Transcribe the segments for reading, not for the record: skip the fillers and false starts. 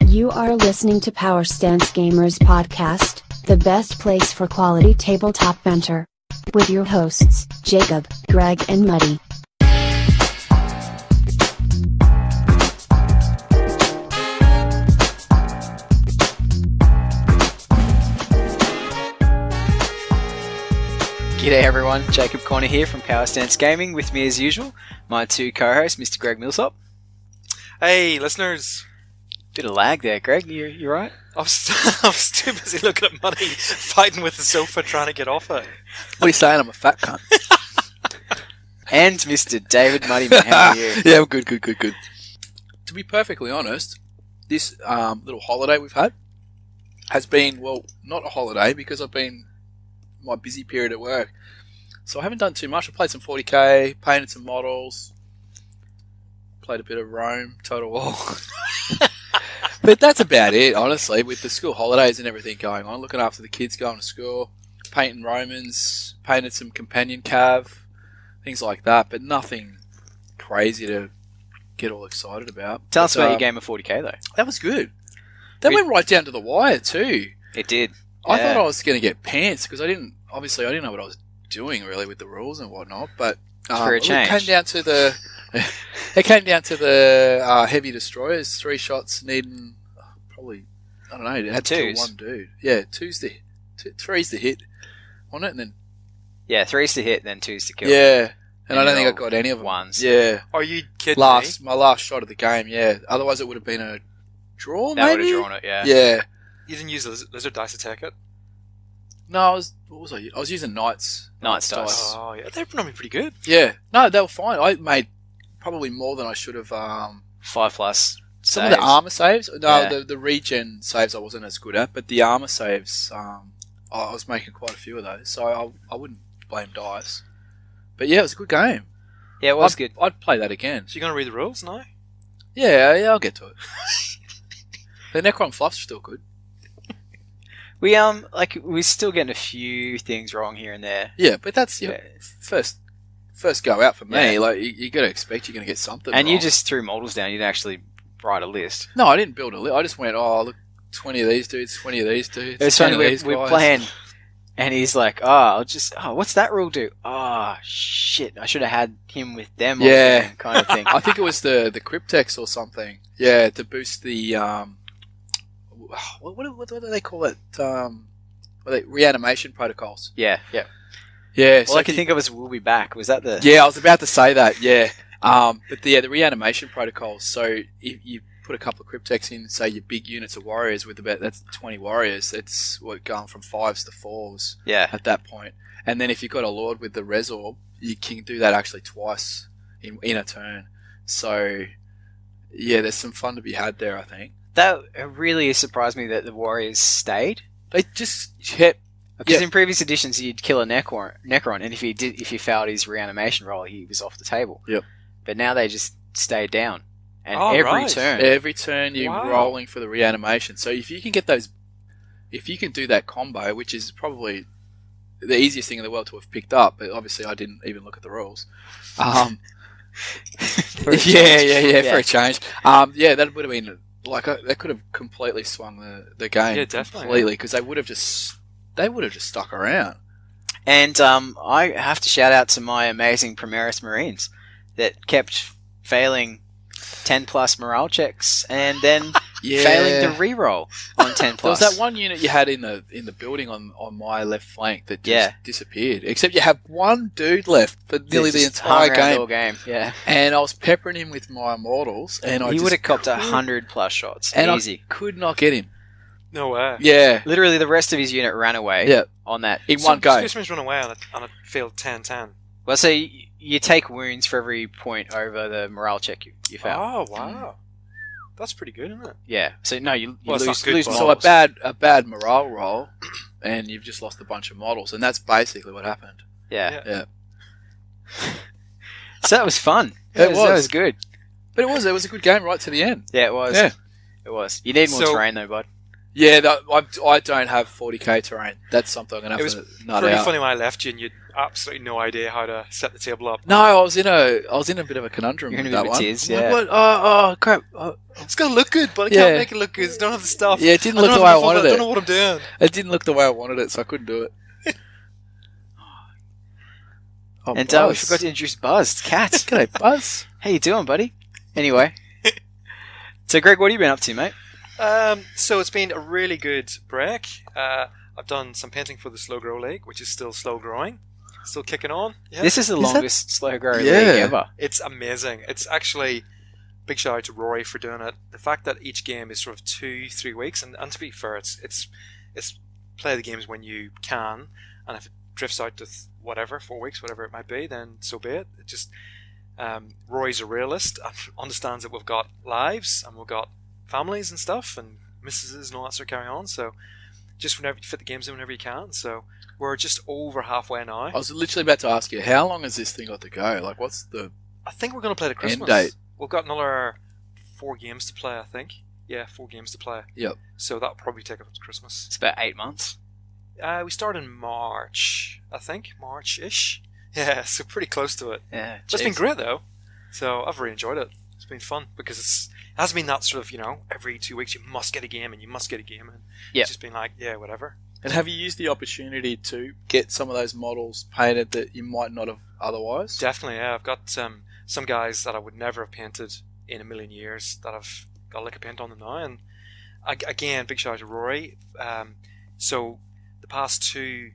You are listening to Power Stance Gamers Podcast, the best place for quality tabletop banter. With your hosts, Jacob, Greg, and Muddy. G'day everyone, Jacob Connor here from Power Stance Gaming. With me as usual, my two co-hosts, Mr. Greg Millsop. Hey, listeners. Bit of lag there, Greg. You right? I was too busy looking at Muddy fighting with the sofa trying to get off it. What are you saying? I'm a fat cunt. And Mr. David Muddyman, how are you? Yeah, I'm good. To be perfectly honest, this little holiday we've had has been, well, not a holiday because I've been my busy period at work. So I haven't done too much. I played some 40k, painted some models, played a bit of Rome, Total War. But that's about it, honestly, with the school holidays and everything going on. Looking after the kids going to school, painting Romans, painted some companion cav, things like that, but nothing crazy to get all excited about. Tell us about your game of 40k, though. That was good. That went right down to the wire, too. It did. I thought I was going to get pants, because I didn't know what I was doing, really, with the rules and whatnot, but for a change. It came down to the heavy destroyers, 3 shots needing probably, I don't know, it had to kill one dude. Yeah, three's the hit on it, and then... Yeah, 3's to hit, then 2's to kill. Yeah, and I don't think I got any of them. Ones. Yeah. Are you kidding me? My last shot of the game, yeah. Otherwise it would have been a draw, maybe? That would have drawn it, yeah. Yeah. You didn't use lizard dice to take it? No, I was using Knight's dice. Oh, yeah. They're probably pretty good. Yeah. No, they were fine. I made probably more than I should have. 5+ Some of the armor saves. No, Yeah. the regen saves I wasn't as good at, but the armor saves, I was making quite a few of those, so I wouldn't blame dice. But yeah, it was a good game. Yeah, it was good. I'd play that again. So you're going to read the rules now? Yeah, I'll get to it. The Necron fluff's still good. We're still getting a few things wrong here and there. Yeah, but that's your first go out for me. Yeah. Like you got to expect you're going to get something. And wrong. you just threw models down. You didn't actually write a list. No, I didn't build a list. I just went, look, 20 of these dudes, 20 of these dudes. It's funny, we're playing, and he's like, what's that rule do? Oh, shit, I should have had him with them. Yeah. Kind of thing. I think it was the Cryptex or something. Yeah, to boost the, what do they call it? Reanimation protocols. Yeah. Yeah. All I can think of is "We'll be back." Was that the? Yeah, I was about to say that. Yeah. But the reanimation protocols. So if you put a couple of Cryptex in, say your big units of warriors with that's 20 warriors. It's going from 5s to 4s. Yeah. At that point, and then if you've got a lord with the Resorb, you can do that actually twice in a turn. So yeah, there's some fun to be had there, I think. That really surprised me that the warriors stayed. They just kept. Because in previous editions, you'd kill a Necron, and if he failed his reanimation roll, he was off the table. Yep. But now they just stayed down, and every turn you're rolling for the reanimation. So if you can get those, if you can do that combo, which is probably the easiest thing in the world to have picked up, but obviously I didn't even look at the rules. For a change. That would have been that could have completely swung the game. Yeah, definitely. Completely, because they would have just stuck around. And I have to shout out to my amazing Primaris Marines that kept failing 10+ morale checks and then failing to reroll on 10+. There was that one unit you had in the building on my left flank that just disappeared. Except you have one dude left for nearly the entire game. Yeah. And I was peppering him with my immortals, and he would have copped 100+ shots. And easy. I could not get him. No way. Yeah. Literally, the rest of his unit ran away on that. In one go. Specimens run away on a field 10-10. Well, so you take wounds for every point over the morale check you fail. Oh, wow. That's pretty good, isn't it? Yeah. So, no, you Well, it's lose not good, models. So a bad morale roll, and you've just lost a bunch of models, and that's basically what happened. Yeah. So that was fun. That was good. But it was a good game right to the end. Yeah, it was. Yeah. It was. You need more terrain, though, bud. Yeah, I don't have 40k terrain. That's something I'm going to have to nut out. It was pretty funny when I left you and you had absolutely no idea how to set the table up. No, I was in a bit of a conundrum with that one. Yeah. What? Oh, crap. It's going to look good, but I can't make it look good. I don't have the stuff. Yeah, it didn't look the way I wanted it. I don't know what I'm doing. It didn't look the way I wanted it, so I couldn't do it. And we forgot to introduce Buzz, the cat. G'day, Buzz. How you doing, buddy? Anyway. So, Greg, what have you been up to, mate? So it's been a really good break. I've done some painting for the Slow Grow League, which is still slow growing, still kicking on. Yeah. This is the longest Slow Grow League ever. It's amazing. It's actually big shout out to Rory for doing it. The fact that each game is sort of 2-3 weeks, and to be fair, it's play the games when you can, and if it drifts out to 4 weeks, whatever it might be, then so be it. It just Rory's a realist and understands that we've got lives and we've got families and stuff and missuses and all that sort of carry on, so just whenever you fit the games in whenever you can. So we're just over halfway now. I was literally about to ask you, how long has this thing got to go? Like, what's the I think we're going to play to Christmas. End date? We've got another 4 games to play, I think. Yeah, 4 games to play. Yep. So that'll probably take up to Christmas. It's about 8 months. We start in March, I think. March-ish. Yeah, so pretty close to it. Yeah. But it's been great, though. So I've really enjoyed it. It's been fun because it hasn't been that sort of, every 2 weeks you must get a game and you must get a game. And it's just been like, yeah, whatever. And have you used the opportunity to get some of those models painted that you might not have otherwise? Definitely, yeah. I've got some guys that I would never have painted in a million years that I've got a lick of paint on them now. And again, big shout out to Rory. So the past 2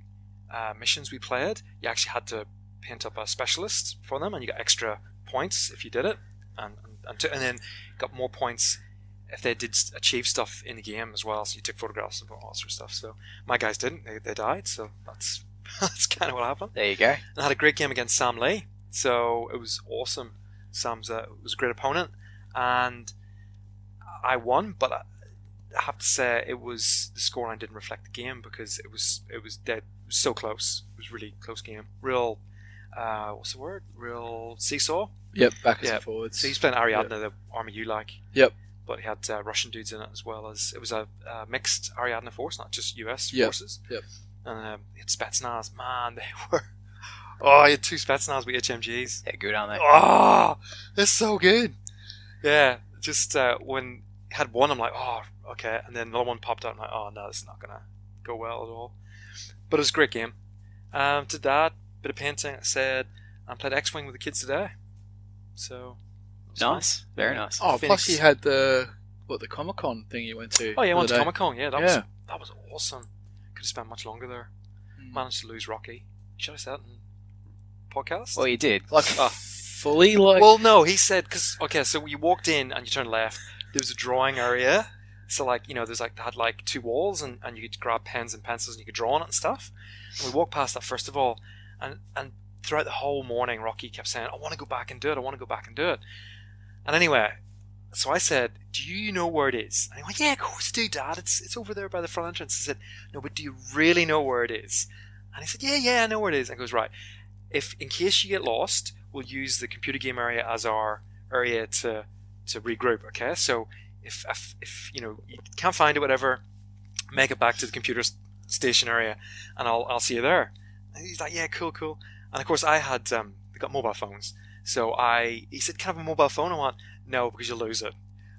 missions we played, you actually had to paint up a specialist for them, and you got extra points if you did it, and then got more points if they did achieve stuff in the game as well. So you took photographs and all that sort of stuff. So my guys didn't; they died. So that's kind of what happened. There you go. And I had a great game against Sam Lee, so it was awesome. Sam's was a great opponent, and I won, but I have to say the scoreline didn't reflect the game because it was dead. It was so close. It was a really close game. Real, what's the word? Real seesaw. Yep, backwards and forwards. So he's playing Ariadne, the army you like. Yep. But he had Russian dudes in it as well as it was a mixed Ariadne force, not just US forces. Yep. And he had Spetsnaz. Man, they were. Oh, he had 2 Spetsnaz with HMGs. Yeah, good, aren't they? Oh, they're so good. Yeah, just when he had one, I'm like, oh, okay. And then another one popped out. I'm like, oh, no, this is not going to go well at all. But it was a great game. Did that, bit of painting, I said, and played X-Wing with the kids today. So, nice. Fun. Very nice. Oh, Phoenix. plus you had the Comic-Con thing you went to. Oh, yeah, I went to day. Comic-Con. Yeah, that was awesome. Could have spent much longer there. Managed to lose Rocky. Should I say that in podcast? Well, you did. Like, fully, like... Well, no, he said, so you walked in and you turned left, there was a drawing area, so there's they had 2 walls and you could grab pens and pencils and you could draw on it and stuff. And we walked past that first of all, and throughout the whole morning, Rocky kept saying, I want to go back and do it, I want to go back and do it. And anyway, so I said, do you know where it is? And he went, yeah, of course I do, Dad, it's over there by the front entrance. I said, no, but do you really know where it is? And he said, yeah, I know where it is. And he goes, right, if in case you get lost, we'll use the computer game area as our area to regroup, okay? So if you can't find it, whatever, make it back to the computer station area, and I'll see you there. And he's like, yeah, cool. And of course, I had they got mobile phones, so he said, can I have a mobile phone? I went, no, because you'll lose it.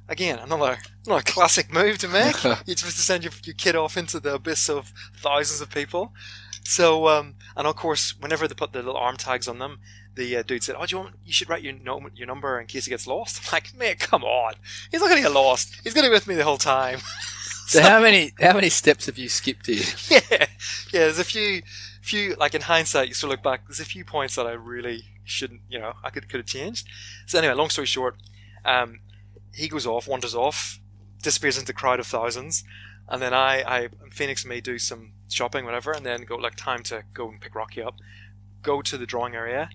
Again, another classic move to make. You're supposed to send your kid off into the abyss of thousands of people. So, and of course, whenever they put the little arm tags on them, the dude said, "Oh, you should write your number in case he gets lost." I'm like, "Mate, come on! He's not going to get lost. He's going to be with me the whole time." So how many steps have you skipped here? Yeah. There's a few. Like in hindsight, you sort of look back. There's a few points that I really shouldn't. I could have changed. So anyway, long story short, he goes off, wanders off, disappears into the crowd of thousands, and then I Phoenix and me do some shopping, whatever, and then go time to go and pick Rocky up. Go to the drawing area.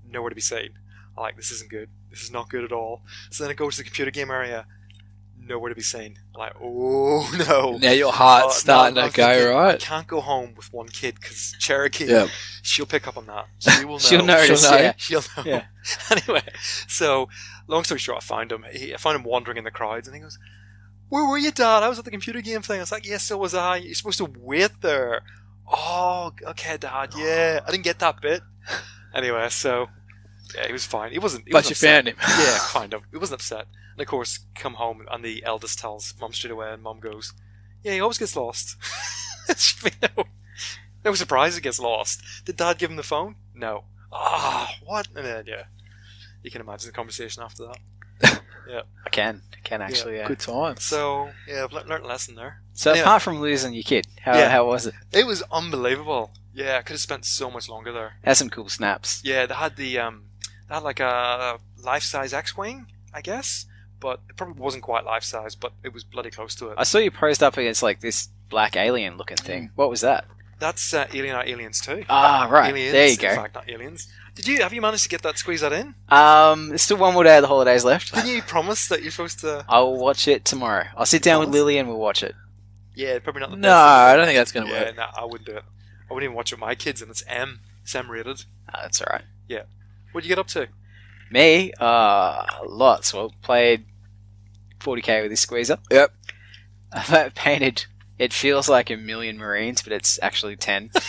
Nowhere to be seen. I'm like, this isn't good. This is not good at all. So then I go to the computer game area. Nowhere to be seen. I'm like, oh no. Now your heart's starting to go, right? I can't go home with one kid because Cherokee, she'll pick up on that. She will know. She'll notice, She'll know. Yeah. Anyway, so long story short, I found him. I found him wandering in the crowds, and he goes, where were you, Dad? I was at the computer game thing. I was like, yes, so was I. You're supposed to wait there. Oh, okay, Dad, yeah. I didn't get that bit. Anyway, so, yeah, he was fine. He wasn't But you found him. Yeah, kind of. He wasn't upset. And of course, come home and the eldest tells Mum straight away, and Mum goes, yeah, he always gets lost. No surprise he gets lost. Did Dad give him the phone? No. Ah, what? And then, yeah. You can imagine the conversation after that. Yeah. I can actually, yeah. Good times. So, yeah, I've learnt a lesson there. So Anyway. apart from losing your kid, how was it? It was unbelievable. Yeah, I could have spent so much longer there. Had some cool snaps. Yeah, they had like a life-size X-Wing, I guess. But it probably wasn't quite life-size, but it was bloody close to it. I saw you posed up against like this black alien looking thing. What was that? That's Alien Are Aliens too. Ah, right. Aliens, there you go. In fact, not aliens. Have you managed to get that, squeeze that in? There's still one more day of the holidays left. Didn't you promise that you're supposed to... I'll watch it tomorrow. I'll sit down with Lily and we'll watch it. Yeah, probably not the best. No, I don't think that's going to Yeah, work. no, I wouldn't do it. I wouldn't even watch it with my kids, and it's M. It's M rated. That's alright. Yeah. What'd you get up to? Me? Lots. Well, played 40k with this squeezer. Yep. I've painted... It feels like 1,000,000 Marines, but it's actually 10. Well,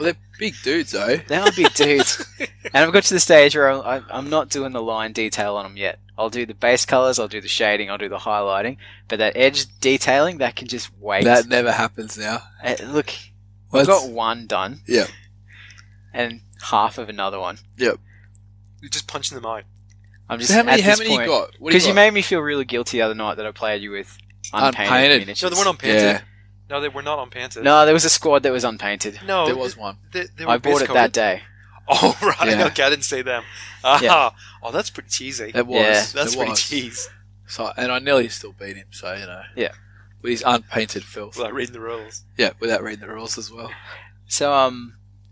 they're big dudes, though. They are big dudes. And I've got to the stage where I'm not doing the line detail on them yet. I'll do the base colours, I'll do the shading, I'll do the highlighting. But that edge detailing, that can just wait. That never happens now. Look, I've got one done. Yep. And half of another one. Yep. You're just punching them out. I'm just So how many at this you point, got? Because you made me feel really guilty the other night that I played you with unpainted miniatures. No, they weren't unpainted. Yeah. No, they were not unpainted. No, there was a squad that was unpainted. No, There was one. They were I bought it that day. Oh, right. Yeah. Okay, I didn't say them. Yeah. Oh, that's pretty cheesy. It was. Yeah. That's it pretty was. cheese. So, and I nearly still beat him, so, you know. Yeah. With his unpainted filth. Without reading the rules. Yeah, without reading the rules as well. So,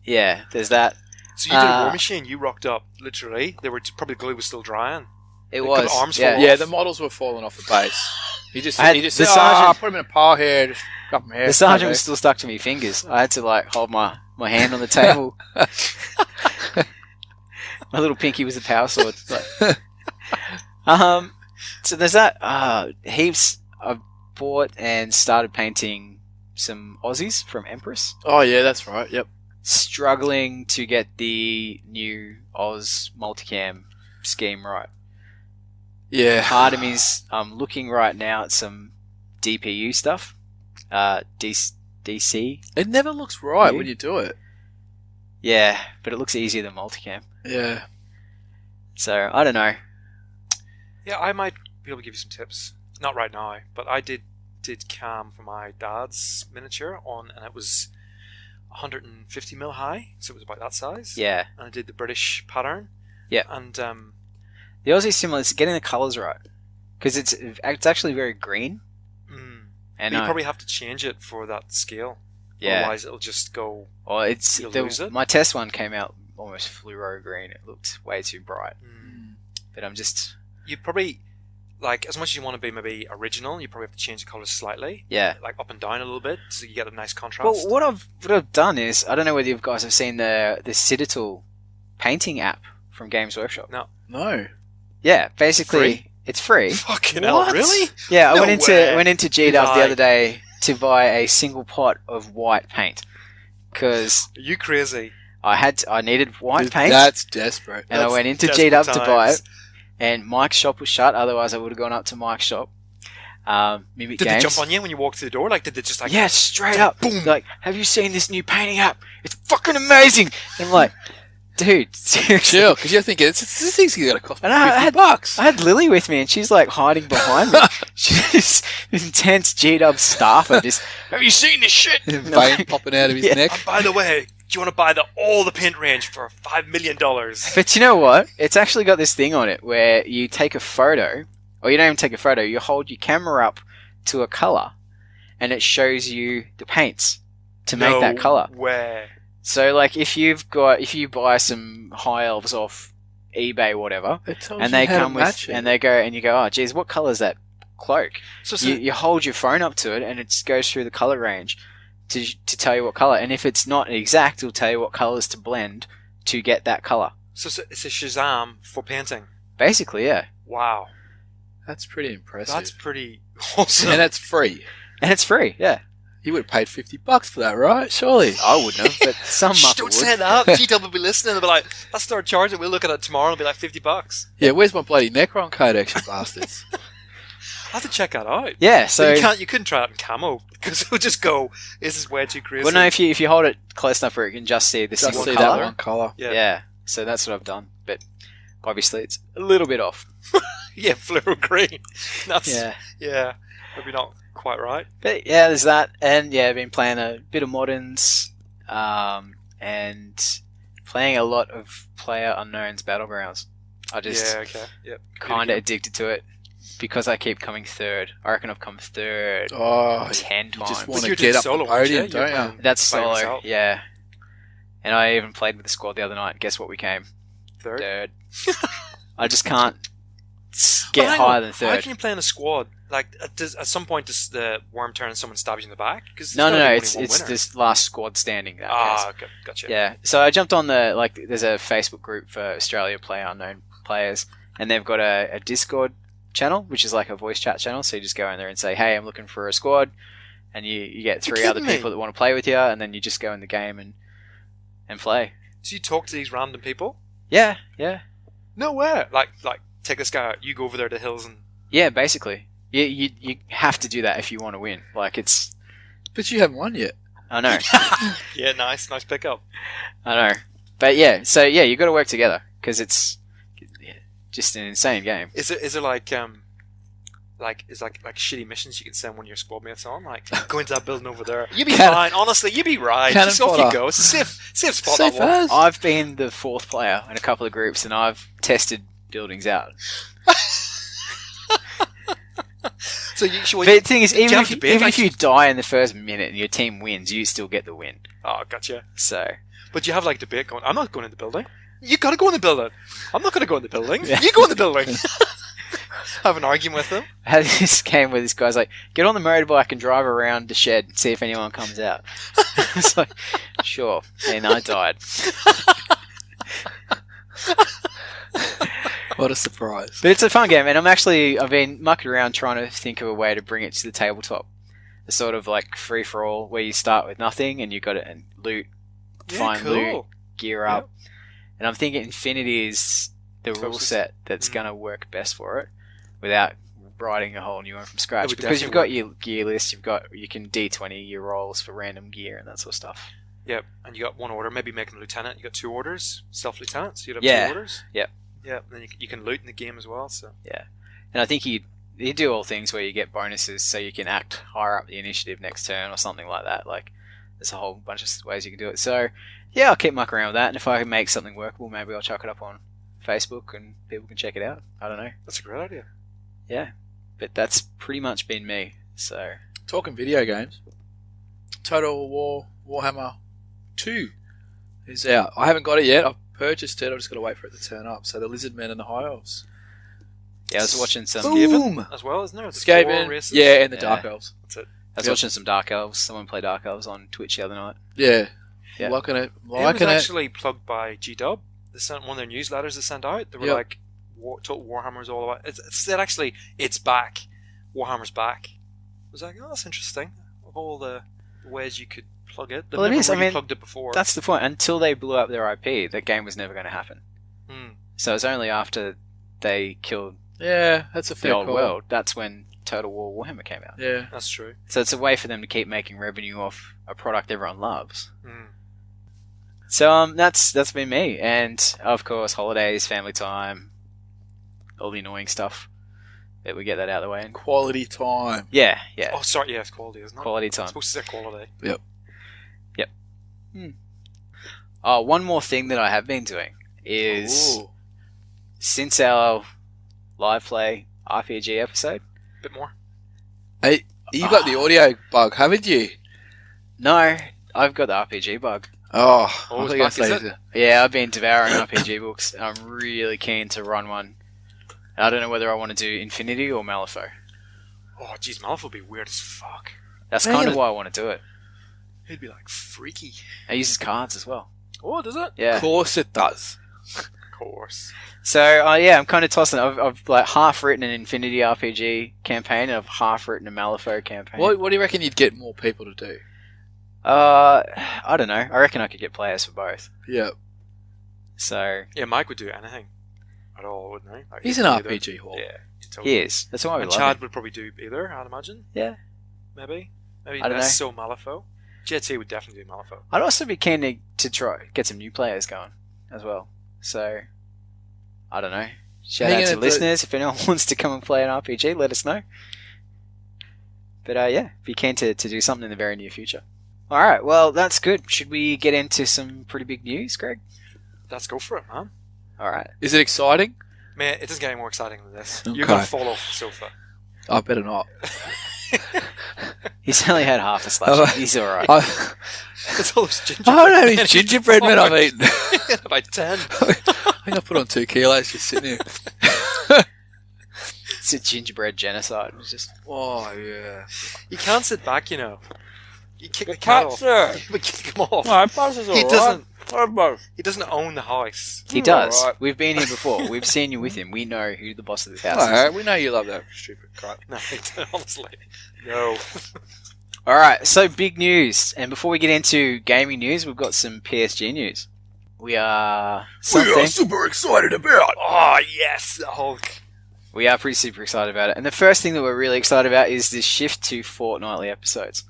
yeah, there's that. So you did a War Machine. You rocked up, literally. They were probably glue was still drying. It They was. got arms yeah. full. Yeah, the models were falling off the base. He just I had said, the sergeant- put him in a pile here, just drop him here. The sergeant Okay. was still stuck to my fingers. I had to like hold my hand on the table. My little pinky was a power sword. But, so there's that. Heaps. I bought and started painting some Aussies from Empress. Oh, yeah, that's right. Yep. Struggling to get the new Oz multicam scheme right. Yeah. Part of me's looking right now at some DPU stuff. DC. It never looks right You? when you do it. Yeah, but it looks easier than multicam. Yeah. So, I don't know. Yeah, I might be able to give you some tips. Not right now, but I did cam for my dad's miniature and it was 150mm high, so it was about that size. Yeah. And I did the British pattern. Yeah. And The Aussie similar. It's getting the colours right. Because it's actually very green. but you probably have to change it for that scale. Yeah. Otherwise, it'll just go. Well, it's You'll lose it? my test one came out almost fluoro green. It looked way too bright. But I'm just You probably like as much as you want to be maybe original. You probably have to change the colours slightly. yeah. Like up and down a little bit, so you get a nice contrast. Well, what I've done is I don't know whether you guys have seen the Citadel painting app from Games Workshop. No. Yeah, basically Free? it's free. Fucking hell, What? really? Yeah, I No went way. into G-Dub the other day to buy a single pot of white paint because Are you crazy? I needed white paint. That's desperate. And I That's went into desperate G-Dub to buy times. it, and Mike's shop was shut. Otherwise, I would have gone up to Mike's shop. Mimic Did Games. they jump on you when you walked through the door? Like, did they just like? Yeah, straight up. Boom. Like, have you seen this new painting app? It's fucking amazing. And I'm like, dude, seriously. Chill, because you're thinking, this thing's going to cost me And I had- $50. I had Lily with me, and she's like hiding behind me. She's this intense G-Dub staffer. Just, have you seen this shit? Vein popping out of his Yeah. neck. And by the way, do you want to buy all the paint range for $5 million? But you know what? It's actually got this thing on it where you take a photo, or you don't even take a photo, you hold your camera up to a colour, and it shows you the paints to make that colour. Where? So, like, if you buy some high elves off eBay, whatever, It tells and you they how to come with, match it. and they go, and you go, oh, geez, what colour is that cloak? So You hold your phone up to it, and it goes through the colour range to tell you what colour. And if it's not exact, it'll tell you what colours to blend to get that colour. so it's a Shazam for painting. Basically, yeah. Wow, That's pretty impressive. that's pretty Awesome. And that's free. And it's free, yeah. You would have paid $50 for that, right? Surely. I wouldn't have, but some muppet Don't would. say that. GW will be listening. They'll be like, let's start charging. We'll look at it tomorrow. It'll be like $50. Yeah, where's my bloody Necron codex, you bastards? I have to check that out. Yeah, so... But you couldn't try it in camo, because it would just go, this is way too crazy. Well, no, if you hold it close enough where you can just see the Just single see colour. that one colour. Yeah, so that's what I've done. But obviously it's a little bit off. Yeah, fluoro green. That's, Yeah. yeah, maybe not quite right. But yeah, there's that. And yeah, I've been playing a bit of Moderns and playing a lot of PlayerUnknown's Battlegrounds. I just Yeah, okay. Yep. kind of addicted to it because I keep coming third. I reckon I've come third Oh, 10 you times. just want You're to get doing up solo, the aren't you? podium, You're don't you? playing That's by solo, yourself. yeah. And I even played with the squad the other night. Guess what we came? Third. I just can't get But hang on, higher than How third. can you play in a squad? Like, at some point, does the worm turn and someone stabs you in the back? Cause No, there's gotta be it's only one winner. this last squad standing. That counts. Okay, gotcha. Yeah, so I jumped on there's a Facebook group for Australia PlayerUnknown players, and they've got a Discord channel, which is like a voice chat channel, so you just go in there and say, hey, I'm looking for a squad, and you get three other kidding me? people that want to play with you, and then you just go in the game and play. Do you talk to these random people? Yeah. No way. Like, take this guy out. You go over there to the hills and... Yeah, basically. You have to do that if you want to win. Like, it's... But you haven't won yet. I know. Yeah, nice pickup. I know. But yeah, so yeah, you got to work together, because it's just an insane game. Is there like shitty missions you can send one of your squad mates on? Like, go into that building over there. You'd be fine. Honestly, you'd be right. Cannon Just off fodder. you go. It's a safe spot. Safe that one. as. I've been the fourth player in a couple of groups, and I've tested buildings out. So you should. But the thing is, do you even have to bid? if Like- you die in the first minute and your team wins, you still get the win. Oh, gotcha. So But you have like debate going. I'm not going in the building. You gotta go in the building. I'm not gonna go in the building. Yeah. You go in the building. Have an argument with them. I had this game where this guy's like, get on the motorbike and drive around the shed and see if anyone comes out. It's like, sure. And I died. What a surprise. But it's a fun game, and I've been mucking around trying to think of a way to bring it to the tabletop. A sort of like free for all where you start with nothing and you got it and loot, find loot, gear up. And I'm thinking Infinity is the rule Closest. set that's going to work best for it without writing a whole new one from It scratch. would Because you've definitely got your gear list, you can D20 your rolls for random gear and that sort of stuff. Yep. And you got one order. Maybe make him lieutenant. You got two orders. Self lieutenant. So you'd have Yeah. two orders. Yep. Yeah. Then you can loot in the game as well. So. And I think you do all things where you get bonuses so you can act higher up the initiative next turn or something like that. Like, there's a whole bunch of ways you can do it. So, yeah, I'll keep mucking around with that. And if I can make something workable, maybe I'll chuck it up on Facebook and people can check it out. I don't know. That's a great idea. Yeah. But that's pretty much been me. So, Talking video games, Total War Warhammer 2 is out. I haven't got it yet. I've purchased it. I've just got to wait for it to turn up. So the Lizardmen and the High Elves. yeah, I was watching some... Boom! As well, isn't there? The Skaven, four races? yeah, and the Yeah. Dark Elves. That's it. I was watching some Dark Elves. Someone played Dark Elves on Twitch the other night. Yeah. Yeah. Liking it. It was Liking it. actually plugged by GW. They sent one of their newsletters they sent out. They were Yep. like, Total Warhammer's all about. It said actually, it's back. Warhammer's back. I was like, oh, that's interesting. Of all the ways you could plug it, they've Well, it never is. I really mean, plugged it before. That's the point. Until they blew up their IP, that game was never going to happen. Hmm. So it's only after they killed Yeah, that's a the fair old call. world, that's when Total War Warhammer came out. Yeah. That's true. So it's a way for them to keep making revenue off a product everyone loves. Hmm. So that's been me, and of course holidays, family time, all the annoying stuff. But we get that out of the way. And Quality time. yeah, Oh, sorry. Yeah, it's quality, isn't it? quality I'm time. supposed to say quality. Oh, one more thing that I have been doing is Ooh. since our live play RPG episode. Bit more. Hey, you got the audio bug, haven't you? No, I've got the RPG bug. Oh, Oh, I it's think I back, is say Yeah, I've been devouring RPG books. And I'm really keen to run one. I don't know whether I want to do Infinity or Malifaux. Oh, geez, Malif would be weird as fuck. That's Man. kind of why I want to do it. He'd be like freaky. It uses cards as well. Oh, does it? Yeah. Of course it does. Of course. So yeah, I'm kind of tossing. I've like half written an Infinity RPG campaign, and I've half written a Malifaux campaign. What do you reckon you'd get more people to do? I don't know. I reckon I could get players for both. Yeah. So Yeah, Mike would do anything at all, wouldn't he? Like, He's an RPG hawk. Yeah, totally. he is. That's why we And love Chad him. would probably do either, I'd imagine. Yeah. Maybe I don't less so Malifaux. JT would definitely do Malifaux. I'd also be keen to try get some new players going as well. So I don't know. Shout out to listeners. If anyone wants to come and play an RPG, let us know. But yeah, be keen to do something in the very near future. Alright, well, that's good. Should we get into some pretty big news, Greg? Let's go for it, man. Alright. Is it exciting? Man, it doesn't get any more exciting than this. Okay. You're going to fall off the sofa. I better not. He's only had half a slice. He's alright. It's all those gingerbread. I don't know how many gingerbread men I've eaten. About 10. I think I put on 2 kilos just sitting here. It's a gingerbread genocide. It's just Oh, yeah. You can't sit back, you know. You kick the cat cat, off. sir. You kick him off. No, passes He doesn't. Both. He doesn't own the house. he does. alright. We've been here before. We've seen you with him. We know who the boss of the house is. Alright, we know you love that stupid crap. No, honestly. No. Alright, so big news. And before we get into gaming news, we've got some PSG news. We are super excited about. Oh, yes, the Hulk. We are pretty super excited about it. And the first thing that we're really excited about is this shift to fortnightly episodes.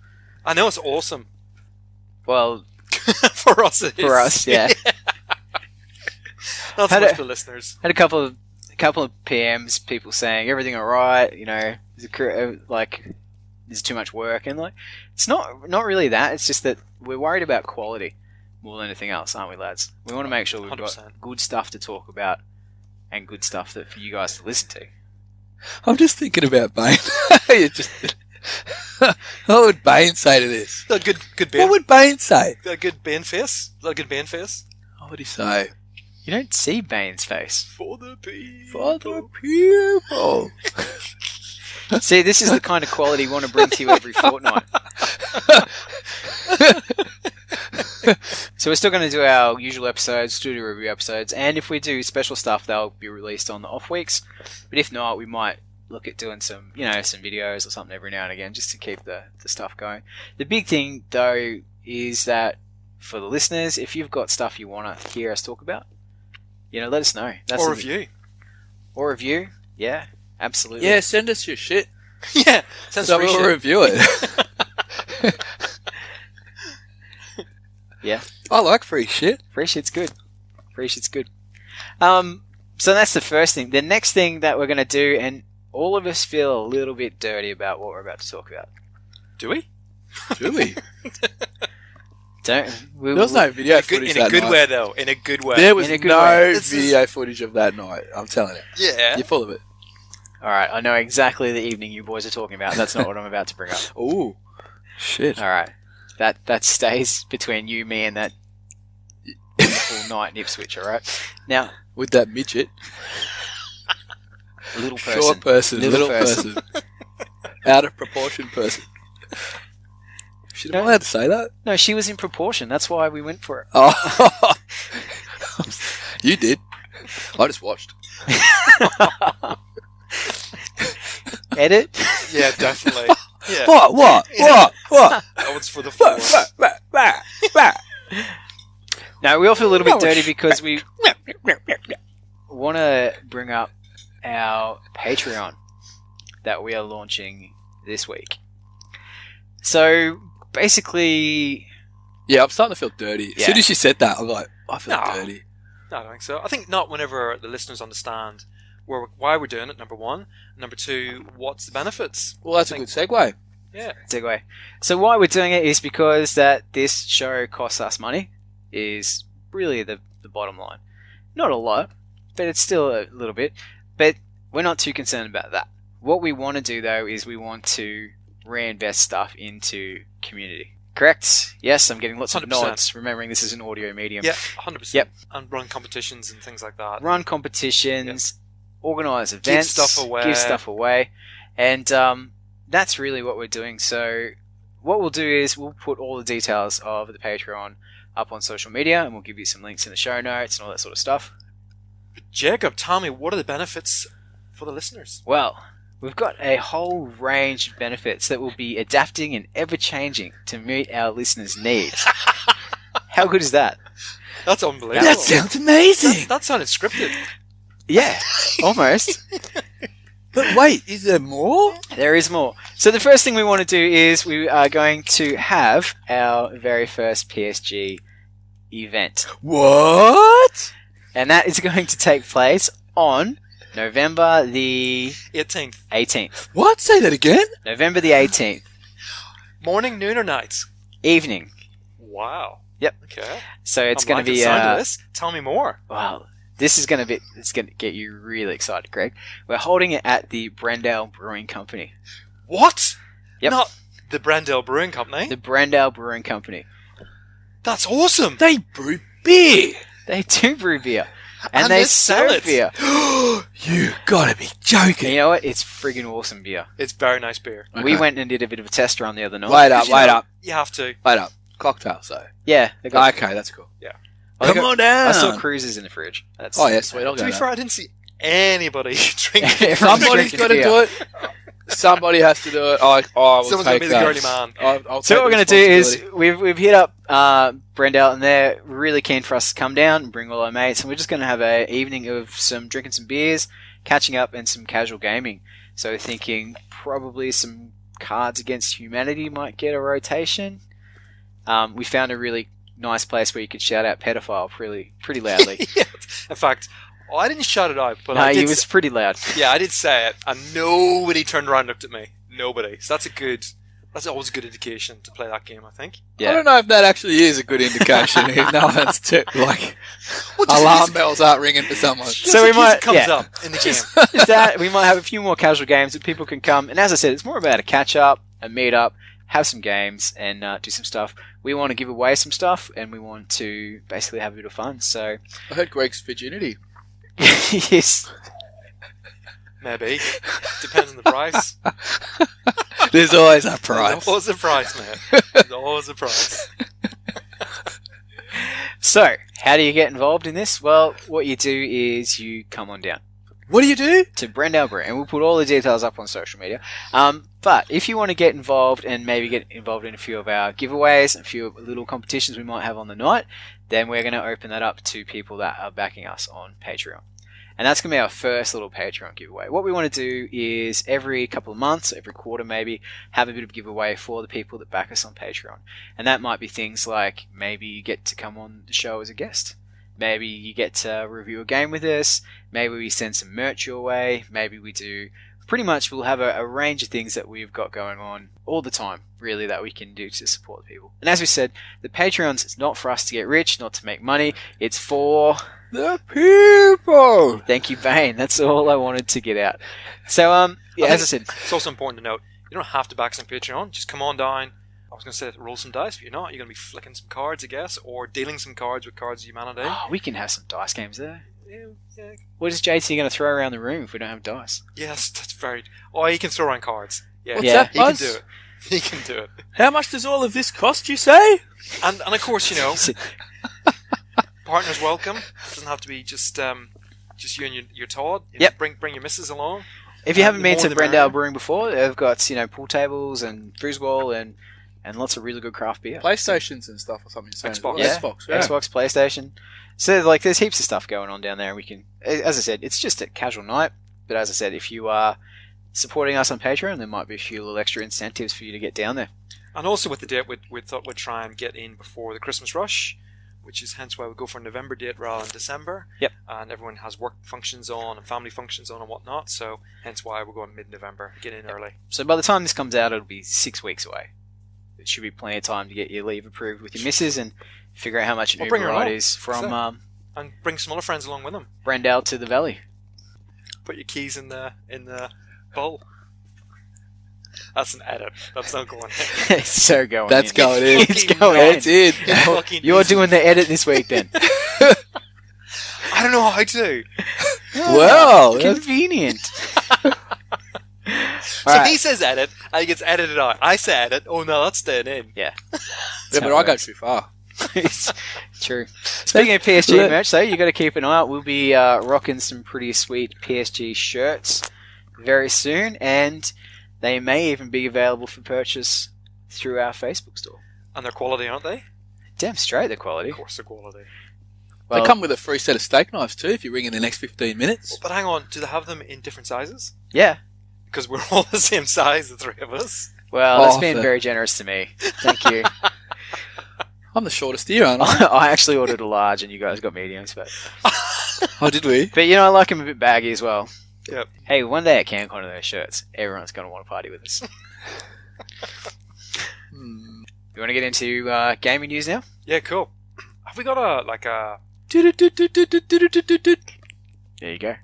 I know it's awesome. Well, For us, it is. for us, yeah. Not so Had much a- for listeners. Had a couple of PMs, people saying everything alright, you know, there's too much work, and like it's not really that. It's just that we're worried about quality more than anything else, aren't we, lads? We want to make sure we've 100%. got good stuff to talk about and good stuff that for you guys to listen to. I'm just thinking about Bane. What would Bane say to this? That good What Ben. would Bane say? That good Ben face. That good Ben face. What would he say? You don't see Bane's face. For the people. For the people. See, this is the kind of quality we want to bring to you every fortnight. So we're still going to do our usual episodes, studio review episodes, and if we do special stuff, they'll be released on the off weeks. But if not, we might look at doing some videos or something every now and again, just to keep the stuff going. The big thing, though, is that for the listeners, if you've got stuff you want to hear us talk about, let us know. Or review. Or review, yeah, absolutely. Yeah, send us your shit. Yeah. Sounds So free we'll shit. review it. Yeah. I like free shit. Free shit's good. Free shit's good. So that's the first thing. The next thing that we're going to do, and all of us feel a little bit dirty about what we're about to talk about. Do we? Do we? There was no video footage In a that good night. way, though. In a good way. There was In a good no way. This is- video footage of that night. I'm telling you. Yeah. You're full of it. Alright, I know exactly the evening you boys are talking about. That's not what I'm about to bring up. Ooh. Shit. Alright. That stays between you, me, and that wonderful night in Ipswich, alright? Now, With that midget. little person. Short person. Little Little person. Out of proportion person. Should I allowed to say that? No, she was in proportion. That's why we went for it. Oh. You did. I just watched. Edit? Yeah, definitely. Yeah. What? Yeah. What? That one's for the force. No, we all feel a little bit dirty because we want to bring up our Patreon that we are launching this week. So, basically... Yeah, I'm starting to feel dirty. As Yeah. soon as you said that, I'm like, I feel No. dirty. No, I don't think so. I think not whenever the listeners understand why we're doing it, number one. Number two, what's the benefits? Well, that's a good segue. Yeah. segue. So why we're doing it is because that this show costs us money is really the bottom line. Not a lot, but it's still a little bit. But we're not too concerned about that. What we want to do though is we want to reinvest stuff into community. Correct? Yes, I'm getting lots of 100%. nods, remembering this is an audio medium. Yeah, 100%. Yep. And run competitions and things like that. Run competitions, organise events, Give stuff away. and that's really what we're doing. So what we'll do is we'll put all the details of the Patreon up on social media, and we'll give you some links in the show notes and all that sort of stuff. Jacob, tell me, what are the benefits for the listeners? Well, we've got a whole range of benefits that will be adapting and ever-changing to meet our listeners' needs. How good is that? That's unbelievable. That sounds amazing. That sounded scripted. Yeah, almost. But wait, is there more? There is more. So the first thing we want to do is we are going to have our very first PSG event. What? And that is going to take place on November the 18th. What? Say that again? November the 18th. Morning, noon, or nights? Evening. Wow. Yep. Okay. So it's I'm going to liking be... the sound of this. Tell me more. Wow. This is going to be... It's going to get you really excited, Greg. We're holding it at the Brendale Brewing Company. What? Yep. Not the Brendale Brewing Company? The Brendale Brewing Company. That's awesome. They brew beer. They do brew beer. And they they sell serve it. beer. You gotta be joking. And you know what? It's friggin' awesome beer. It's very nice beer. Okay. We went and did a bit of a test run the other night. Wait up, You wait know, up, You have to. wait up. Cocktails, though. Yeah. they got- Okay, that's cool. I Come got- on down. I saw cruises in the fridge. That's, Oh, yeah, sweet. I'll To go be now. fair, I didn't see anybody drinking. Everyone's Somebody's drinking got to beer. do it. Somebody has to do it. I will Someone's take gonna be the that. girly man. I'll So take what we're the going to do is responsibility. we've hit up Brendale, and they're really keen for us to come down and bring all our mates, and we're just going to have an evening of some drinking some beers, catching up, and some casual gaming. So we're thinking probably some Cards Against Humanity might get a rotation. We found a really nice place where you could shout out pedophile pretty loudly. Yeah. In fact, I didn't shout it out, but No, I did. he was pretty loud. Yeah, I did say it, and nobody turned around and looked at me. Nobody. So that's always a good indication to play that game, I think. I Yeah. don't know if that actually is a good indication. If no one's like Well, just alarm because- bells aren't ringing for someone. just So we in case might- it comes yeah. up in the game. Is that we might have a few more casual games that people can come. And as I said, it's more about a catch up, a meet up, have some games, and do some stuff. We want to give away some stuff, and we want to basically have a bit of fun. So, I heard Greg's virginity. yes, Maybe. Depends on the price. There's always a There's price. always a price, man. There's always a price. So, how do you get involved in this? Well, what you do is you come on down What do you do? to Brendale Brew, and we'll put all the details up on social media. But if you want to get involved and maybe get involved in a few of our giveaways, a few little competitions we might have on the night, then we're going to open that up to people that are backing us on Patreon. And that's going to be our first little Patreon giveaway. What we want to do is every couple of months, every quarter maybe, have a bit of giveaway for the people that back us on Patreon. And that might be things like maybe you get to come on the show as a guest. Maybe you get to review a game with us. Maybe we send some merch your way. Maybe we do... Pretty much we'll have a range of things that we've got going on all the time, really, that we can do to support people. And as we said, the Patreons, it's not for us to get rich, not to make money. It's for... The people. Thank you, Bane. That's all I wanted to get out. So, yeah, as I said... It's also important to note, you don't have to back some Patreon. Just come on down. I was going to say roll some dice, but you're not. You're going to be flicking some cards, I guess, or dealing some cards with Cards of Humanity. Oh, we can have some dice games there. Yeah. What is JT going to throw around the room if we don't have dice? Yes, that's very... Oh, he can throw around cards. Yeah, What's Yeah. that, he can Buzz? do it. He can do it. How much does all of this cost, you say? And of course, you know, partners welcome. It doesn't have to be just you and your Todd. You know, Yep. Bring your missus along. If you haven't the been more to the Brendale merrier. Brewing before, they've got, pool tables and foosball and lots of really good craft beer. PlayStations and stuff or something. You're saying. Xbox. Yeah. Xbox. Yeah. Xbox, PlayStation. So, there's heaps of stuff going on down there. We can, as I said, it's just a casual night. But as I said, if you are supporting us on Patreon, there might be a few little extra incentives for you to get down there. And also with the date, we thought we'd try and get in before the Christmas rush, which is hence why we go for a November date rather than December. Yep. And everyone has work functions on and family functions on and whatnot, so hence why we're going mid-November, get in early. So by the time this comes out, it'll be 6 weeks away. It should be plenty of time to get your leave approved with your missus and figure out how much an Well, bring Uber her ride along. is from And bring some other friends along with them. Brendale to the Valley. Put your keys in the bowl. That's an edit. That's not going in. It's so going That's in. going in. It's going in. It's in. Fucking You're easy. doing the edit this week then. I don't know how to. Well, that's- Convenient. So Alright. he says edit, and he gets edited out. I say edit. Oh no, that's staying in. yeah, but I go too far. True. Speaking of PSG merch, though, you got to keep an eye out. We'll be rocking some pretty sweet PSG shirts very soon, and they may even be available for purchase through our Facebook store. And they're quality, aren't they? Damn straight, they're quality. Of course, they're quality. Well, they come with a free set of steak knives too if you ring in the next 15 minutes. But hang on, do they have them in different sizes? Yeah. Because we're all the same size, the three of us. Well, that's been very generous to me. Thank you. I'm the shortest here, aren't I? I actually ordered a large and you guys got mediums. But... Oh, did we? But, I like them a bit baggy as well. Yep. Hey, one day at CanCon in those shirts, everyone's going to want to party with us. You want to get into gaming news now? Yeah, cool. Have we got a... There you go.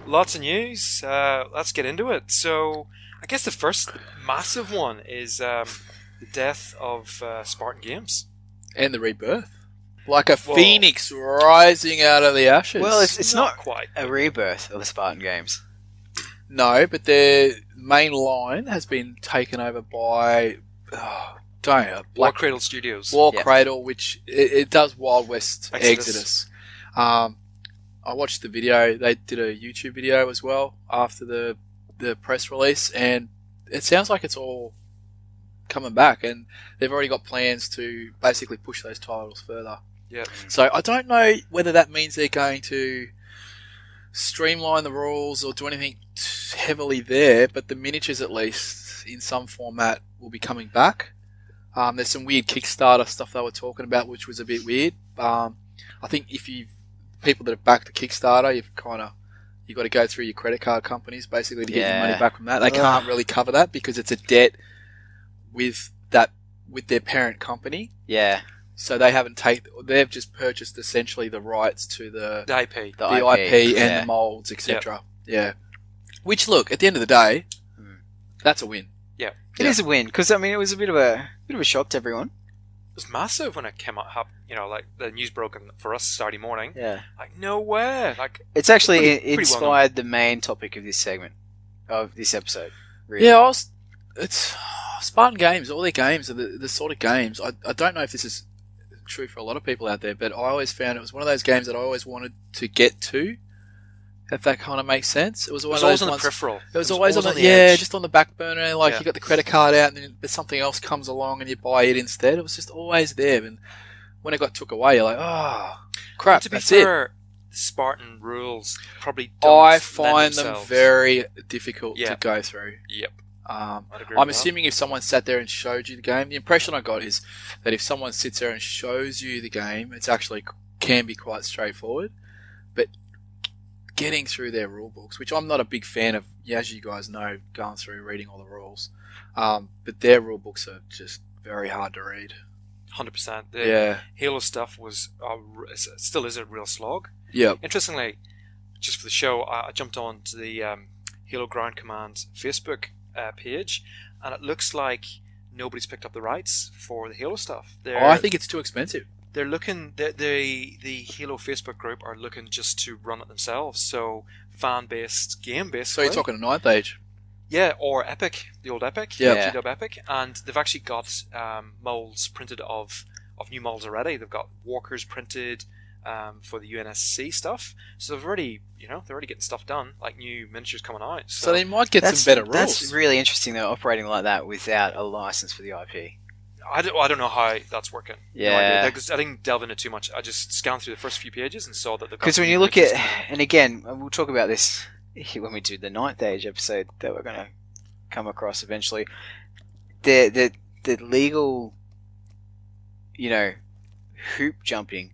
Lots of news. Let's get into it. So, I guess the first massive one is the death of Spartan Games. And the rebirth. Like a phoenix rising out of the ashes. Well, it's not quite a rebirth of the Spartan Games. No, but their main line has been taken over by... War Cradle Studios. War Cradle, which it does Wild West Exodus. I watched the video. They did a YouTube video as well after the press release, and it sounds like it's all coming back, and they've already got plans to basically push those titles further. Yeah. So I don't know whether that means they're going to streamline the rules or do anything heavily there, but the miniatures, at least in some format, will be coming back. There's some weird Kickstarter stuff they were talking about, which was a bit weird. I think if people that have backed the Kickstarter, you've got to go through your credit card companies basically to get your money back from that. They can't really cover that because it's a debt with their parent company. Yeah. So they've just purchased essentially the rights to the IP, and the molds, etc. Yeah. Which, look, at the end of the day, that's a win. Yeah. It is a win because it was a bit of a shock to everyone. It was massive when it came out. Like the news broke for us Saturday morning. Yeah. Like, no way. Like, it's actually inspired the main topic of this segment, of this episode. Really. Yeah, it's Spartan Games. All their games are the sort of games. I don't know if this is true for a lot of people out there, but I always found it was one of those games that I always wanted to get to. If that kind of makes sense, it was always on the peripheral. It was always on the edge. Just on the back burner. Like you got the credit card out, and then something else comes along, and you buy it instead. It was just always there, and when it got took away, you're like, oh crap. To be fair, Spartan rules probably don't I find them very difficult to go through. Yep. I'm assuming if someone sat there and showed you the game, the impression I got is that if someone sits there and shows you the game, it's actually can be quite straightforward. But getting through their rule books, which I'm not a big fan of, as you guys know, going through reading all the rules, but their rule books are just very hard to read. 100%. The Halo stuff still is a real slog. Yeah. Interestingly, just for the show, I jumped on to the Halo Ground Command Facebook page, and it looks like nobody's picked up the rights for the Halo stuff. I think it's too expensive. They're looking. The Halo Facebook group are looking just to run it themselves. So fan-based, game-based. So you're talking a Ninth Age. Yeah, or Epic, the old Epic, GW Epic, and they've actually got molds printed of new molds already. They've got walkers printed for the UNSC stuff. So they're already getting stuff done, like new miniatures coming out. So they might get some better rules. That's really interesting, though, operating like that without a license for the IP. I don't know how that's working. Yeah. I didn't delve into too much. I just scanned through the first few pages and saw that they've got. Because when you look at, and again, we'll talk about this when we do the Ninth Age episode that we're going to come across eventually. The legal, hoop jumping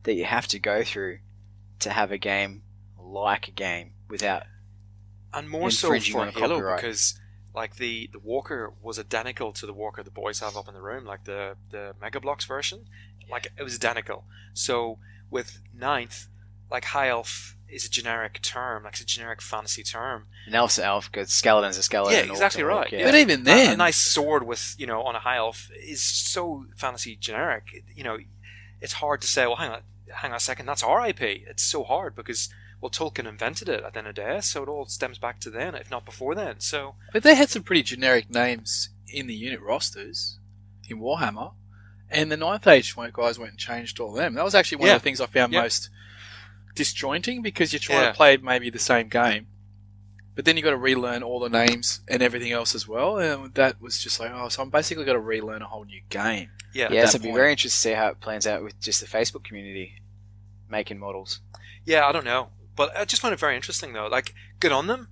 that you have to go through to have a game like a game without, and more so for Halo because. Like the Walker was identical to the Walker the boys have up in the room, like the Mega Bloks version. Like it was identical. So with Ninth, like High Elf is a generic term, like it's a generic fantasy term. An elf's an elf, because skeleton's a skeleton. Yeah, exactly right. Yeah. But even then, a nice sword with on a High Elf is so fantasy generic. It's hard to say. Well, hang on, hang on a second, that's our IP. It's so hard because, well, Tolkien invented it at the end of the day, so it all stems back to then, if not before then. So, but they had some pretty generic names in the unit rosters in Warhammer, and the Ninth Age guys went and changed all of them. That was actually one of the things I found most disjointing, because you're trying to play maybe the same game, but then you got to relearn all the names and everything else as well, and that was just like, so I'm basically got to relearn a whole new game. So it'd be very interesting to see how it plans out with just the Facebook community making models. Yeah, I don't know, but I just find it very interesting though. Like, good on them,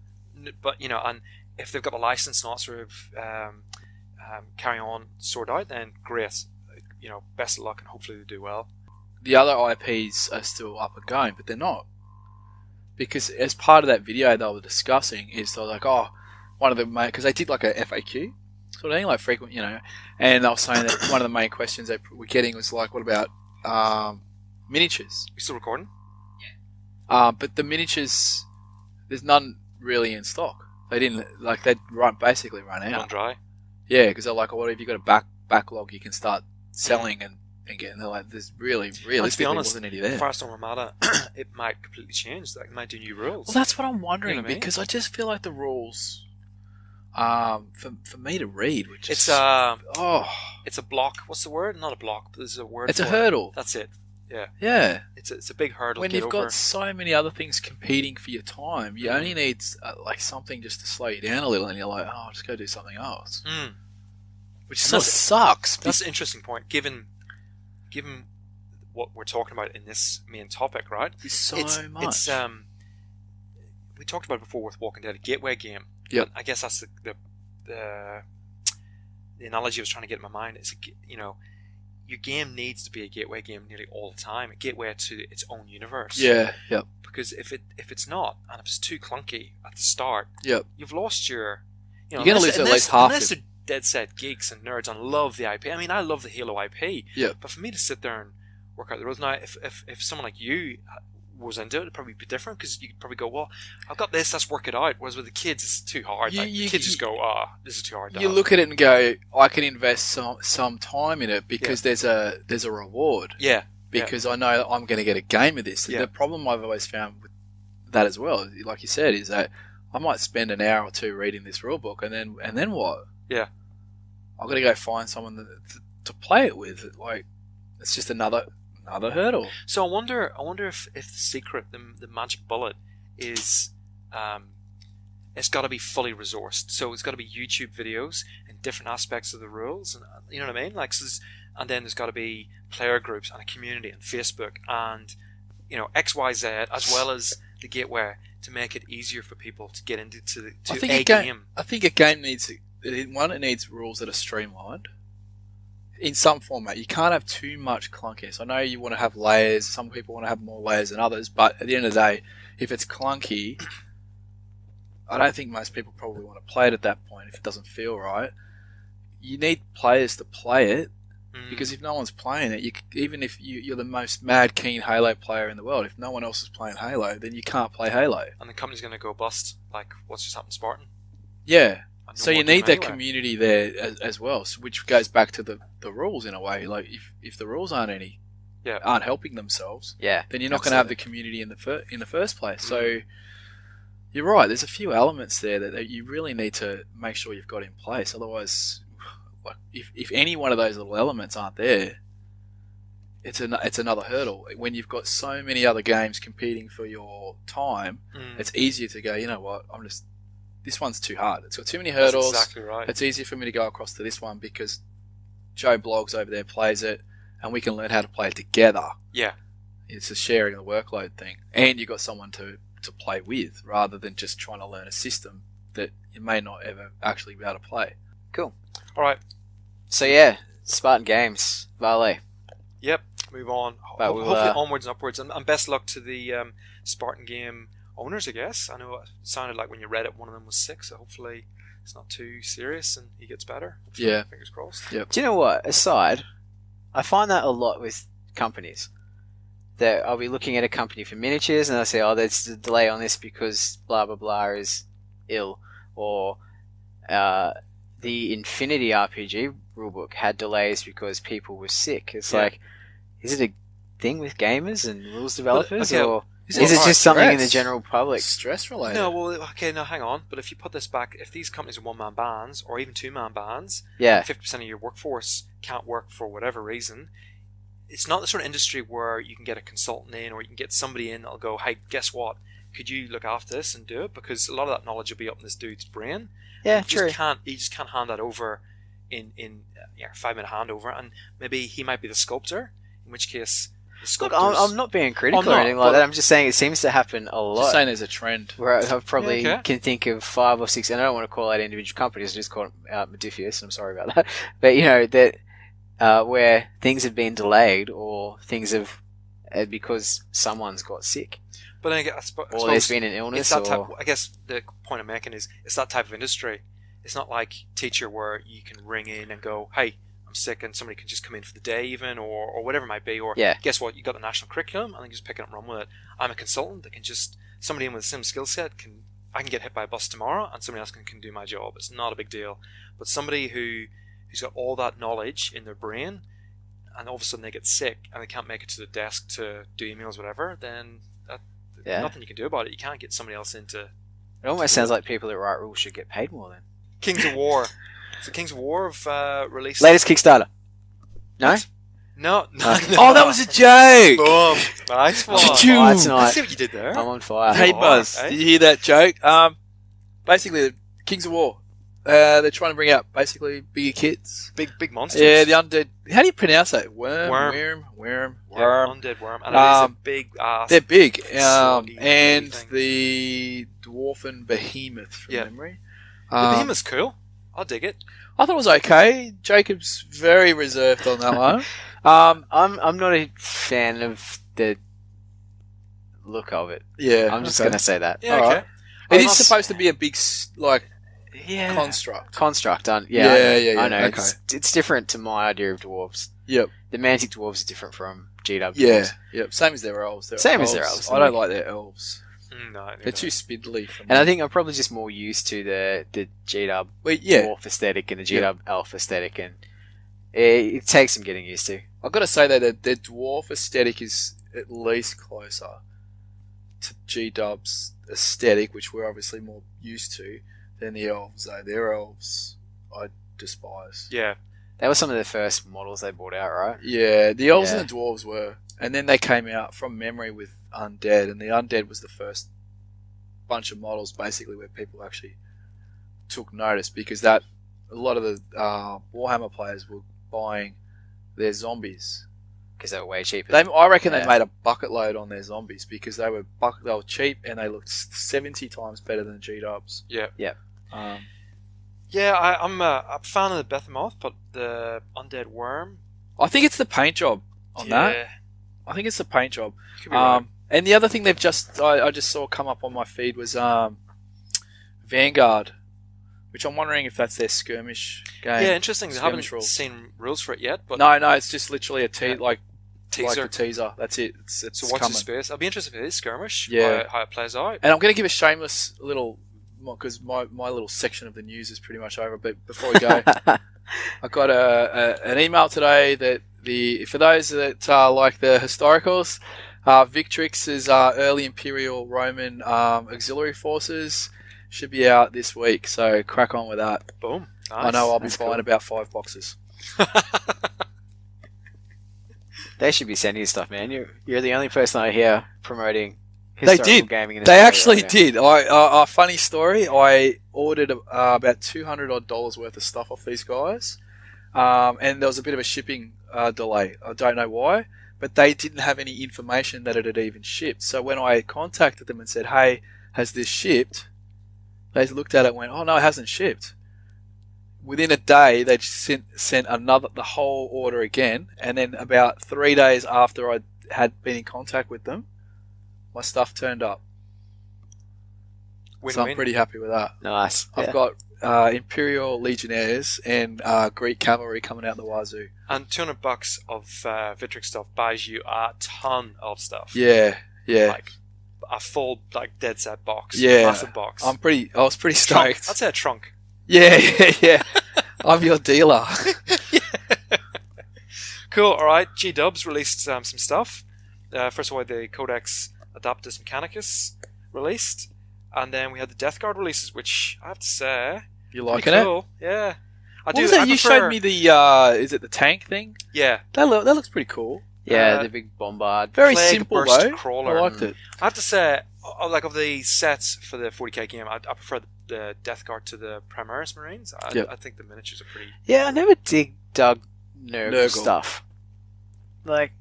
but and if they've got the license, not sort of carry on, sort out, then great. Best of luck, and hopefully they do well. The other IPs are still up and going, but they're not. Because as part of that video they were discussing, is they're like, one of the main, because they did like a FAQ sort of thing, like frequent, and they were saying that one of the main questions they were getting was like, what about miniatures? You still recording? Yeah. But the miniatures, there's none really in stock. They didn't, they'd basically run out. Run dry? Yeah, because they're like, what if you've got a backlog you can start selling and get, and they're like, there's realistically wasn't any there. Firestorm Armada, it might completely change. Like, it might do new rules. Well, that's what I'm wondering, because I I just feel like the rules, for me to read, which it's it's a block. What's the word? Not a block, but there's a word. It's a hurdle. That's it. Yeah. Yeah. It's a big hurdle. When you've got so many other things competing for your time, you only need something just to slow you down a little, and you're like, I'll just go do something else. Which sort of sucks. That's an interesting point, given what we're talking about in this main topic, right? There's so much. We talked about it before with Walking Dead, a gateway game. Yep. I guess that's the analogy I was trying to get in my mind. Is your game needs to be a gateway game nearly all the time, a gateway to its own universe. Yeah. Yep. Because if it's not, and if it's too clunky at the start, yep, you've lost your. You're going to lose at least half. Unless they're dead set geeks and nerds and love the IP. I mean, I love the Halo IP. Yeah. But for me to sit there and work out the rules now, if someone like you was into it, it'd probably be different, because you could probably go, well, I've got this, let's work it out. Whereas with the kids, it's too hard. The kids just go, this is too hard. You look at it and go, I can invest some time in it because there's a reward. Yeah. Because I know I'm going to get a game of this. Yeah. The problem I've always found with that as well, like you said, is that I might spend an hour or two reading this rule book, and then what? Yeah. I've got to go find someone to play it with. Like, it's just another hurdle. So I wonder if the secret, the magic bullet, is it's got to be fully resourced. So it's got to be YouTube videos and different aspects of the rules, and you know what I mean. And then there's got to be player groups and a community and Facebook and XYZ, as well as the gateway, to make it easier for people to get into a game. I think a game needs it needs rules that are streamlined in some format. You can't have too much clunkiness. I know you want to have layers. Some people want to have more layers than others, but at the end of the day, if it's clunky, I don't think most people probably want to play it at that point if it doesn't feel right. You need players to play it, because if no one's playing it, even if you're the most mad keen Halo player in the world, if no one else is playing Halo, then you can't play Halo. And the company's going to go bust, like what's just happened to Spartan. Yeah. So you need that community there as well, which goes back to the rules in a way. Like, if the rules aren't helping themselves, then you're not going to have the community in the first place. So you're right. There's a few elements there that you really need to make sure you've got in place. Otherwise, like, if any one of those little elements aren't there, it's another hurdle. When you've got so many other games competing for your time, it's easier to go, you know what, this one's too hard. It's got too many hurdles. That's exactly right. It's easier for me to go across to this one because Joe Bloggs over there plays it, and we can learn how to play it together. Yeah. It's a sharing of the workload thing. And you've got someone to play with, rather than just trying to learn a system that you may not ever actually be able to play. Cool. All right. So yeah, Spartan Games, Valet. Yep. Move on. But we'll, hopefully onwards and upwards. And best luck to the Spartan Game owners, I guess. I know it sounded like when you read it, one of them was sick, so hopefully it's not too serious and he gets better. Hopefully, yeah. Fingers crossed. Yep. Do you know what? Aside, I find that a lot with companies. That I'll be looking at a company for miniatures and I say, oh, there's a delay on this because blah blah blah is ill, or the Infinity RPG rulebook had delays because people were sick. It's like, is it thing with gamers and rules developers, okay, or is it just something in the general public? Stress related. No, well, okay, no, hang on. But if you put this back, if these companies are one-man bands or even two-man bands, Yeah. 50% of your workforce can't work for whatever reason, it's not the sort of industry where you can get a consultant in or you can get somebody in that'll go, hey, guess what? Could you look after this and do it? Because a lot of that knowledge will be up in this dude's brain. Yeah, you true. You just can't hand that over in 5-minute handover, and maybe he might be the sculptor, in which case the Look, sculptors... I'm not being critical or anything like that. I'm just saying it seems to happen a lot. Just saying there's a trend. Where I probably Yeah, okay. can think of 5 or 6, and I don't want to call out individual companies, I just call it Modifius, and I'm sorry about that. But, that where things have been delayed or things have... because someone's got sick. But then I suppose Or there's been an illness. it's that type, Or... I guess the point I'm making is it's that type of industry. It's not like teacher where you can ring in and go, hey, I'm sick, and somebody can just come in for the day even, or whatever it might be. Or Yeah. guess what, you got the national curriculum, and then just pick it up and run with it. I'm a consultant that can just, somebody in with the same skill set, I can get hit by a bus tomorrow and somebody else can do my job. It's not a big deal. But somebody who's got all that knowledge in their brain, and all of a sudden they get sick and they can't make it to the desk to do emails, whatever, then nothing you can do about it. You can't get somebody else in to... It almost sounds like people that write rules should get paid more then. Kings of War. So Kings of War have released... Latest Kickstarter. No? No. Oh, that was a joke! Boom. Nice one. Achoo. Oh, that's I nice. see what you did there. I'm on fire. Hey, Oh, Buzz, okay. did you hear that joke? Basically, the Kings of War. They're trying to bring out basically bigger kids. Big monsters. Yeah, the undead. How do you pronounce that? Worm. Yeah, undead worm. And it is a big ass. They're big. sluggy And thing. the dwarfen behemoth from Yeah. memory. The behemoth's cool. I'll dig it. I thought it was okay. Jacob's very reserved on that one. I'm not a fan of the look of it. Yeah, I'm just okay. going to say that. Yeah, All okay. right. It is It's- supposed to be a big Yeah. construct. Construct. Yeah, I know. okay. It's different to my idea of dwarves. Yep. The Mantic dwarves are different from GW Yeah. dwarves. Yep. Same as their elves. Same as their elves. I don't like their elves. No, They're too spindly. For me. And I think I'm probably just more used to the GW Well, yeah. dwarf aesthetic and the GW elf aesthetic, and it takes some getting used to. I've got to say though that their dwarf aesthetic is at least closer to G-Dub's aesthetic, which we're obviously more used to, than the elves. Though their elves, I despise. Yeah. They were some of the first models they brought out, right? Yeah, the elves Yeah. and the dwarves were, and then they came out from memory with undead, and the undead was the first bunch of models basically where people actually took notice, because that a lot of the Warhammer players were buying their zombies. Because they were way cheaper. I reckon they Yeah. made a bucket load on their zombies because they were cheap and they looked 70 times better than G-Dubs. Yeah. Yeah. Yeah, I'm a fan of the Behemoth, but the undead worm. I think it's the paint job on that. Yeah. I think it's the paint job. Could be right. And the other thing I just saw come up on my feed was Vanguard, which I'm wondering if that's their skirmish game. Yeah, interesting. They haven't Skirmish rules. seen rules for it yet, but No, it's just literally a Yeah. like teaser. a teaser. That's it. It's So watch coming. the space. I'll be interested if it is skirmish. Yeah. How it plays out. And I'm going to give a shameless little, because my little section of the news is pretty much over. But before we go, I got an email today that for those that like the historicals, Victrix's early Imperial Roman auxiliary forces should be out this week. So crack on with that. Boom. I know I'll be That's buying cool. about 5 boxes. They should be sending you stuff, man. You're the only person I hear promoting They historical did. gaming in They Australia actually right did. A funny story. I ordered about $200 worth of stuff off these guys, and there was a bit of a shipping delay. I don't know why, but they didn't have any information that it had even shipped. So when I contacted them and said, "Hey, has this shipped?" They looked at it and went, "Oh no, it hasn't shipped." Within a day, they sent the whole order again, and then about 3 days after I had been in contact with them, my stuff turned up. So I'm Win-win. pretty happy with that. now. Nice. I've got Imperial Legionnaires and Greek cavalry coming out the wazoo. And $200 of Victrix stuff buys you a ton of stuff. Yeah. Like a full, dead set box. Yeah. Massive box. I was pretty Trunk. stoked. I'd say a trunk. Yeah. I'm your dealer. Cool. All right. G-Dubs released some stuff. First of all, the Codex Adaptus Mechanicus released, and then we had the Death Guard releases, which I have to say, you liking it? Cool. Yeah. What was it? You showed me the is it the tank thing? Yeah. That looks pretty cool. Yeah, the big bombard. Very Plague simple Burst though. Crawler. I liked it. I have to say, like of the sets for the 40k game, I prefer the Death Guard to the Primaris Marines. I think the miniatures are pretty. Yeah, I never dug Nurgle stuff. Like,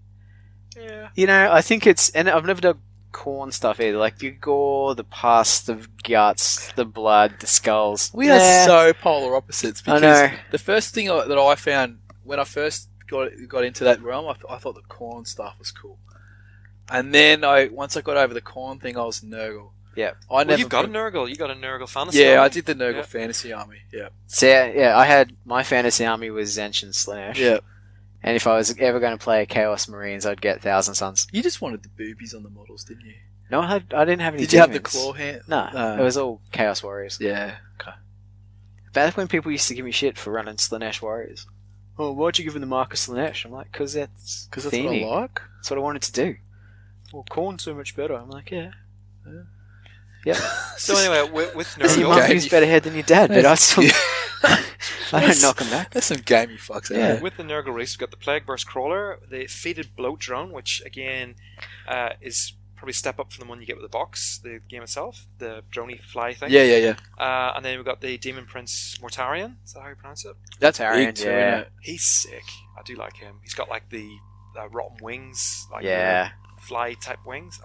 yeah, I think it's, and I've never dug Khorne stuff either. Like the gore, the pus, the guts, the blood, the skulls. We are so polar opposites. Because I know. The first thing that I found when I first got into that realm, I thought the Khorne stuff was cool, and then once I got over the Khorne thing, I was Nurgle. Yeah, you've got a Nurgle. You got a Nurgle fantasy. Yeah, army. I did the Nurgle fantasy army. Yeah. So yeah, I had my fantasy army was Zench and Slanesh. Yeah. And if I was ever going to play Chaos Marines, I'd get Thousand Suns. You just wanted the boobies on the models, didn't you? No, I didn't have any. Did you have the demons. claw hand? No, it was all Chaos Warriors. Yeah. Okay. Back when people used to give me shit for running Slanesh Warriors. Oh, why'd you give them the mark of Slanesh? I'm like, because that's what I like. That's what I wanted to do. Well, Khorne's so much better. I'm like, yeah. Yep. So anyway, with Your Nurgle, mum gives better head than your dad, but I still... I don't knock him back. That's some gamey fucks. Yeah. With the Nurgle race, we've got the Plague Burst Crawler, the Fated Bloat Drone, which again is probably a step up from the one you get with the box, the game itself, the droney fly thing. Yeah. And then we've got the Demon Prince Mortarion. Is that how you pronounce it? That's Arian, big too, isn't it? He's sick. I do like him. He's got like the rotten wings, like fly type wings.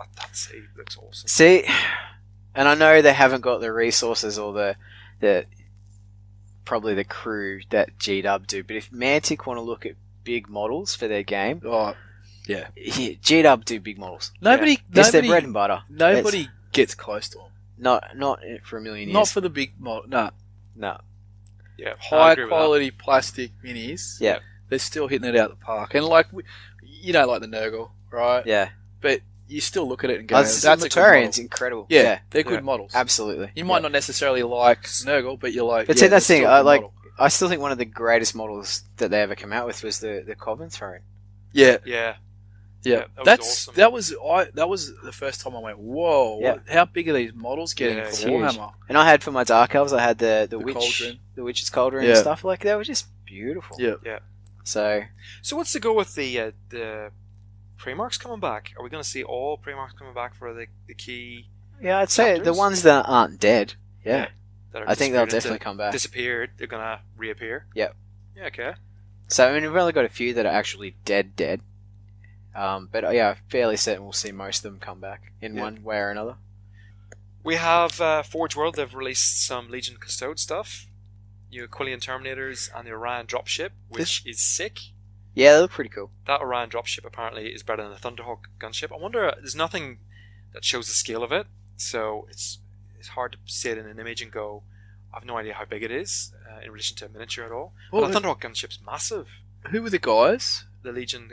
He looks awesome. See, and I know they haven't got the resources or the probably the crew that G-Dub do, but if Mantic want to look at big models for their game, G-Dub do big models. It's their bread and butter. Nobody gets close to them. Not for a million years. Not for the big model. No. Yeah, high quality plastic minis. Yeah, they're still hitting it out the park. And like, you don't like the Nurgle, right? Yeah, but you still look at it and go, "That's a Mortarion's incredible." Yeah, they're good models. Absolutely. You might not necessarily like Nurgle, but you're like. But see, that's the thing. I still think one of the greatest models that they ever came out with was the Coven Throne. Yeah. That was awesome. That was the first time I went, whoa! How big are these models getting for Warhammer? And I had for my Dark Elves, I had the witch, cauldron. the witch's cauldron and stuff like that. They were just beautiful. Yeah. So what's the go with the Primarchs coming back? Are we going to see all Primarchs coming back for the key? Yeah, I'd say the ones that aren't dead. Yeah. That I think they'll definitely come back. Disappeared. They're going to reappear. Yep. Yeah. Okay. So we've only got a few that are actually dead. But fairly certain we'll see most of them come back in one way or another. We have Forge World. They've released some Legion Custode stuff. New Aquilian Terminators and the Orion Dropship, which is sick. Yeah, they look pretty cool. That Orion Dropship apparently is better than the Thunderhawk gunship. I wonder, there's nothing that shows the scale of it, so it's hard to see it in an image and go, I have no idea how big it is in relation to a miniature at all. But the Thunderhawk gunship's massive. Who were the guys? The Legion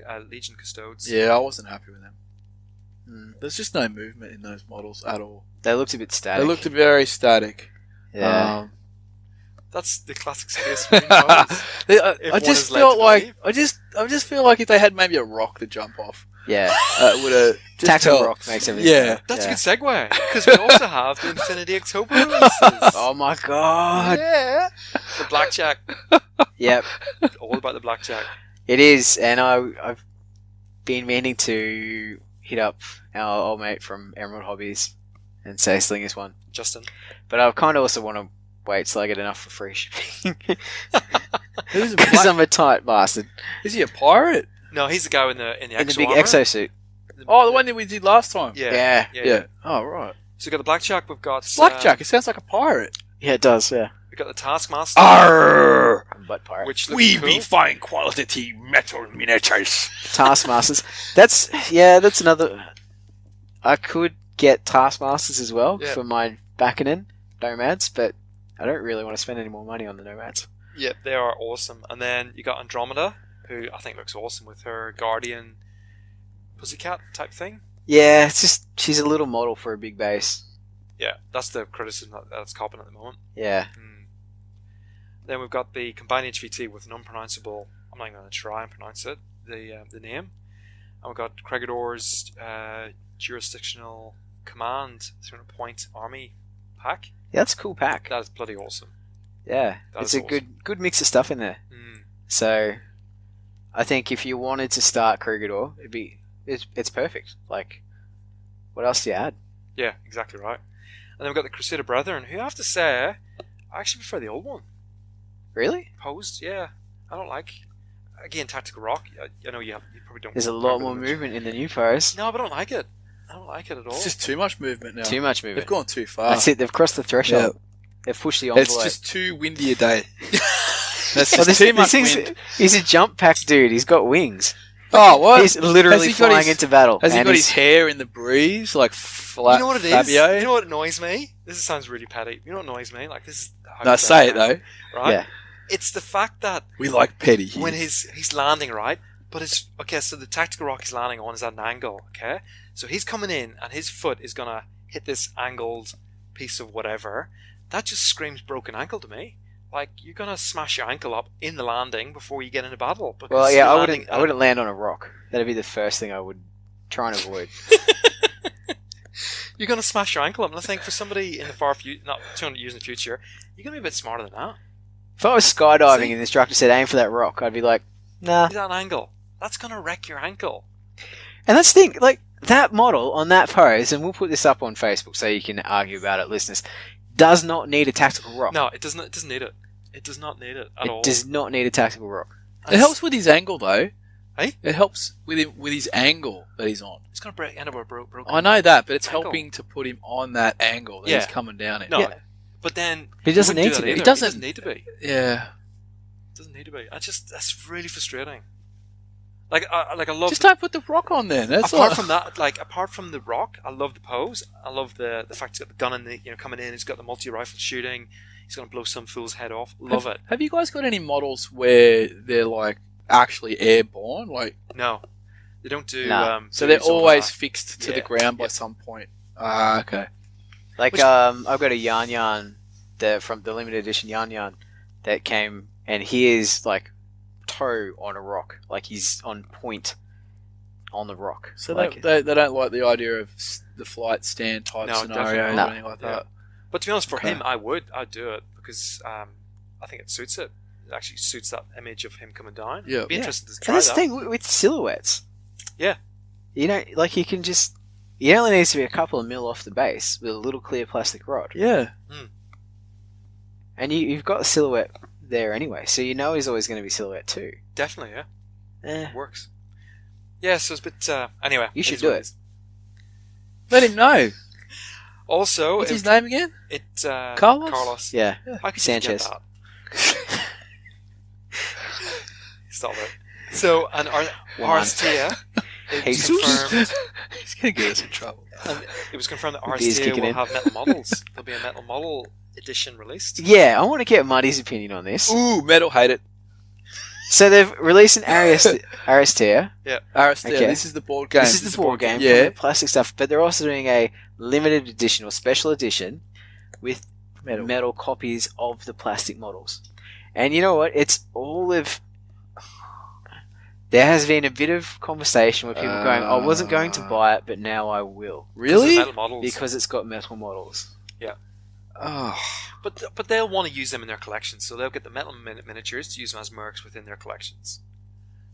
Custodes. Yeah, I wasn't happy with them. There's just no movement in those models at all. They looked a bit static. They looked very static. Yeah. That's the classic Space Marine models. I just felt like I just feel like if they had maybe a rock to jump off, it would have tactical rock makes everything. Yeah, that's a good segue because we also have the Infinity October releases. Oh my god! Yeah, the Blackjack. Yep, all about the Blackjack. It is, and I've been meaning to hit up our old mate from Emerald Hobbies and say sling this one, Justin. But I kind of also want to wait till I get enough for free shipping. Because I'm a tight bastard. Is he a pirate? No, he's the guy in the big exosuit. Oh, the one that we did last time. Yeah. Oh, right. So we've got the Blackjack. We've got Blackjack. It sounds like a pirate. Yeah, it does. Yeah. We've got the Taskmaster. Arr! Butt pirate. Which looks cool. fine quality metal miniatures. Taskmasters. That's another. I could get Taskmasters as well for my backing in Nomads, but I don't really want to spend any more money on the Nomads. Yeah, they are awesome. And then you got Andromeda, who I think looks awesome with her Guardian Pussycat type thing. Yeah, it's just she's a little model for a big base. Yeah, that's the criticism that's copping at the moment. Yeah. Then we've got the combined HVT with an unpronounceable. I'm not even going to try and pronounce it. The name, And we've got Cregidor's jurisdictional command 300-point army pack. Yeah, that's a cool pack. That is bloody awesome. Yeah, it's a awesome. good mix of stuff in there. So, I think if you wanted to start Corregidor, it's perfect. Like, what else do you add? Yeah, exactly right. And then we've got the Crusader Brethren, who I have to say, I actually prefer the old one. Really? Posed, yeah. I don't like. Again, Tactical Rock. I know you probably don't. There's a lot more movement in the new pose. No, but I don't like it. I don't like it at all. It's just too much movement now. Too much movement. They've gone too far. That's it. They've crossed the threshold. Yeah. They've pushed the envelope. It's just too windy a day. That's just too much wind. He's a jump pack dude. He's got wings. Oh, what? He's literally flying into battle. Has he got his hair in the breeze, like flat? You know what it Fabio? is? You know what annoys me? This sounds really petty. You know what annoys me? Like, this is. No, say it though. Right? Yeah. It's the fact that we like petty here. when he's landing, right? But it's okay. So the Tactical Rock he's landing on is at an angle. Okay, so he's coming in and his foot is gonna hit this angled piece of whatever. That just screams broken ankle to me. Like, you're gonna smash your ankle up in the landing before you get into battle. Well, yeah, I wouldn't land on a rock. That'd be the first thing I would try and avoid. You're gonna smash your ankle up, and I think for somebody in the far future, not 200 years in the future, you're gonna be a bit smarter than that. If I was skydiving and the instructor said aim for that rock, I'd be like, nah. Is that an angle? That's gonna wreck your ankle. And that's the thing, like, that model on that pose, and we'll put this up on Facebook so you can argue about it, listeners, does not need a tactical rock. No, it doesn't. It doesn't need it. It does not need it at all. It does not need a tactical rock. It helps with his angle, though. Hey? It helps with his angle that he's on. It's gonna end up with a broken. I know that, but it's ankle. helping to put him on that angle that he's coming down in. No, Yeah. But then He doesn't need to be. It He doesn't need to be. Yeah. It doesn't need to be. That's really frustrating. Like I love. Just don't put the rock on then. That's apart from that, like apart from the rock, I love the pose. I love the fact he's got the gun in the coming in. He's got the multi-rifle shooting. He's gonna blow some fool's head off. Love it. Have you guys got any models where they're like actually airborne? Like no, they don't do. Nah. So they're always that. fixed to the ground by some point. Ah, okay. Like, I've got a Yan from the limited edition Yan that came, and he is like toe on a rock, like he's on point on the rock. So like, they don't like the idea of the flight stand type scenario or not. anything like that. But to be honest, for him, I'd do it because I think it suits it. It actually suits that image of him coming down. Yeah. It'd be interesting to and try that's that. the thing with silhouettes. Yeah. You know, like you can just. It only needs to be a couple of mil off the base with a little clear plastic rod. Yeah. And you've got a silhouette there anyway, so you know he's always going to be silhouette too. Definitely, yeah. Eh. Works. Yeah, so it's a bit. Anyway, You should do it. Let him know. Also, What's his name again? Carlos. Carlos? Yeah. I could Sanchez. That. Stop it. So, and Arstia, Jesus. confirmed. He's going to get us in trouble. It was confirmed that Beer's Arstia kicking will in. have metal models. There'll be a metal model edition released. Yeah, I want to get Muddy's opinion on this. Ooh, metal hate it. So they've released an Aristea. Aristea, Okay. this is the board game. This is the board game. Yeah. Plastic stuff. But they're also doing a limited edition or special edition with metal copies of the plastic models. And you know what? It's all of... There has been a bit of conversation where people going, I wasn't going to buy it, but now I will. Really? Metal models. Because it's got metal models. Yeah. Oh. But they'll want to use them in their collections, so they'll get the metal miniatures to use them as mercs within their collections.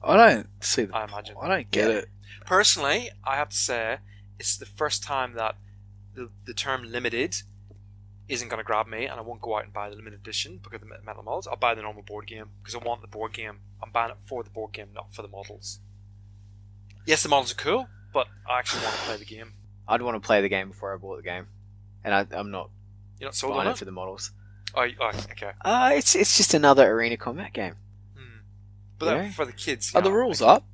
I don't see the I imagine. I don't get it. Personally, I have to say, it's the first time that the term limited isn't going to grab me, and I won't go out and buy the limited edition because of the metal models. I'll buy the normal board game because I want the board game. I'm buying it for the board game, not for the models. Yes, the models are cool, but I actually want to play the game. I'd want to play the game before I bought the game. And I'm not You're not sold buying on it for the models. Oh, okay. It's just another arena combat game. But Yeah. for the kids, Are the rules up?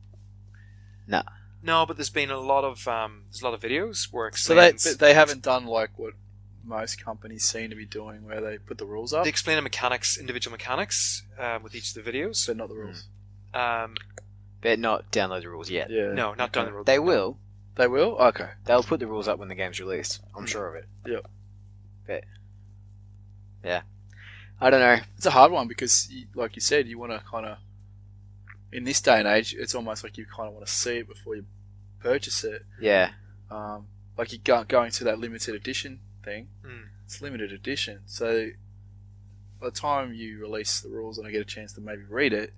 No, but there's been a lot of videos where it So explains. they haven't done like what most companies seem to be doing, where they put the rules up, They explain the mechanics, individual mechanics, with each of the videos. but not the rules. But not download the rules yet. Yeah. No, not down the road. They will. They will. Okay. They'll put the rules up when the game's released. I'm sure of it. Yep. But yeah, I don't know. It's a hard one because, like you said, you want to kind of, in this day and age, it's almost like you kind of want to see it before you purchase it. Yeah. Like you going to that limited edition thing. Mm. It's limited edition, so by the time you release the rules and I get a chance to maybe read it,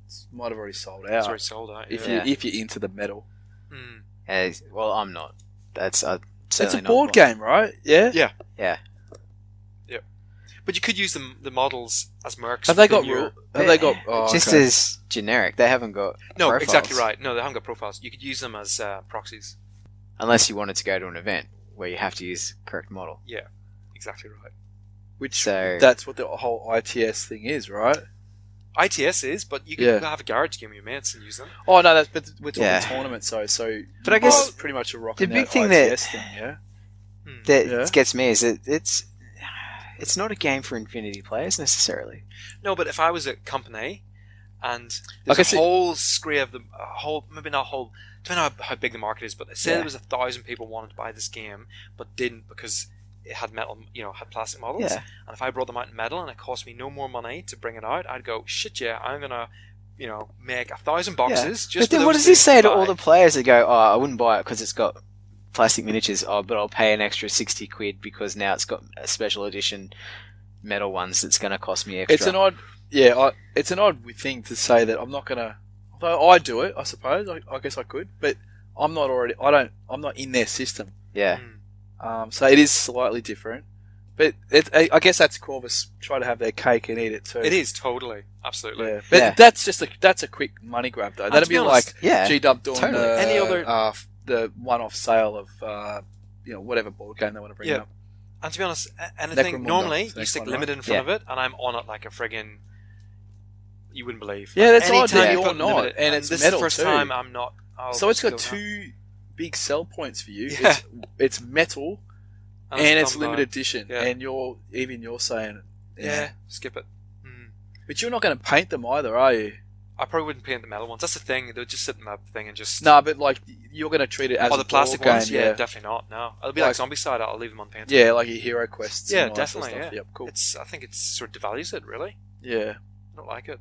it might have already sold out. It's already sold out. Yeah. If you're into the metal. Mm. Well, I'm not. That's It's a board game, right? Yeah. Yeah. Yeah. Yeah. But you could use the models as mercs. Have they got within your- Have they got just okay. as generic? They haven't got No, profiles. exactly right. No, they haven't got profiles. You could use them as proxies. Unless you wanted to go to an event where you have to use the correct model. Yeah. Exactly right. Which So- that's what the whole ITS thing is, right? ITS is, but you can have a garage game with your mates and use them. Oh no, but we're talking Yeah. tournament, so. But I guess it's pretty much a rock. the big that thing ITS thing, yeah. that Yeah. gets me is that it's not a game for Infinity players necessarily. No, but if I was a company and Like there's I a whole scree of them, maybe not whole, depending on how big the market is, but say there was 1,000 people wanted to buy this game but didn't because it had metal, had plastic models. Yeah. And if I brought them out in metal and it cost me no more money to bring it out, I'd go, shit yeah, I'm gonna, make 1,000 boxes. But Just then for what those does he things say to buy. all the players that go, I wouldn't buy it because it's got plastic miniatures, but I'll pay an extra 60 quid because now it's got a special edition metal ones that's going to cost me extra. It's an odd thing to say that I'm not gonna. Although I do it, I suppose. I guess I could, but I'm not already. I'm not in their system. Yeah. So it is slightly different, but I guess that's Corvus trying to have their cake and eat it too. It is totally, absolutely. Yeah. But that's a quick money grab though. That'd to be be honest, like G-Dub doing totally. Any other- the one-off sale of whatever board game they want to bring up. And to be honest, anything Necromunda. normally It's the you next stick one, limited right? in front of it, and I'm on it like a friggin' you wouldn't believe. Yeah, that's Anytime odd that you you're put not, limited, and it's this metal is the first too. time I'm not. So it's got just go, two big sell points for you. Yeah. It's metal and it's done by- limited edition, Yeah. and you're saying, Yeah, skip it. Mm. But you're not going to paint them either, are you? I probably wouldn't paint the metal ones. That's the thing. They'll just sit in that thing and just. No, but like you're going to treat it as the a plastic board ones? game, Yeah, definitely not. No, it'll be like Zombie Side. I'll leave them unpainted. Yeah, like your hero quests. Yeah, and all that sort of definitely. stuff. Yeah, Yep, cool. I think it sort of devalues it. Really, Yeah. I don't like it.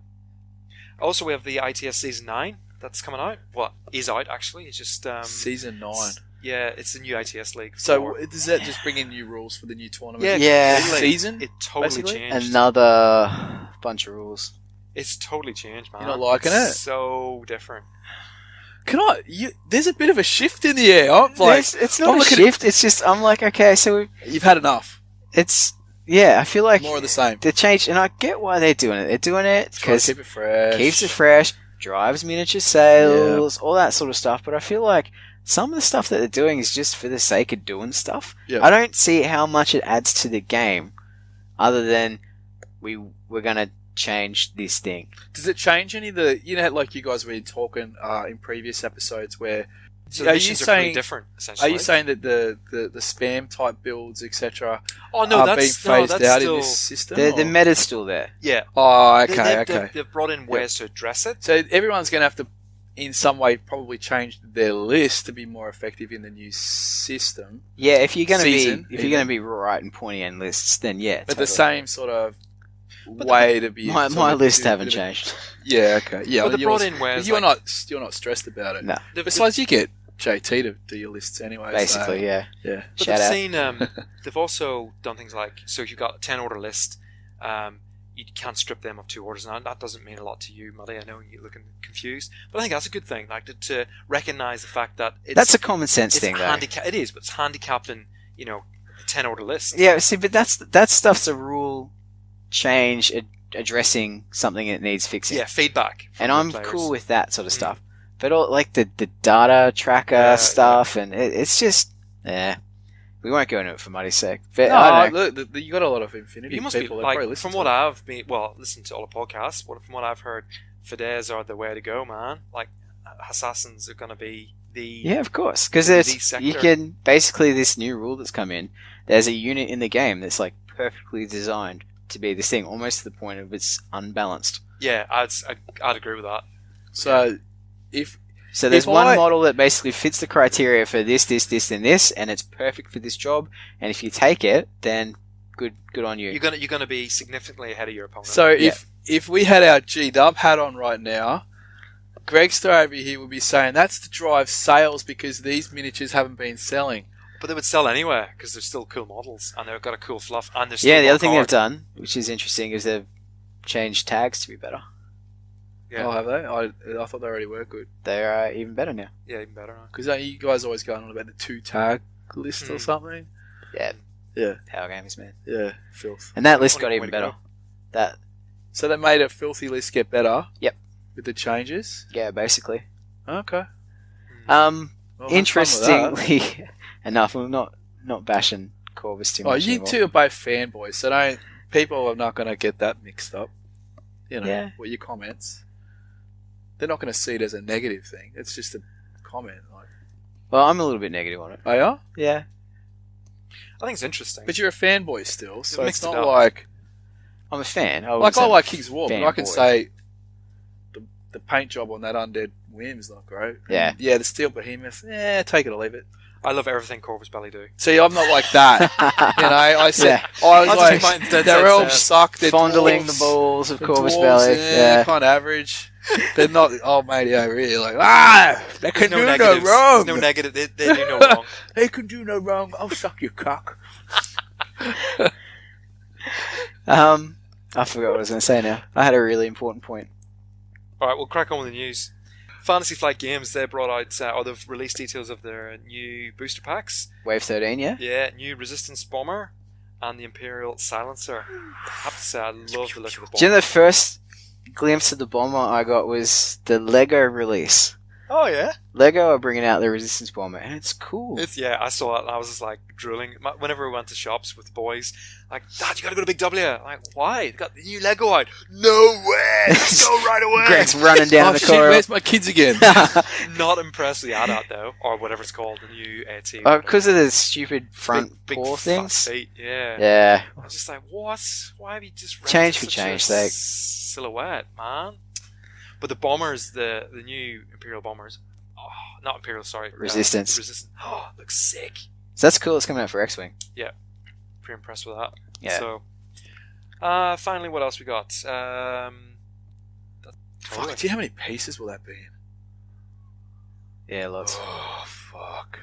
Also, we have the ITS Season 9 that's coming out. Well, is out actually. It's just Season 9. Yeah, it's the new ITS league. So does that just bring in new rules for the new tournament? Yeah. completely. Season? It totally basically? changed. Another bunch of rules. It's totally changed, man. You're not liking It's it? So different. There's a bit of a shift in the air. I'm like, It's not a shift. It's just I'm like, okay, so you've had enough. I feel like More of the same. the change, and I get why they're doing it. They're doing it Try to because keep it fresh. keeps it fresh, drives miniature sales, all that sort of stuff. But I feel like some of the stuff that they're doing is just for the sake of doing stuff. Yeah. I don't see how much it adds to the game, other than we're gonna change this thing. Does it change any of the, like you guys were talking in previous episodes where, So the missions are pretty different, essentially. are you saying that the spam type builds, etc., Oh no, are that's being phased out still, in this system? The or- meta's still there. Yeah. Oh, They- okay, they've, okay. They've brought in ways to address it. So everyone's going to have to, in some way, probably change their list to be more effective in the new system. Yeah, if you're gonna Season, be writing pointy end lists, then yeah. But totally. the same sort of way to be. My sort of lists do a haven't bit of- changed. Yeah, okay. Yeah, But they brought yours- in ways. You're like, not stressed about it. No, Besides, you get JT to do your lists anyway. basically, so, yeah. yeah. But Shout they've out. seen. They've also done things like, so if you've got a 10 order list, you can't strip them of 2 orders. Now that doesn't mean a lot to you, Muddy. I know you're looking confused, but I think that's a good thing. Like to recognise the fact that That's a common sense it's thing, though. It is, but it's handicapped in a 10 order list. Yeah, see, but that stuff's a rule change addressing something that needs fixing. Yeah, feedback. from and the I'm players. cool with that sort of stuff. But all like the data tracker stuff, and it's just we won't go into it for Muddy's sake. But I don't know. look, you got a lot of Infinity You must people be that probably like, listen from to what it. I've been, listen to all the podcasts. From what I've heard, Fidesz are the way to go, man. Like assassins are going to be the Yeah, of course, because the sector. you can basically this new rule that's come in. There's a unit in the game that's like perfectly designed to be this thing, almost to the point of it's unbalanced. Yeah, I'd agree with that. So So there's If one I- model that basically fits the criteria for this, and this, and it's perfect for this job. And if you take it, then good on you. You're gonna be significantly ahead of your opponent. if we had our G-Dub hat on right now, Greg Star over here would be saying that's to drive sales because these miniatures haven't been selling. But they would sell anyway because they're still cool models and they've got a cool fluff and they're still Yeah, the other thing hard. they've done, which is interesting, is they've changed tags to be better. Yeah. Oh, have they? I thought they already were good. They're even better now. Yeah, even better. Huh? Because you guys always going on about the 2 tag list or something. Yeah. Yeah. Power games, man. Yeah. Filth. And that list What got a way even to better. go. That So they made a filthy list get better. Yep. With the changes. Yeah, basically. Okay. Hmm. Well, have fun with that. Interestingly enough, I'm not bashing Corvus too much. Oh, you anymore. two are both fanboys, so people are not going to get that mixed up. You know, Yeah. with your comments. They're not going to see it as a negative thing. It's just a comment. Like, Well, I'm a little bit negative on it. oh yeah? Yeah. I think it's interesting. But you're a fanboy still, so it's mixed it not up. like... I'm a fan. I like King's War, but I can fanboy. say the paint job on that Undead Whim's not great. Yeah. And, yeah, the Steel Behemoth, take it or leave it. I love everything Corvus Belli do. See, I'm not like that. I said, Yeah. I was I'll like, take mine instead, their so elves it's, suck. They're Fondling dwarves. the balls of The Corvus dwarves, Belli. yeah, kind of average. They're not, oh matey over here, like, they can do no negatives. wrong. There's no negative. They do no wrong. They can do no wrong. I'll suck your cock. I forgot what I was going to say now. I had a really important point. All right, we'll crack on with the news. Fantasy Flight Games, they brought out, or they've released details of their new booster packs. Wave 13, yeah? Yeah, new Resistance Bomber and the Imperial Silencer. I have to say, I love the look of the bomber. Do you know the first glimpse of the bomber I got was the Lego release? Oh, yeah? Lego are bringing out the Resistance Bomber, and it's cool. Yeah, I saw it and I was just like drooling. Whenever we went to shops with the boys, like, Dad, you gotta go to Big W. I'm like, why? They got the new Lego out. No way! Let's go right away! Greg's running down Oh the shit, corridor. where's my kids again? Not impressed with the AT-AT though, or whatever it's called, the new AT. Oh, because of the stupid front big paw fat things? feet, yeah. Yeah. I was just like, what? Why have you just Change rented for such a change sake. silhouette, man? But the bombers, the new Imperial bombers, not Imperial, sorry. Resistance. Resistance. Oh, looks sick. So that's cool. It's coming out for X-Wing. Pretty impressed with that. Yeah. So, finally, what else we got? Fuck, do you know how many pieces will that be in? Yeah, lots. Oh, fuck.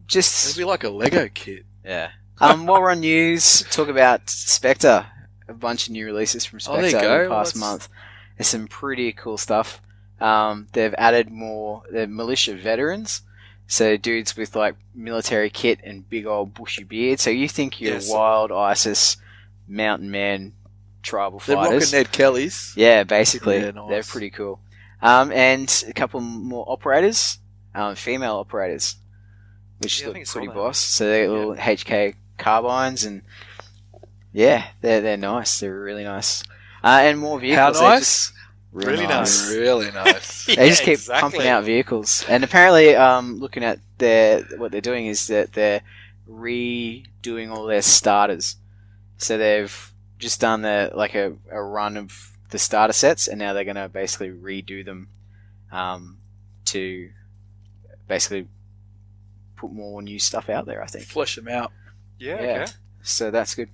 Just It'd be like a Lego kit. yeah. While we're on news, talk about Spectre. A bunch of new releases from Oh, there Spectre you go. over the past month. There's some pretty cool stuff. They've added more militia veterans, so dudes with like military kit and big old bushy beard. So you think you're Yes. wild ISIS mountain man tribal They're rocking fighters? Ned Kelly's. Yeah, basically, Yeah, nice. they're pretty cool. And a couple more operators, female operators, which Yeah, I look think I saw pretty that. boss. So they're little HK carbines, and yeah, they're nice. They're really nice. And more vehicles. How They're nice? just Really nice. Really nice. They just keep pumping out vehicles, and apparently, looking at what they're doing is that they're redoing all their starters. So they've just done a run of the starter sets, and now they're going to basically redo them to basically put more new stuff out there. I think. Flesh them out. Yeah, Yeah. okay. So that's good.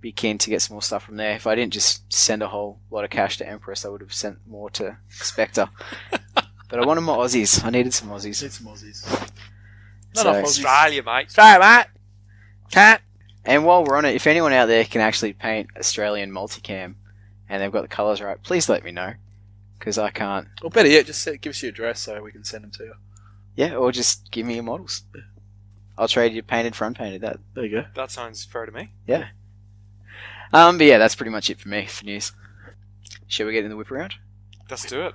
Be keen to get some more stuff from there. If I didn't just send a whole lot of cash to Empress, I would have sent more to Spectre. But I wanted more Aussies. I needed some Aussies. Need some Aussies. So- Not enough Aussies. Australia, mate. Sorry, mate. Cat. And while we're on it, if anyone out there can actually paint Australian multicam and they've got the colours right, please let me know. Because I can't. Or better yet, just give us your address so we can send them to you. Yeah, or just give me your models. I'll trade you painted, front painted. That. There you go. That sounds fair to me. Yeah. But yeah, that's pretty much it for me for news. Shall we get in the whip around? Let's do it.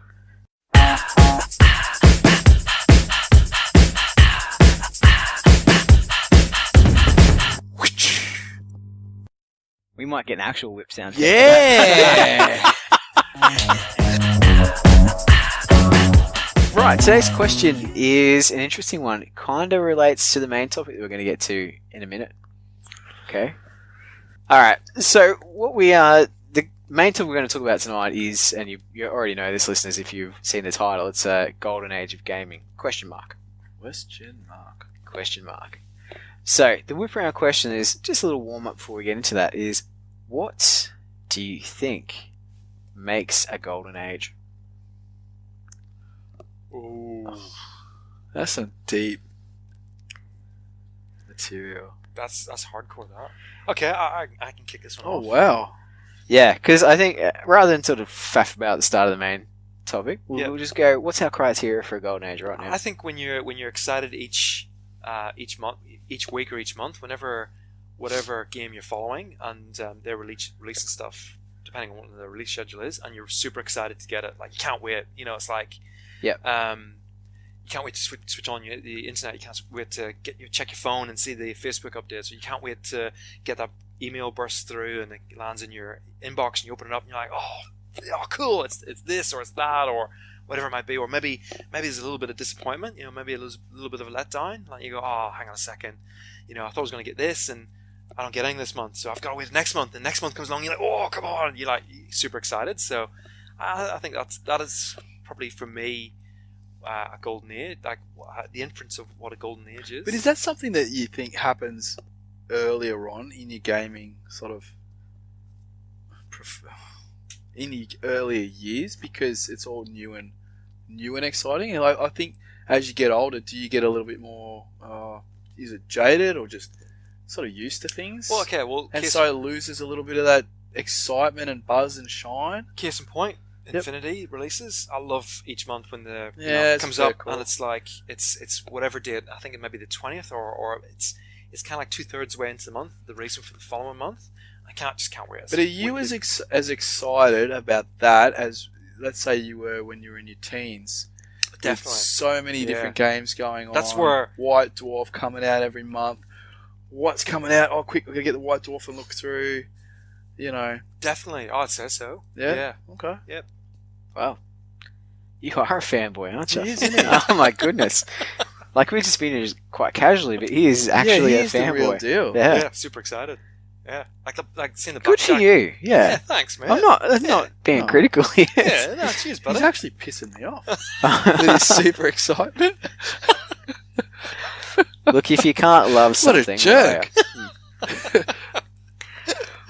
We might get an actual whip sound. Yeah. Right, today's question is an interesting one. It kind of relates to the main topic that we're going to get to in a minute. Okay. Alright, so the main topic we're going to talk about tonight is, and you already know this, listeners, if you've seen the title, it's a Golden Age of Gaming, question mark. Question mark. Question mark. So, the whip around question is, just a little warm up before we get into that, is what do you think makes a golden age? Ooh. That's some deep material. That's hardcore, that. Okay, I can kick this one off. Oh, wow. Yeah, because I think rather than sort of faff about the start of the main topic, we'll just go, what's our criteria for a golden age right now? I think when you're excited each month, each week or each month, whatever game you're following, and they're releasing stuff depending on what the release schedule is, and you're super excited to get it. Like, you can't wait. You know, it's like, you can't wait to switch on the internet. You can't wait to check your phone and see the Facebook updates. Or you can't wait to get that email burst through and it lands in your inbox, and you open it up and you're like, oh cool, it's this or it's that or whatever it might be. Or maybe there's a little bit of disappointment. You know, maybe a little bit of a letdown. Like, you go, oh, hang on a second. You know, I thought I was going to get this and I don't get anything this month, so I've got to wait next month. And next month comes along, you're like, oh, come on. You're like super excited. So I think that is probably for me a golden age, like the inference of what a golden age is. But is that something that you think happens earlier on in your gaming sort of in your earlier years because it's all new and exciting? And I think as you get older, do you get a little bit more is it jaded or just sort of used to things? Well, okay, and so it loses a little bit of that excitement and buzz and shine. Case in point, Infinity releases. I love each month when the comes up, cool. And it's like it's whatever date. I think it might be the 20th or it's kind of like 2/3 way into the month. The releasing for the following month. I can't wait. But are you as excited about that as, let's say, you were when you were in your teens? Definitely. With so many different games going on. That's where White Dwarf coming out every month. What's coming out? Oh, quick! We're gonna get the White Dwarf and look through. You know. Definitely. I'd say so. Yeah. Okay. Yep. Wow. You are a fanboy, aren't you? He is, isn't he? Oh my goodness. Like, we've just been here quite casually, but he is actually a fanboy. The real deal. Yeah, super excited. Yeah, like seeing the good for you. Yeah, thanks, man. I'm not being critical here. Yeah, no, cheers, buddy. He's actually pissing me off with his super excitement. Look, if you can't love something, what a jerk!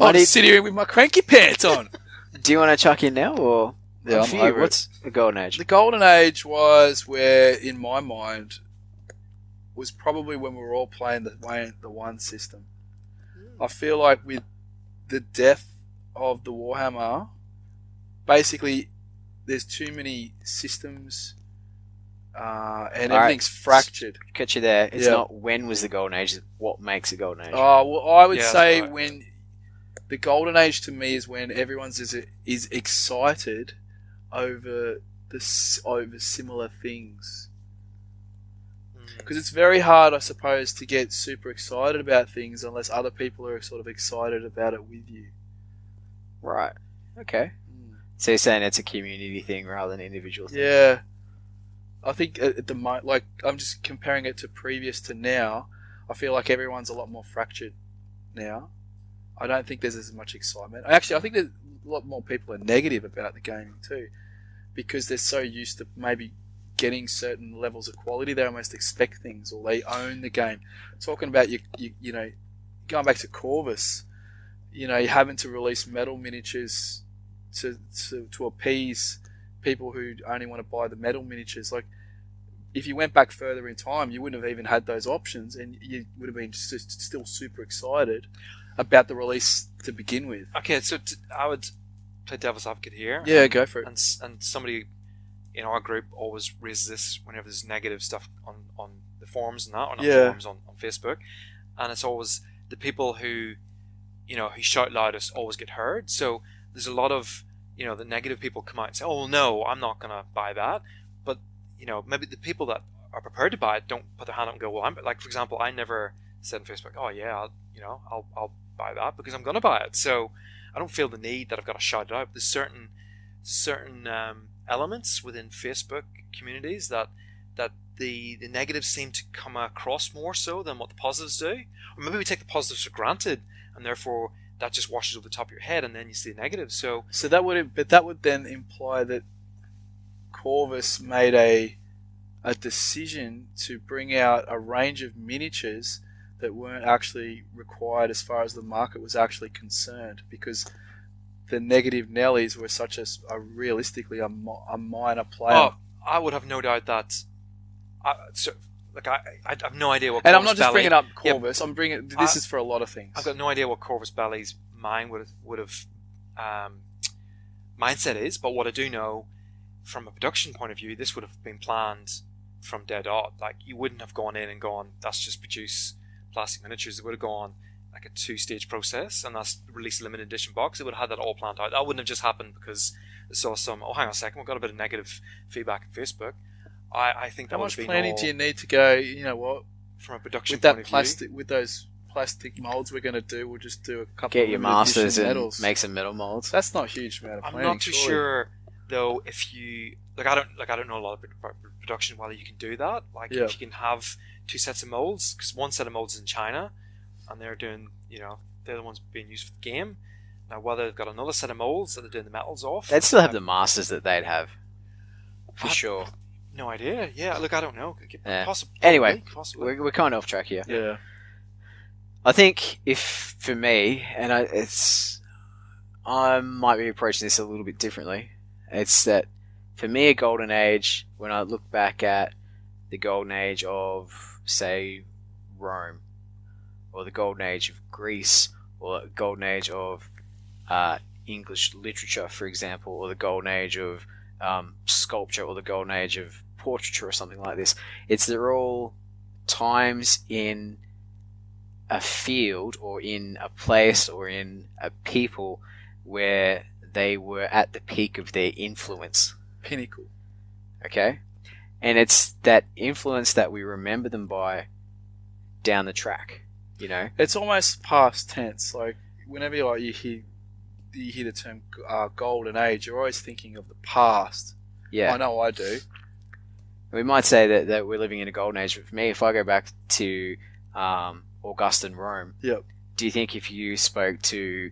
I'm sitting here with my cranky pants on. Do you want to chuck in now, or I'm over what's the golden age? The golden age was where, in my mind, was probably when we were all playing the one system. I feel like with the death of the Warhammer, basically, there's too many systems, and everything's fractured. Catch you there. It's not when was the golden age; it's what makes a golden age. Oh well, I would say when the golden age to me is when everyone's is excited over similar things. Because it's very hard, I suppose, to get super excited about things unless other people are sort of excited about it with you. Right. Okay. So you're saying it's a community thing rather than an individual thing? Yeah. I think at the moment, like, I'm just comparing it to previous to now, I feel like everyone's a lot more fractured now. I don't think there's as much excitement. Actually, I think there's a lot more people are negative about the gaming too, because they're so used to maybe getting certain levels of quality, they almost expect things, or they own the game. Talking about you know, going back to Corvus, you know, you're having to release metal miniatures to appease people who only want to buy the metal miniatures. Like, if you went back further in time, you wouldn't have even had those options, and you would have been still super excited about the release to begin with. Okay, so I would play devil's advocate here. Yeah, go for it. And somebody in our group always raises this whenever there's negative stuff on the forums and that, or not forums on Facebook, and it's always the people who, you know, who shout loudest always get heard. So there's a lot of, you know, the negative people come out and say, oh no, I'm not gonna buy that, but, you know, maybe the people that are prepared to buy it don't put their hand up and go, well, I'm, like, for example, I never said on Facebook, oh yeah, I'll buy that because I'm gonna buy it. So I don't feel the need that I've got to shout it out. There's certain elements within Facebook communities that the negatives seem to come across more so than what the positives do. Or maybe we take the positives for granted, and therefore that just washes over the top of your head, and then you see the negatives. So that would then imply that Corvus made a decision to bring out a range of miniatures that weren't actually required as far as the market was actually concerned, because the negative Nellies were realistically a minor player. Oh, I would have no doubt that. I have no idea what. And Corvus I'm not just Belli, bringing up Corvus. I'm bringing. This is for a lot of things. I've got no idea what Corvus Belli's mind would have mindset is, but what I do know, from a production point of view, this would have been planned from dead on. Like, you wouldn't have gone in and gone, that's just produce plastic miniatures. It would have gone like a 2-stage process, and that's release a limited edition box. It would have had that all planned out. That wouldn't have just happened because I saw some, oh, hang on a second, we've got a bit of negative feedback on Facebook. I think that How would much have been planning all, do you need to go, you know what, from a production with that point of plastic, view. with those plastic molds we're going to do, we'll just do a couple Get of your limited masters edition and medals. make some metal molds. That's not a huge amount of I'm planning. not too sure though if you I don't know a lot about production whether you can do that. Like, Yeah. if you can have 2 sets of molds, because one set of molds is in China, and they're doing, they're the ones being used for the game. Now, whether they've got another set of molds that they're doing the metals off, They'd still have the masters that they'd have, for sure. no idea. Yeah, look, I don't know. Yeah. Anyway, Anyway, we're kind of off track here. Yeah. I think if for me, and I might be approaching this a little bit differently. It's that for me, a golden age, when I look back at the golden age of, say, Rome, or the golden age of Greece, or the golden age of English literature, for example, or the golden age of sculpture, or the golden age of portraiture, or something like this. They're all times in a field, or in a place, or in a people where they were at the peak of their influence. Pinnacle. Okay? And it's that influence that we remember them by down the track, It's almost past tense. Like, whenever you hear the term golden age, you're always thinking of the past. Yeah. I know I do. We might say that we're living in a golden age, but for me, if I go back to Augustan Rome, Yep. do you think if you spoke to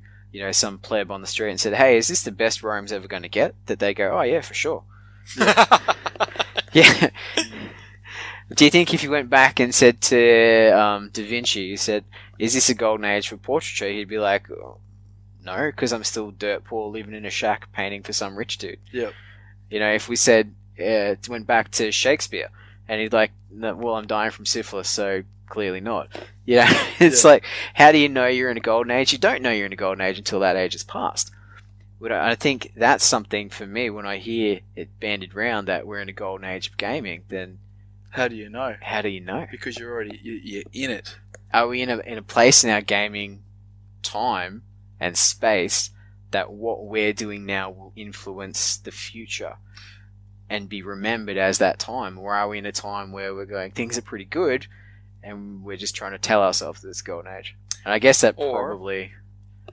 some pleb on the street and said, "Hey, is this the best Rome's ever going to get?" that they go, "Oh yeah, for sure." Yeah. Do you think if you went back and said to Da Vinci, you said, "Is this a golden age for portraiture?" he'd be like, "Oh, no, because I'm still dirt poor, living in a shack, painting for some rich dude." Yep. If we said, went back to Shakespeare, and he'd like, "No, well, I'm dying from syphilis, so clearly not." It's like, how do you know you're in a golden age? You don't know you're in a golden age until that age has passed. But I think that's something for me when I hear it bandied round that we're in a golden age of gaming. Then how do you know? How do you know? Because you're in it. Are we in a place in our gaming time and space that what we're doing now will influence the future and be remembered as that time? Or are we in a time where we're going, things are pretty good, and we're just trying to tell ourselves that it's golden age? And I guess that probably...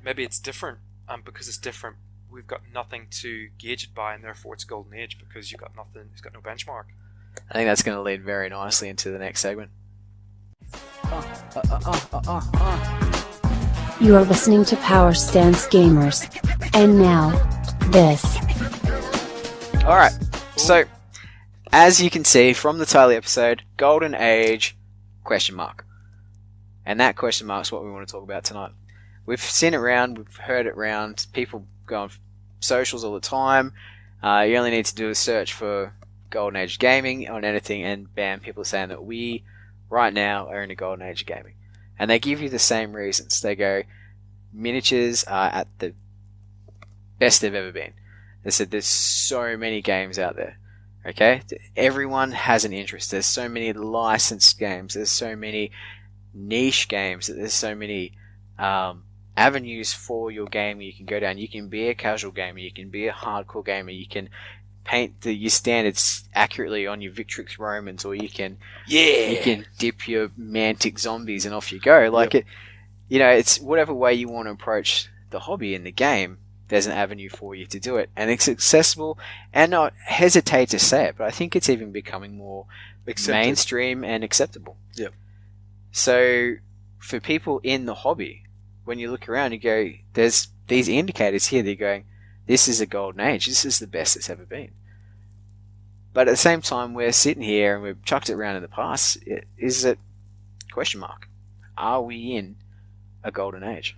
Maybe it's different, and because it's different, we've got nothing to gauge it by, and therefore it's golden age because you've got nothing, it's got no benchmark. I think that's going to lead very nicely into the next segment. You are listening to Power Stance Gamers. And now, this. Alright, so, as you can see from the title of the episode, Golden Age, ? And that question mark is what we want to talk about tonight. We've seen it around, we've heard it around, people go on socials all the time. You only need to do a search for Golden Age Gaming on anything, and bam, people are saying that we, right now, are in a Golden Age of Gaming. And they give you the same reasons. They go, miniatures are at the best they've ever been. They said there's so many games out there. Okay? Everyone has an interest. There's so many licensed games. There's so many niche games. There's so many avenues for your game you can go down. You can be a casual gamer. You can be a hardcore gamer. You can paint your standards accurately on your Victrix Romans, or you can dip your Mantic zombies and off you go. Like it's whatever way you want to approach the hobby in the game. There's an avenue for you to do it, and it's accessible. And not hesitate to say it, but I think it's even becoming more mainstream and acceptable. Yep. So for people in the hobby, when you look around, you go, there's these indicators here. They're going, this is a golden age. This is the best it's ever been. But at the same time, we're sitting here and we've chucked it around in the past. Is it ? Are we in a golden age?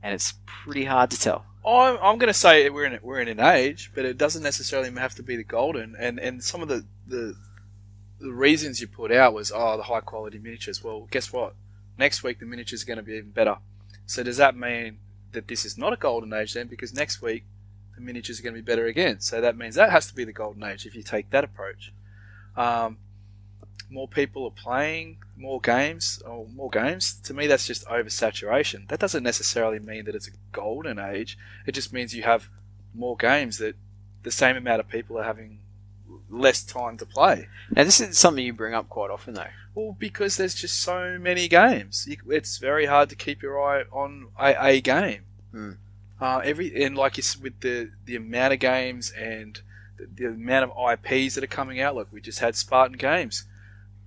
And it's pretty hard to tell. I'm going to say we're in an age, but it doesn't necessarily have to be the golden. And some of the reasons you put out was, the high quality miniatures. Well, guess what? Next week the miniatures are going to be even better. So does that mean that this is not a golden age then? Because next week the miniatures are going to be better again. So that means that has to be the golden age if you take that approach. More people are playing more games. To me, that's just oversaturation. That doesn't necessarily mean that it's a golden age. It just means you have more games that the same amount of people are having less time to play. Now, this is something you bring up quite often, though. Well, because there's just so many games. It's very hard to keep your eye on a game. Like with the amount of games and the amount of IPs that are coming out. Like we just had Spartan Games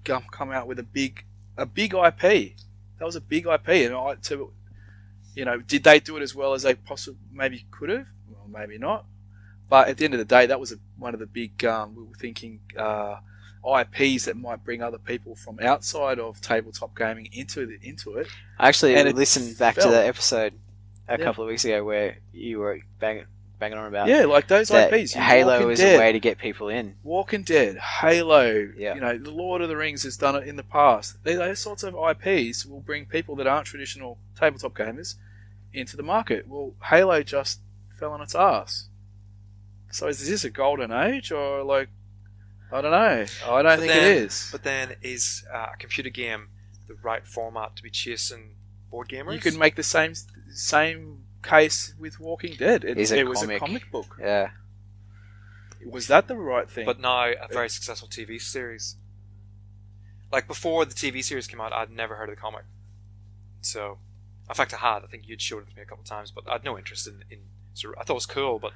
come out with a big IP. That was a big IP, and did they do it as well as they possibly maybe could have? Well, maybe not. But at the end of the day, that was one of the big we were thinking IPs that might bring other people from outside of tabletop gaming into it. I actually listened back to that episode a couple of weeks ago where you were banging on about like those IPs. Halo was a way to get people in. Walking Dead, Halo, the Lord of the Rings has done it in the past. Those sorts of IPs will bring people that aren't traditional tabletop gamers into the market. Well, Halo just fell on its ass. So is this a golden age or I don't know. I don't think it is. But then is a computer game the right format to be chasing board gamers? You could make the same case with Walking Dead. It was a comic book. Yeah. Was that the right thing? But now a very successful TV series. Like before the TV series came out, I'd never heard of the comic. So, in fact, I had. I think you'd showed it to me a couple of times, but I had no interest in I thought it was cool, but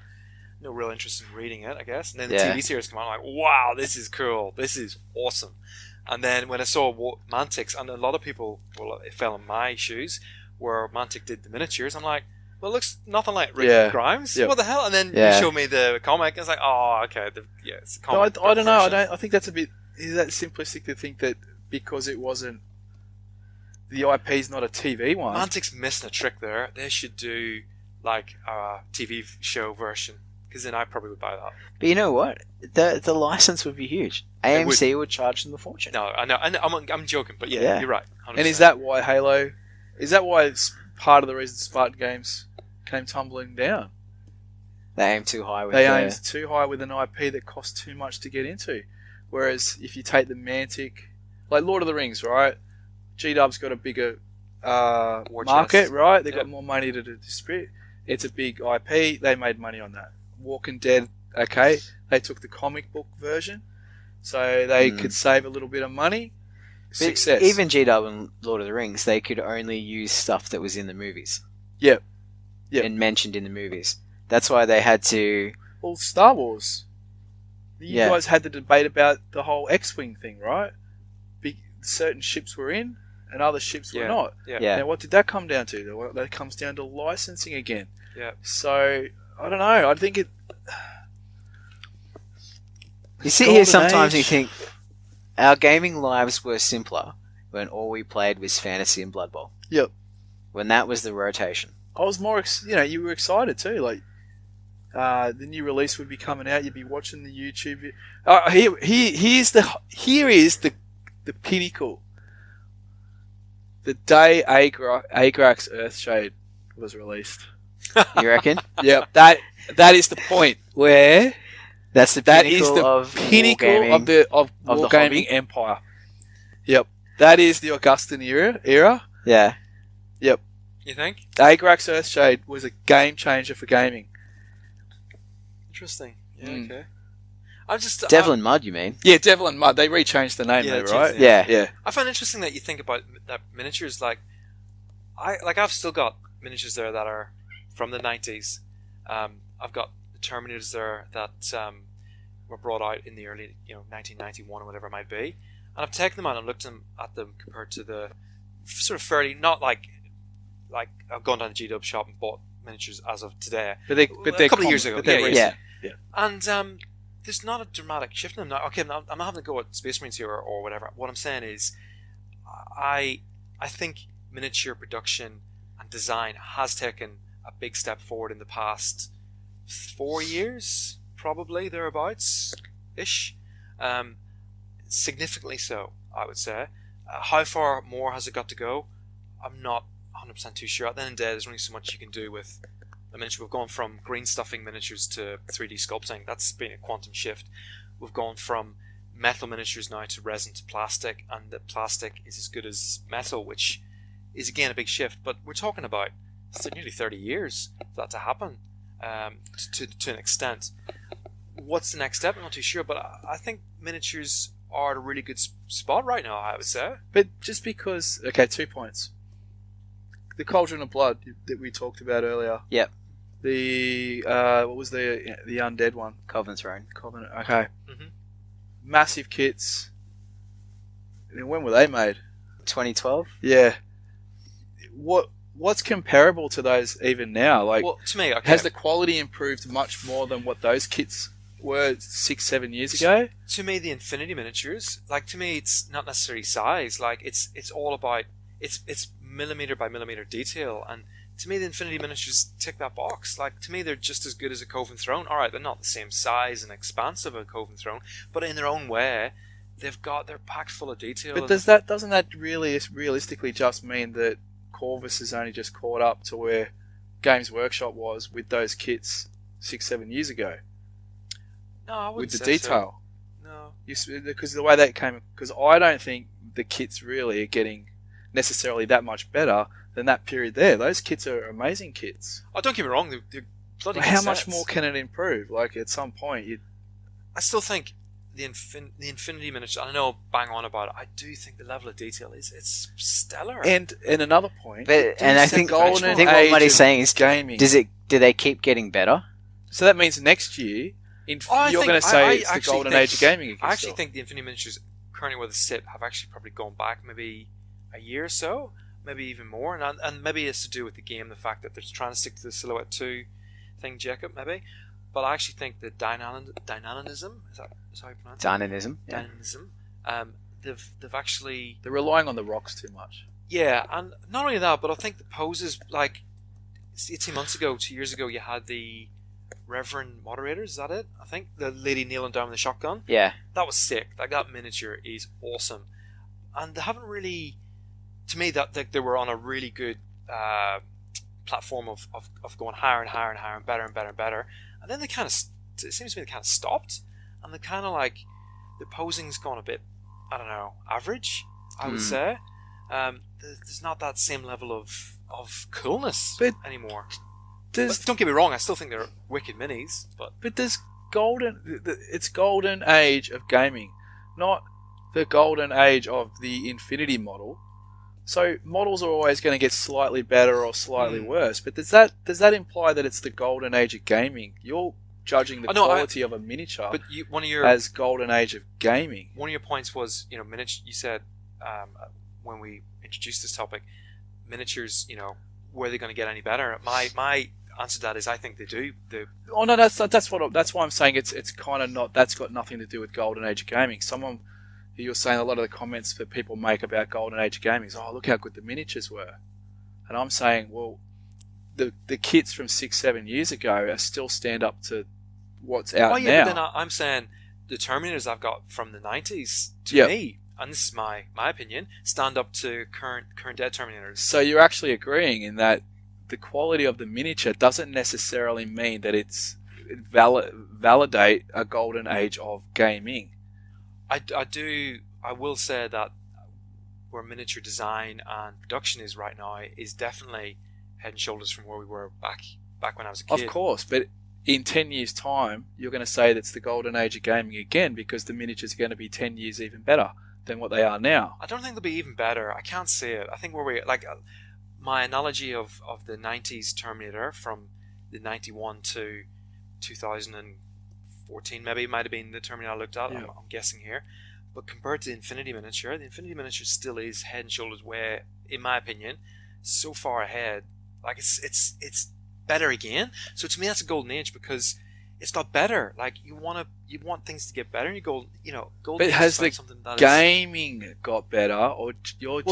no real interest in reading it, I guess. And then the TV series came out, I'm like, wow, this is cool. This is awesome. And then when I saw Mantic's, and a lot of people, it fell in my shoes, where Mantic did the miniatures, I'm like, well, it looks nothing like Rick Grimes. Yep. What the hell? And then you showed me the comic, and it's like, oh, okay, it's a comic. I don't know. I think that's a bit. Is that simplistic to think that because it wasn't the IP's not a TV one? Mantic's missing a trick there. They should do like a TV show version, because then I probably would buy that. But you know what? The license would be huge. AMC would charge them a fortune. No, I know. I'm joking, but yeah, you're right. 100%. And is that why Halo? Is that why it's part of the reason Spartan Games came tumbling down? They aimed too high with an IP that cost too much to get into. Whereas if you take the Mantic, like Lord of the Rings, right? G-Dub's got a bigger market, right? They've got more money to distribute. It's a big IP. They made money on that. Walking Dead, okay. They took the comic book version, so they could save a little bit of money. Success. But even G-Dub and Lord of the Rings, they could only use stuff that was in the movies. Yep. And mentioned in the movies. That's why they had to... Well, Star Wars. You guys had the debate about the whole X-Wing thing, right? Certain ships were in, and other ships were not. Yeah. Now, what did that come down to? That comes down to licensing again. Yeah. So, I don't know. I think it... You sit here sometimes and you think, our gaming lives were simpler when all we played was Fantasy and Blood Bowl. Yep. When that was the rotation. I was more... you were excited too. Like, the new release would be coming out. You'd be watching the YouTube... Here is the pinnacle. The day Agrax Earthshade was released. You reckon? Yeah, that is the point where that's the pinnacle of Wargaming Empire. Yep, that is the Augustan era. Yeah. Yep. You think? Agrax Earthshade was a game changer for gaming. Interesting. Yeah. Okay. Devil and Mud, you mean? Yeah, Devil and Mud. They rechanged the name, though, right? Yeah. I find it interesting that you think about that miniatures. I've still got miniatures there that are from the 90s. I've got the Terminators there that were brought out in the early, 1991 or whatever it might be. And I've taken them out and looked at them compared to the sort of fairly, not like I've gone down to G-Dub shop and bought miniatures as of today. But they're a couple of years ago. Yeah. And there's not a dramatic shift in them now. Okay, I'm not having to go at Space Marines here or whatever. What I'm saying is, I think miniature production and design has taken a big step forward in the past 4 years, probably thereabouts ish. Significantly so, I would say. How far more has it got to go? I'm not 100% too sure. At the end of the day, there's only so much you can do with a miniature. We've gone from green stuffing miniatures to 3D sculpting. That's been a quantum shift. We've gone from metal miniatures now to resin to plastic, and the plastic is as good as metal, which is again a big shift. But we're talking about nearly 30 years for that to happen, to an extent. What's the next step? I'm not too sure, but I think miniatures are at a really good spot right now, I would say. But just because... Okay, 2 points. The Cauldron of Blood that we talked about earlier. Yep. The... what was the undead one? Covenant's Throne. Covenant, okay. Mm-hmm. Massive kits. When were they made? 2012? Yeah. What's comparable to those even now? Like, well, to me, okay. Has the quality improved much more than what those kits were 6-7 years ago? To me, the Infinity miniatures, like, to me, it's not necessarily size. Like, it's all about it's millimeter by millimeter detail, and to me, the Infinity miniatures tick that box. Like, to me, they're just as good as a Coven Throne. All right, they're not the same size and expanse of a Coven Throne, but in their own way, they're packed full of detail. But doesn't that really realistically just mean that Corvus has only just caught up to where Games Workshop was with those kits 6-7 years ago? No, I wouldn't with the say detail. So. No, because the way that came, because I don't think the kits really are getting necessarily that much better than that period there. Those kits are amazing kits. Oh, don't get me wrong, they're bloody good How much sets. more can it improve? Like, at some point, I still think the Infinity miniature, I know bang on about it, I do think the level of detail it's stellar. And another point, I think what Muddy's saying is, gaming. do they keep getting better? So that means next year, you're going to say it's the golden age of gaming again. I actually think the Infinity miniatures, currently where they sit, have actually probably gone back maybe a year or so, maybe even more, and maybe it's to do with the game, the fact that they're trying to stick to the Silhouette 2 thing, Jacob, maybe. But I actually think the dynamism, is how you pronounce it? Dynamism. Yeah. Dynamism. They've actually... They're relying on the rocks too much. Yeah, and not only that, but I think the poses, like 18 months ago, 2 years ago, you had the Reverend Moderators, is that it? I think the lady kneeling down with the shotgun. Yeah. That was sick. Like, that miniature is awesome. And they haven't really, to me, that they were on a really good platform of going higher and higher and higher and better and better and better. And then they kind of, it seems to me they kind of stopped. And they kind of like, the posing's gone a bit, I don't know, average, I would say. There's not that same level of coolness anymore. But don't get me wrong, I still think they're wicked minis. But there's it's golden age of gaming, not the golden age of the Infinity model. So models are always going to get slightly better or slightly worse. But does that imply that it's the golden age of gaming? You're judging the quality of a miniature, but as golden age of gaming. One of your points was, miniature. You said when we introduced this topic, miniatures. Were they going to get any better? My answer to that is I think they do. Oh no, that's why I'm saying it's kind of not. That's got nothing to do with golden age of gaming. You're saying a lot of the comments that people make about golden age of gaming is, oh, look how good the miniatures were, and I'm saying, well, the kits from 6-7 years ago are still stand up to what's out now. But then I'm saying the Terminators I've got from the 90s to me, and this is my opinion, stand up to current day Terminators. So you're actually agreeing in that the quality of the miniature doesn't necessarily mean that it's validate a golden age of gaming. I will say that where miniature design and production is right now is definitely head and shoulders from where we were back when I was a kid. Of course, but in 10 years' time, you're going to say that's the golden age of gaming again because the miniatures are going to be 10 years even better than what they are now. I don't think they'll be even better. I can't say it. I think my analogy of the 90s Terminator from the 91 to 2014 maybe might have been the Terminator I looked at. I'm guessing here. But compared to the Infinity miniature still is head and shoulders way, in my opinion, so far ahead. Like it's better again. So to me that's a golden age because it's got better. Like you want things to get better, and you go, But has the gaming got better, or you're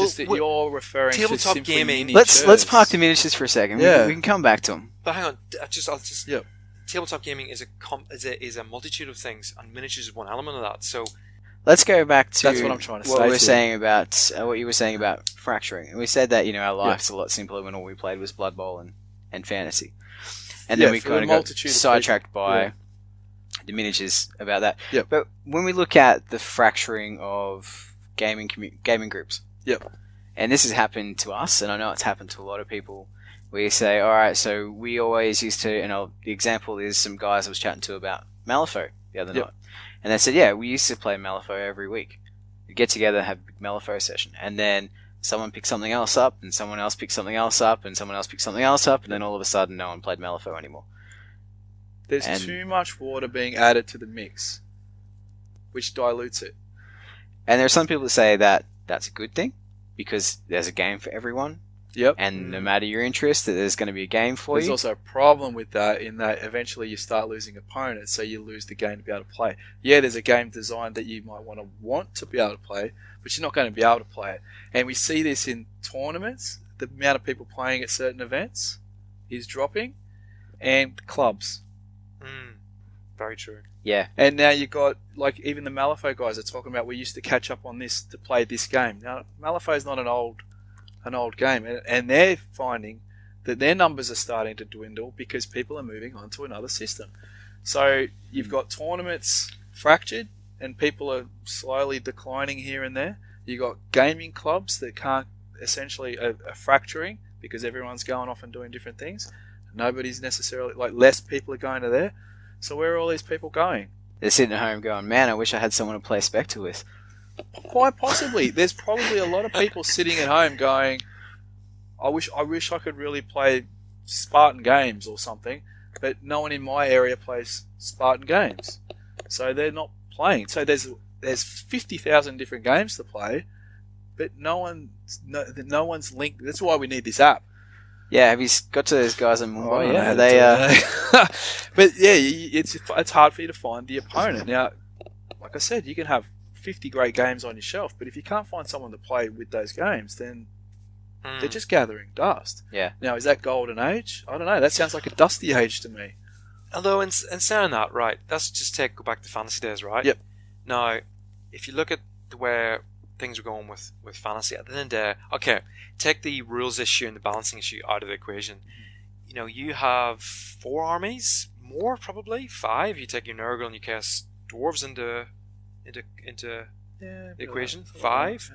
referring to simply gaming? miniatures? Let's park the miniatures for a second. Yeah. We can come back to them. But hang on, tabletop gaming is a multitude of things, and miniatures is one element of that. So let's go back to that's what I'm trying to say. What you were saying about fracturing, and we said that our life's a lot simpler when all we played was Blood Bowl and fantasy, and then we kind of got sidetracked by the miniatures about that. Yep. But when we look at the fracturing of gaming groups, and this has happened to us, and I know it's happened to a lot of people. We say, all right, so we always used to, the example is some guys I was chatting to about Malifaux the other night. And they said, yeah, we used to play Malifaux every week. We'd get together and have a big Malifaux session. And then someone picked something else up, and someone else picked something else up, and someone else picked something else up, and then all of a sudden no one played Malifaux anymore. There's too much water being added to the mix, which dilutes it. And there are some people that say that that's a good thing, because there's a game for everyone. Yep. And no matter your interest, there's going to be a game for There's you. also a problem with that in that eventually you start losing opponents, so you lose the game to be able to play. Yeah, there's a game designed that you might want to be able to play, but you're not going to be able to play it. And we see this in tournaments. The amount of people playing at certain events is dropping, and clubs. Very true. Yeah. And now you got, even the Malifaux guys are talking about, we used to catch up on this to play this game. Now, Malifaux's not an old game, and they're finding that their numbers are starting to dwindle because people are moving on to another system. So you've got tournaments fractured, and people are slowly declining here and there. You've got gaming clubs that can't essentially are fracturing because everyone's going off and doing different things. Nobody's necessarily, less people are going to there. So where are all these people going? They're sitting at home going, man, I wish I had someone to play Spectre with. Quite possibly. There's probably a lot of people sitting at home going, I wish I could really play Spartan Games or something, but no one in my area plays Spartan Games. So they're not playing. So there's 50,000 different games to play, but no one's linked. That's why we need this app. Yeah, have you got to those guys in Mumbai? Oh, yeah, they. But yeah, it's hard for you to find the opponent. Now, like I said, you can have 50 great games on your shelf, but if you can't find someone to play with those games, then they're just gathering dust. Yeah. Now, is that golden age? I don't know. That sounds like a dusty age to me. Although, in saying that, right, let's just go back to fantasy days, right? Yep. Now, if you look at where things are going with fantasy, at the end of the day, okay, take the rules issue and the balancing issue out of the equation. You have 4 armies, more probably 5. You take your Nurgle and you cast dwarves into the equation. 5.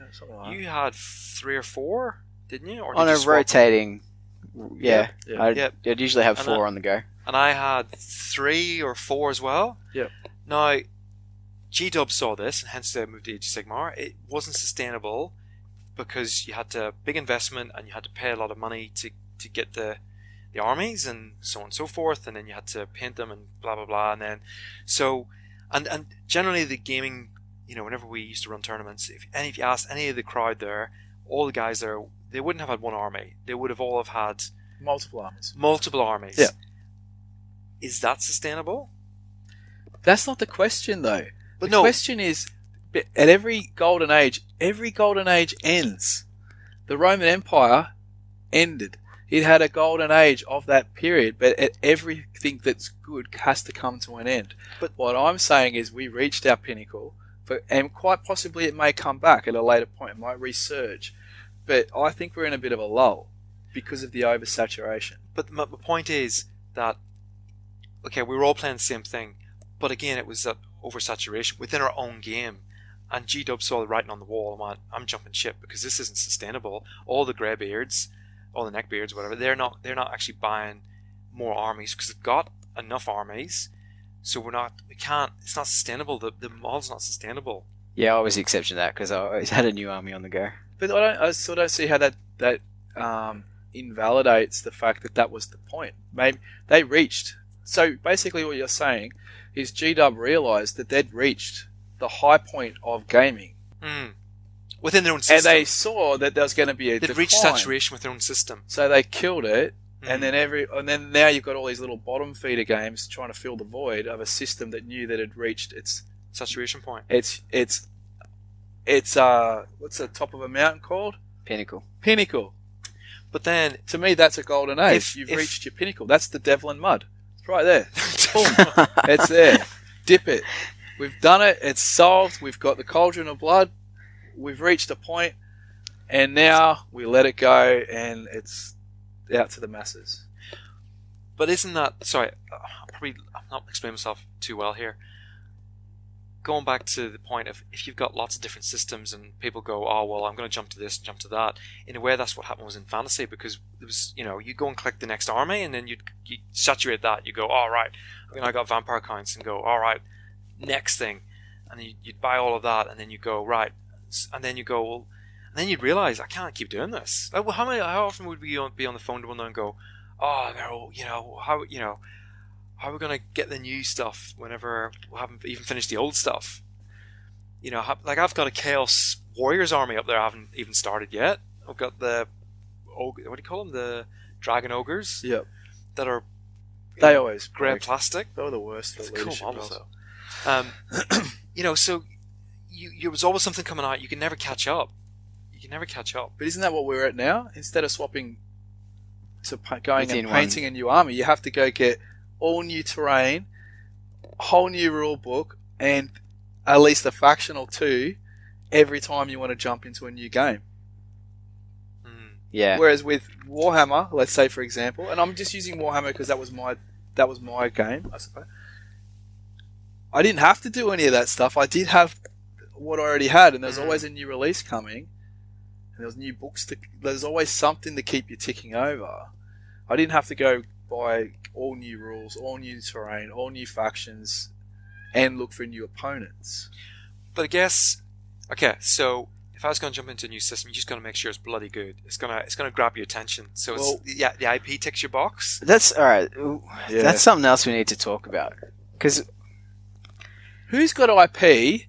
You had 3 or 4, didn't you? Or on a rotating. Yeah. I'd usually have 4 on the go. And I had 3 or 4 as well. Yep. Now, G-Dub saw this, and hence they moved to Age of Sigmar. It wasn't sustainable because you had to big investment and you had to pay a lot of money to get the armies and so on and so forth, and then you had to paint them and blah blah blah, and then and generally the gaming, whenever we used to run tournaments, if you asked any of the crowd there, all the guys there, they wouldn't have had one army. They would have all have had multiple armies. Yeah. Is that sustainable? That's not the question, though. But the question is, at every golden age ends. The Roman Empire ended. It had a golden age of that period, but everything that's good has to come to an end. But what I'm saying is we reached our pinnacle, and quite possibly it may come back at a later point. It might resurge. But I think we're in a bit of a lull because of the oversaturation. But my point is that, okay, we were all playing the same thing, but again, it was that oversaturation within our own game. And G-Dub saw the writing on the wall and went, I'm jumping ship because this isn't sustainable. All the greybeards, all the neckbeards, whatever, they're not actually buying more armies because they've got enough armies. So it's not sustainable. The model's not sustainable. Yeah, I was the exception to that because I always had a new army on the go. But I still don't see how that invalidates the fact that was the point. Maybe they reached. So basically what you're saying is G-Dub realised that they'd reached the high point of gaming. Within their own system. And they saw that there was going to be a decline. They'd reached saturation with their own system. So they killed it And then now you've got all these little bottom feeder games trying to fill the void of a system that knew that it reached its saturation point. It's what's the top of a mountain called? Pinnacle. But then, to me, that's a golden age. You've reached your pinnacle. That's the devil in mud. It's right there. Boom. It's there. Dip it. We've done it. It's solved. We've got the cauldron of blood. We've reached a point, and now we let it go, and it's out to the masses. But isn't that... Sorry, I'm not explaining myself too well here. Going back to the point of if you've got lots of different systems and people go, oh, well, I'm going to jump to this and jump to that. In a way, that's what happened was in fantasy, because there was, you go and collect the next army, and then you saturate that. You go, all right, I got vampire counts, and go, all right, next thing. And then you'd buy all of that, and then you go, right. And then you go, well, and then you'd realize, I can't keep doing this. Like, well, how often would we be on the phone to one another and go, oh, no, how are we going to get the new stuff whenever we haven't even finished the old stuff? Like I've got a Chaos Warriors army up there I haven't even started yet. I've got the, what do you call them? The Dragon Ogres. Yep. That are... They always grey plastic. They were the worst for leadership. Cool models, though. So there was always something coming out. You can never catch up. But isn't that what we're at now? Instead of swapping to going and painting a new army, you have to go get all new terrain, whole new rule book, and at least a faction or two every time you want to jump into a new game. Yeah. Whereas with Warhammer, let's say for example, and I'm just using Warhammer because that was my game, I suppose. I didn't have to do any of that stuff. I did have what I already had, and there's always a new release coming, and there's new books. There's always something to keep you ticking over. I didn't have to go buy all new rules, all new terrain, all new factions, and look for new opponents. But I guess, okay, so if I was going to jump into a new system, you just got to make sure it's bloody good. It's gonna grab your attention. So the IP ticks your box. That's all right. Yeah. That's something else we need to talk about. Because who's got IP?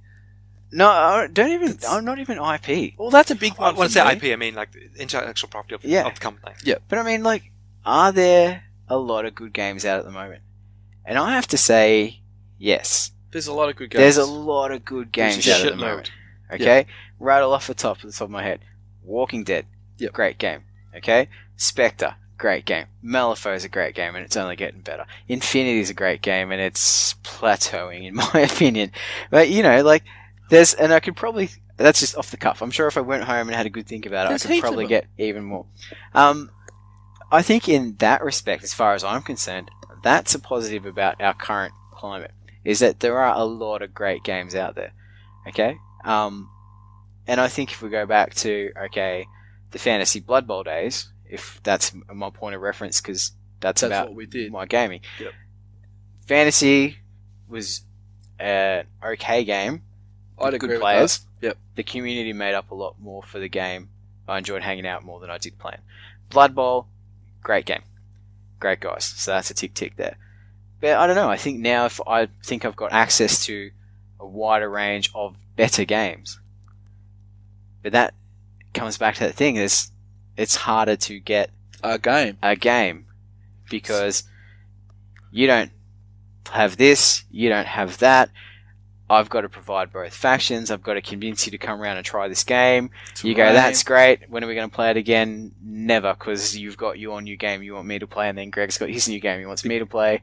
No, I'm not even IP. Well, that's a big one. When I say IP, I mean like the intellectual property of the company. Yeah, but I mean, like, are there a lot of good games out at the moment? And I have to say, yes. There's a lot of good games. There's a lot of good games out at the moment. Okay? Rattle off the top of my head. Walking Dead, great game. Okay? Spectre, great game. Malifaux is a great game, and it's only getting better. Infinity is a great game, and it's plateauing, in my opinion. But, and I could probably... That's just off the cuff. I'm sure if I went home and had a good think about it, I could probably get even more. I think in that respect, as far as I'm concerned, that's a positive about our current climate, is that there are a lot of great games out there. Okay? And I think if we go back to, the Fantasy Blood Bowl days, if that's my point of reference, because that's about what we did. My gaming. Yep. Fantasy was an okay game. I'd agree good players. With that. Yep. The community made up a lot more for the game. I enjoyed hanging out more than I did playing. Blood Bowl, great game. Great guys. So that's a tick there. But I don't know. I think now I think I've got access to a wider range of better games. But that comes back to that thing. It's harder to get a game because you don't have this, you don't have that. I've got to provide both factions. I've got to convince you to come around and try this game. You go, that's great. When are we going to play it again? Never, because you've got your new game you want me to play, and then Greg's got his new game he wants me to play.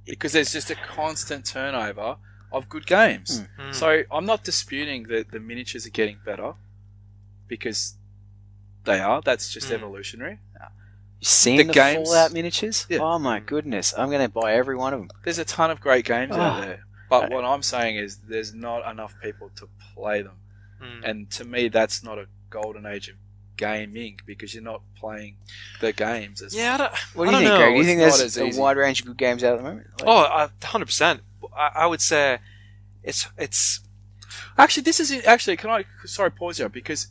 Because there's just a constant turnover of good games. Mm-hmm. So I'm not disputing that the miniatures are getting better, because they are. That's just evolutionary. You've seen the Fallout miniatures? Yeah. Oh my goodness. I'm going to buy every one of them. There's a ton of great games out there. But what I'm saying is there's not enough people to play them. And to me, that's not a golden age of gaming, because you're not playing the games. What do you think, Greg? Do you think there's a wide range of good games out at the moment? 100%. I would say it's... Actually, this is... Actually, can I... Sorry, pause here, because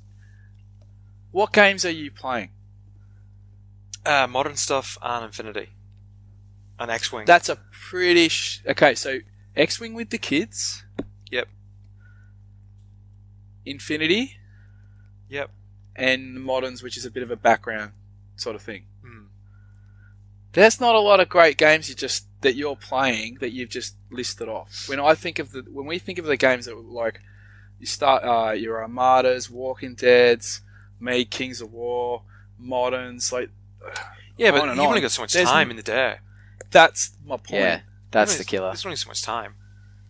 what games are you playing? Modern stuff and Infinity. And X-Wing. That's a pretty... Okay, so... X-Wing with the kids. Yep. Infinity. Yep. And Moderns, which is a bit of a background sort of thing. There's not a lot of great games that you're playing that you've just listed off. When we think of the games that like you start your Armadas, Walking Deads, Kings of War, Moderns, like yeah, but you've only got so much time in the day. That's my point. Yeah, that's the killer. There's only so much time.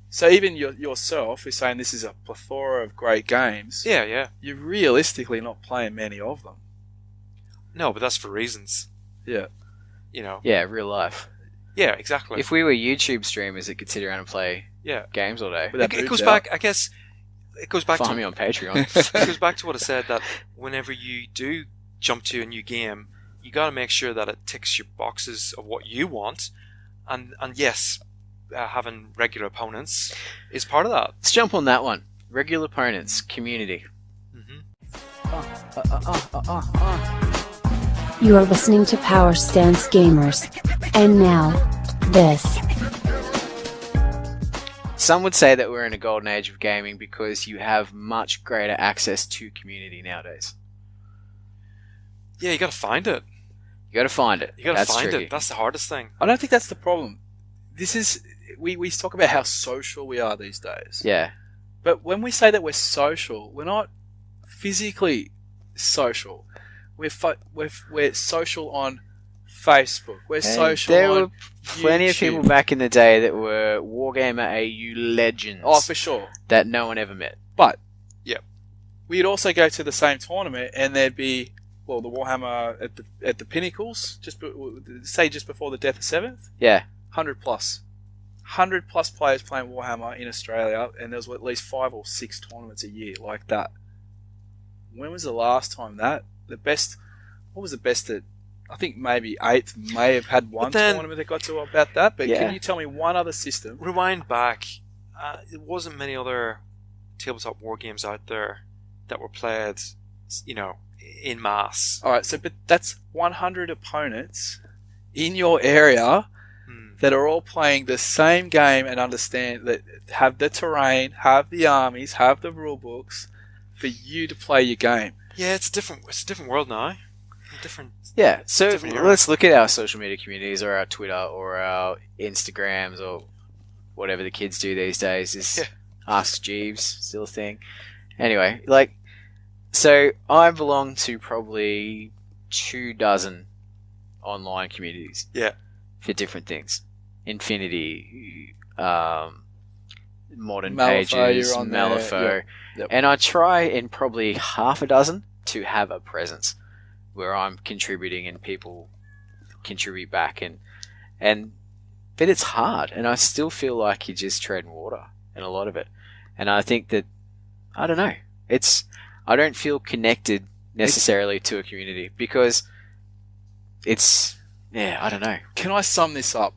So even yourself is saying this is a plethora of great games. Yeah. You're realistically not playing many of them. No, but that's for reasons. Yeah. You know. Yeah, real life. Yeah, exactly. If we were YouTube streamers that could sit around and play games all day, it goes back. I guess it goes back find to me on Patreon. It goes back to what I said, that whenever you do jump to a new game, you got to make sure that it ticks your boxes of what you want, and yes, having regular opponents is part of that. Let's jump on that one. Regular opponents, community. You are listening to Power Stance Gamers. And now, this. Some would say that we're in a golden age of gaming because you have much greater access to community nowadays. Yeah, you got to find it. You got to find it. You got to find tricky. it. That's the hardest thing. I don't think that's the problem. This is we talk about how social we are these days. Yeah. But when we say that we're social, we're not physically social. We're social on Facebook. We're social there on were plenty YouTube. of people back in the day that were Wargamer AU legends. Oh, for sure. That no one ever met. But Yep. we'd also go to the same tournament, and there'd be the Warhammer at the pinnacles, just before the death of Seventh. Yeah. 100 plus players playing Warhammer in Australia, and there was at least 5 or 6 tournaments a year like that. When was the last time what was the best that, I think maybe 8th may have had one tournament that got to about that, but can you tell me one other system? Rewind back, there wasn't many other tabletop war games out there that were played, in mass. Alright, but that's 100 opponents in your area that are all playing the same game and understand that, have the terrain, have the armies, have the rule books for you to play your game. Yeah, it's a different world now. Yeah, so different era. let's look at our social media communities, or our Twitter, or our Instagrams, or whatever the kids do these days. Is Ask Jeeves still a thing? Anyway, so I belong to probably 24 online communities. Yeah. For different things. Infinity, Modern Malifaux, Pages, you're on Malifaux. Yep. And I try in probably half a dozen to have a presence where I'm contributing and people contribute back, but it's hard, and I still feel like you're just treading water in a lot of it. And I think that, I don't know, I don't feel connected necessarily to a community because I don't know. Can I sum this up?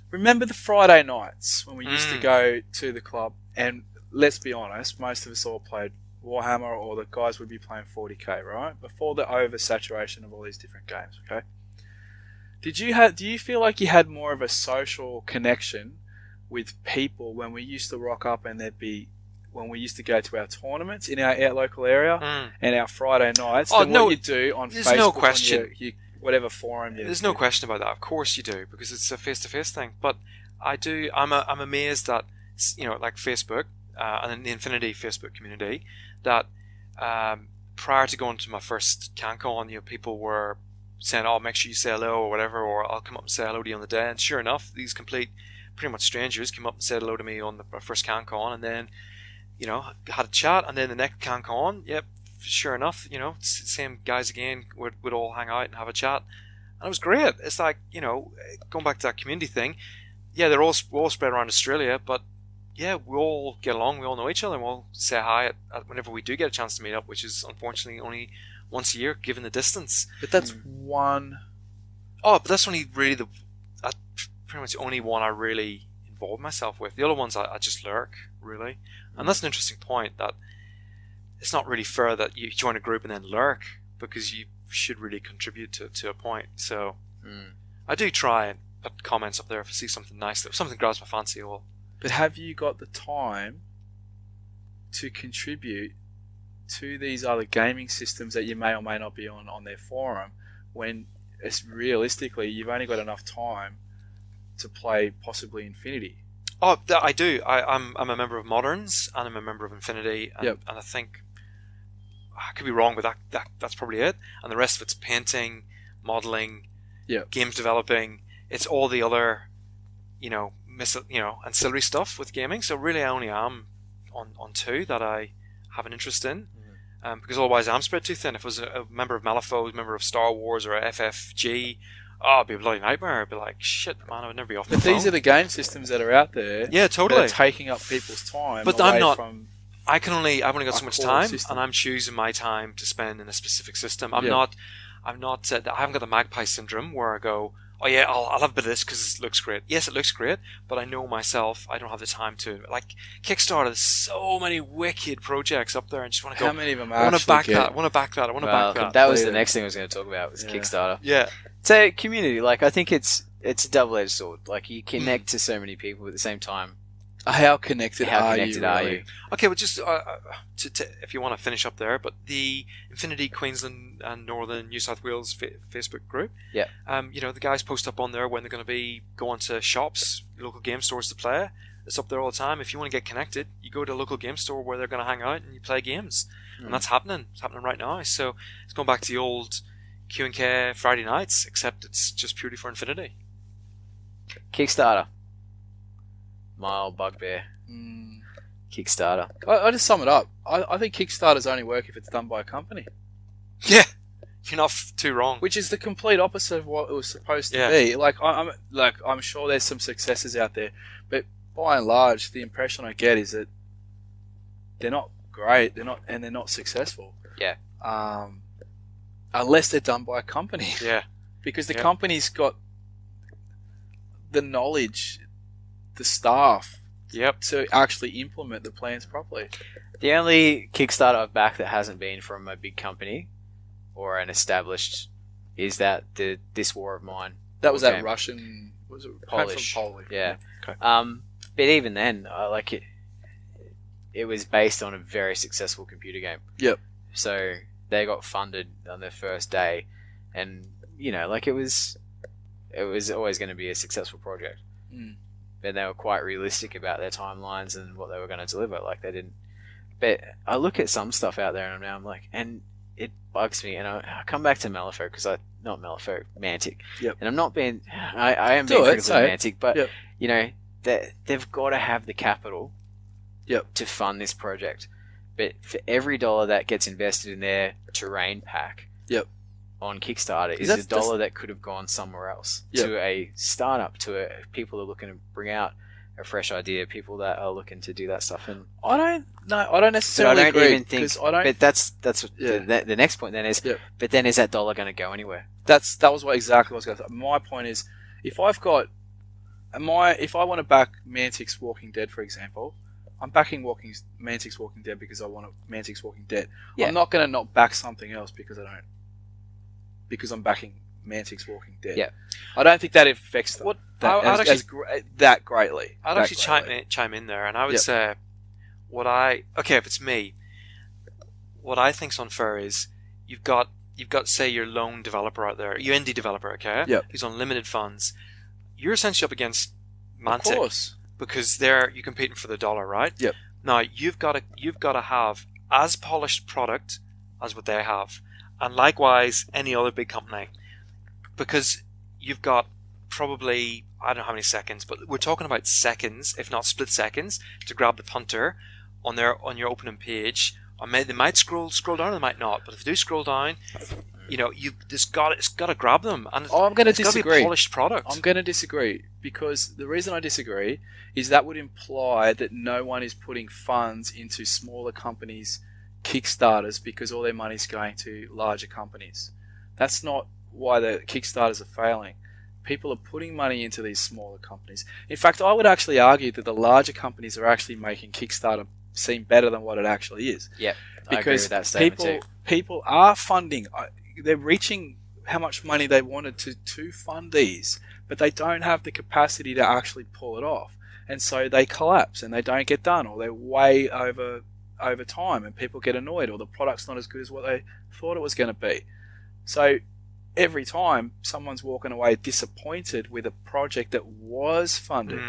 Remember the Friday nights when we used to go to the club, and let's be honest, most of us all played Warhammer, or the guys would be playing 40k, right? Before the oversaturation of all these different games, okay? Do you feel like you had more of a social connection with people when we used to rock up, and when we used to go to our tournaments in our local area and our Friday nights than what you do on there's Facebook? No question. On your whatever forum. There's no question about that. Of course you do, because it's a face-to-face thing. But I'm amazed that, like Facebook and the Infinity Facebook community, that prior to going to my first CanCon, people were saying, "Oh, make sure you say hello," or whatever, or "I'll come up and say hello to you on the day." And sure enough, these pretty much strangers came up and said hello to me on the first CanCon, and then had a chat, and then the next CanCon, sure enough, same guys again would all hang out and have a chat, and it was great. It's like, going back to that community thing, we're all spread around Australia, but we all get along, we all know each other, and we'll say hi at whenever we do get a chance to meet up, which is unfortunately only once a year given the distance. But that's one. But that's only really pretty much the only one I really involve myself with. The other ones I just lurk, really. And that's an interesting point, that it's not really fair that you join a group and then lurk, because you should really contribute to a point. So I do try and put comments up there if I see something nice, if something grabs my fancy. But have you got the time to contribute to these other gaming systems that you may or may not be on their forum, when realistically, you've only got enough time to play possibly Infinity. Oh, I do. I'm a member of Moderns, and I'm a member of Infinity, and I think I could be wrong, but that's probably it. And the rest of it's painting, modeling, games developing. It's all the other, ancillary stuff with gaming. So really, I only am on two that I have an interest in, because otherwise I'm spread too thin. If I was a member of Malifaux, a member of Star Wars or FFG, it'd be a bloody nightmare. I'd be like, shit, man, I would never be off the phone. But these are the game systems that are out there. Yeah, totally. That are taking up people's time. But away I'm not. From I've only got so much time, system. and I'm choosing my time to spend in a specific system. I haven't got the magpie syndrome where I go, oh yeah, I'll have a bit of this because it looks great. Yes, it looks great, but I know myself, I don't have the time to. Like Kickstarter, there's so many wicked projects up there, and just want to go. How many of them I want to back that. I want to back that. I want to back that. That was the next thing I was going to talk about. Was Kickstarter. Yeah. So community, like I think it's a double-edged sword. Like you connect to so many people at the same time. How connected are you? Okay, well, just if you want to finish up there, but the Infinity Queensland and Northern New South Wales Facebook group, the guys post up on there when they're going to be going to shops, local game stores to play. It's up there all the time. If you want to get connected, you go to a local game store where they're going to hang out and you play games, and that's happening. It's happening right now. So it's going back to the old Q&K Friday nights, except it's just purely for Infinity. Kickstarter. My old bugbear. Kickstarter. I just sum it up. I think Kickstarters only work if it's done by a company. Yeah, you're not too wrong. Which is the complete opposite of what it was supposed to be. I'm sure there's some successes out there, but by and large, the impression I get is that they're not great. They're not successful. Yeah. Unless they're done by a company. Yeah. Because the company's got the knowledge, the staff, to actually implement the plans properly. The only Kickstarter I've backed that hasn't been from a big company or an established is that This War of Mine. That was that Russian, was it Polish? From Poland. Yeah. Okay. But even then, I like it. It was based on a very successful computer game. Yep. So they got funded on their first day, and it was always going to be a successful project. And they were quite realistic about their timelines and what they were going to deliver. Like they didn't. But I look at some stuff out there, and I'm like, and it bugs me. And I come back to Mantic. Yep. And I'm not being. I am being critical of Mantic, but they've got to have the capital. To fund this project. But for every $1 that gets invested in their terrain pack. On Kickstarter is a dollar that could have gone somewhere else to a startup, to people who are looking to bring out a fresh idea, people that are looking to do that stuff. And I don't necessarily agree. But that's the next point then is. But then is that dollar going to go anywhere? That was exactly what I was going to say. My point is, if I want to back Mantic's Walking Dead, for example, I'm backing Mantic's Walking Dead because I want Mantic's Walking Dead. I'm not going to not back something else because because I'm backing Mantic's Walking Dead. Yeah. I don't think that affects them that greatly. I'd actually chime in there, and I would say if it's me, what I think's unfair is you've got say your lone developer out there, your indie developer, okay? Who's on limited funds. You're essentially up against Mantic. Of course. Because you're competing for the dollar, right? Yep. Now you've got to have as polished product as what they have. And likewise, any other big company, because you've got probably, I don't know how many seconds, but we're talking about seconds, if not split seconds, to grab the punter on your opening page. Or they might scroll down, or they might not. But if they do scroll down, it's got to grab them. And I'm going to disagree. It's got to be a polished product. I'm going to disagree because the reason I disagree is that would imply that no one is putting funds into smaller companies' Kickstarters because all their money's going to larger companies. That's not why the Kickstarters are failing. People are putting money into these smaller companies. In fact, I would actually argue that the larger companies are actually making Kickstarter seem better than what it actually is. Yeah, because I agree with that statement people are funding. They're reaching how much money they wanted to fund these, but they don't have the capacity to actually pull it off, and so they collapse and they don't get done, or they're way over time, and people get annoyed, or the product's not as good as what they thought it was going to be. So every time someone's walking away disappointed with a project that was funded.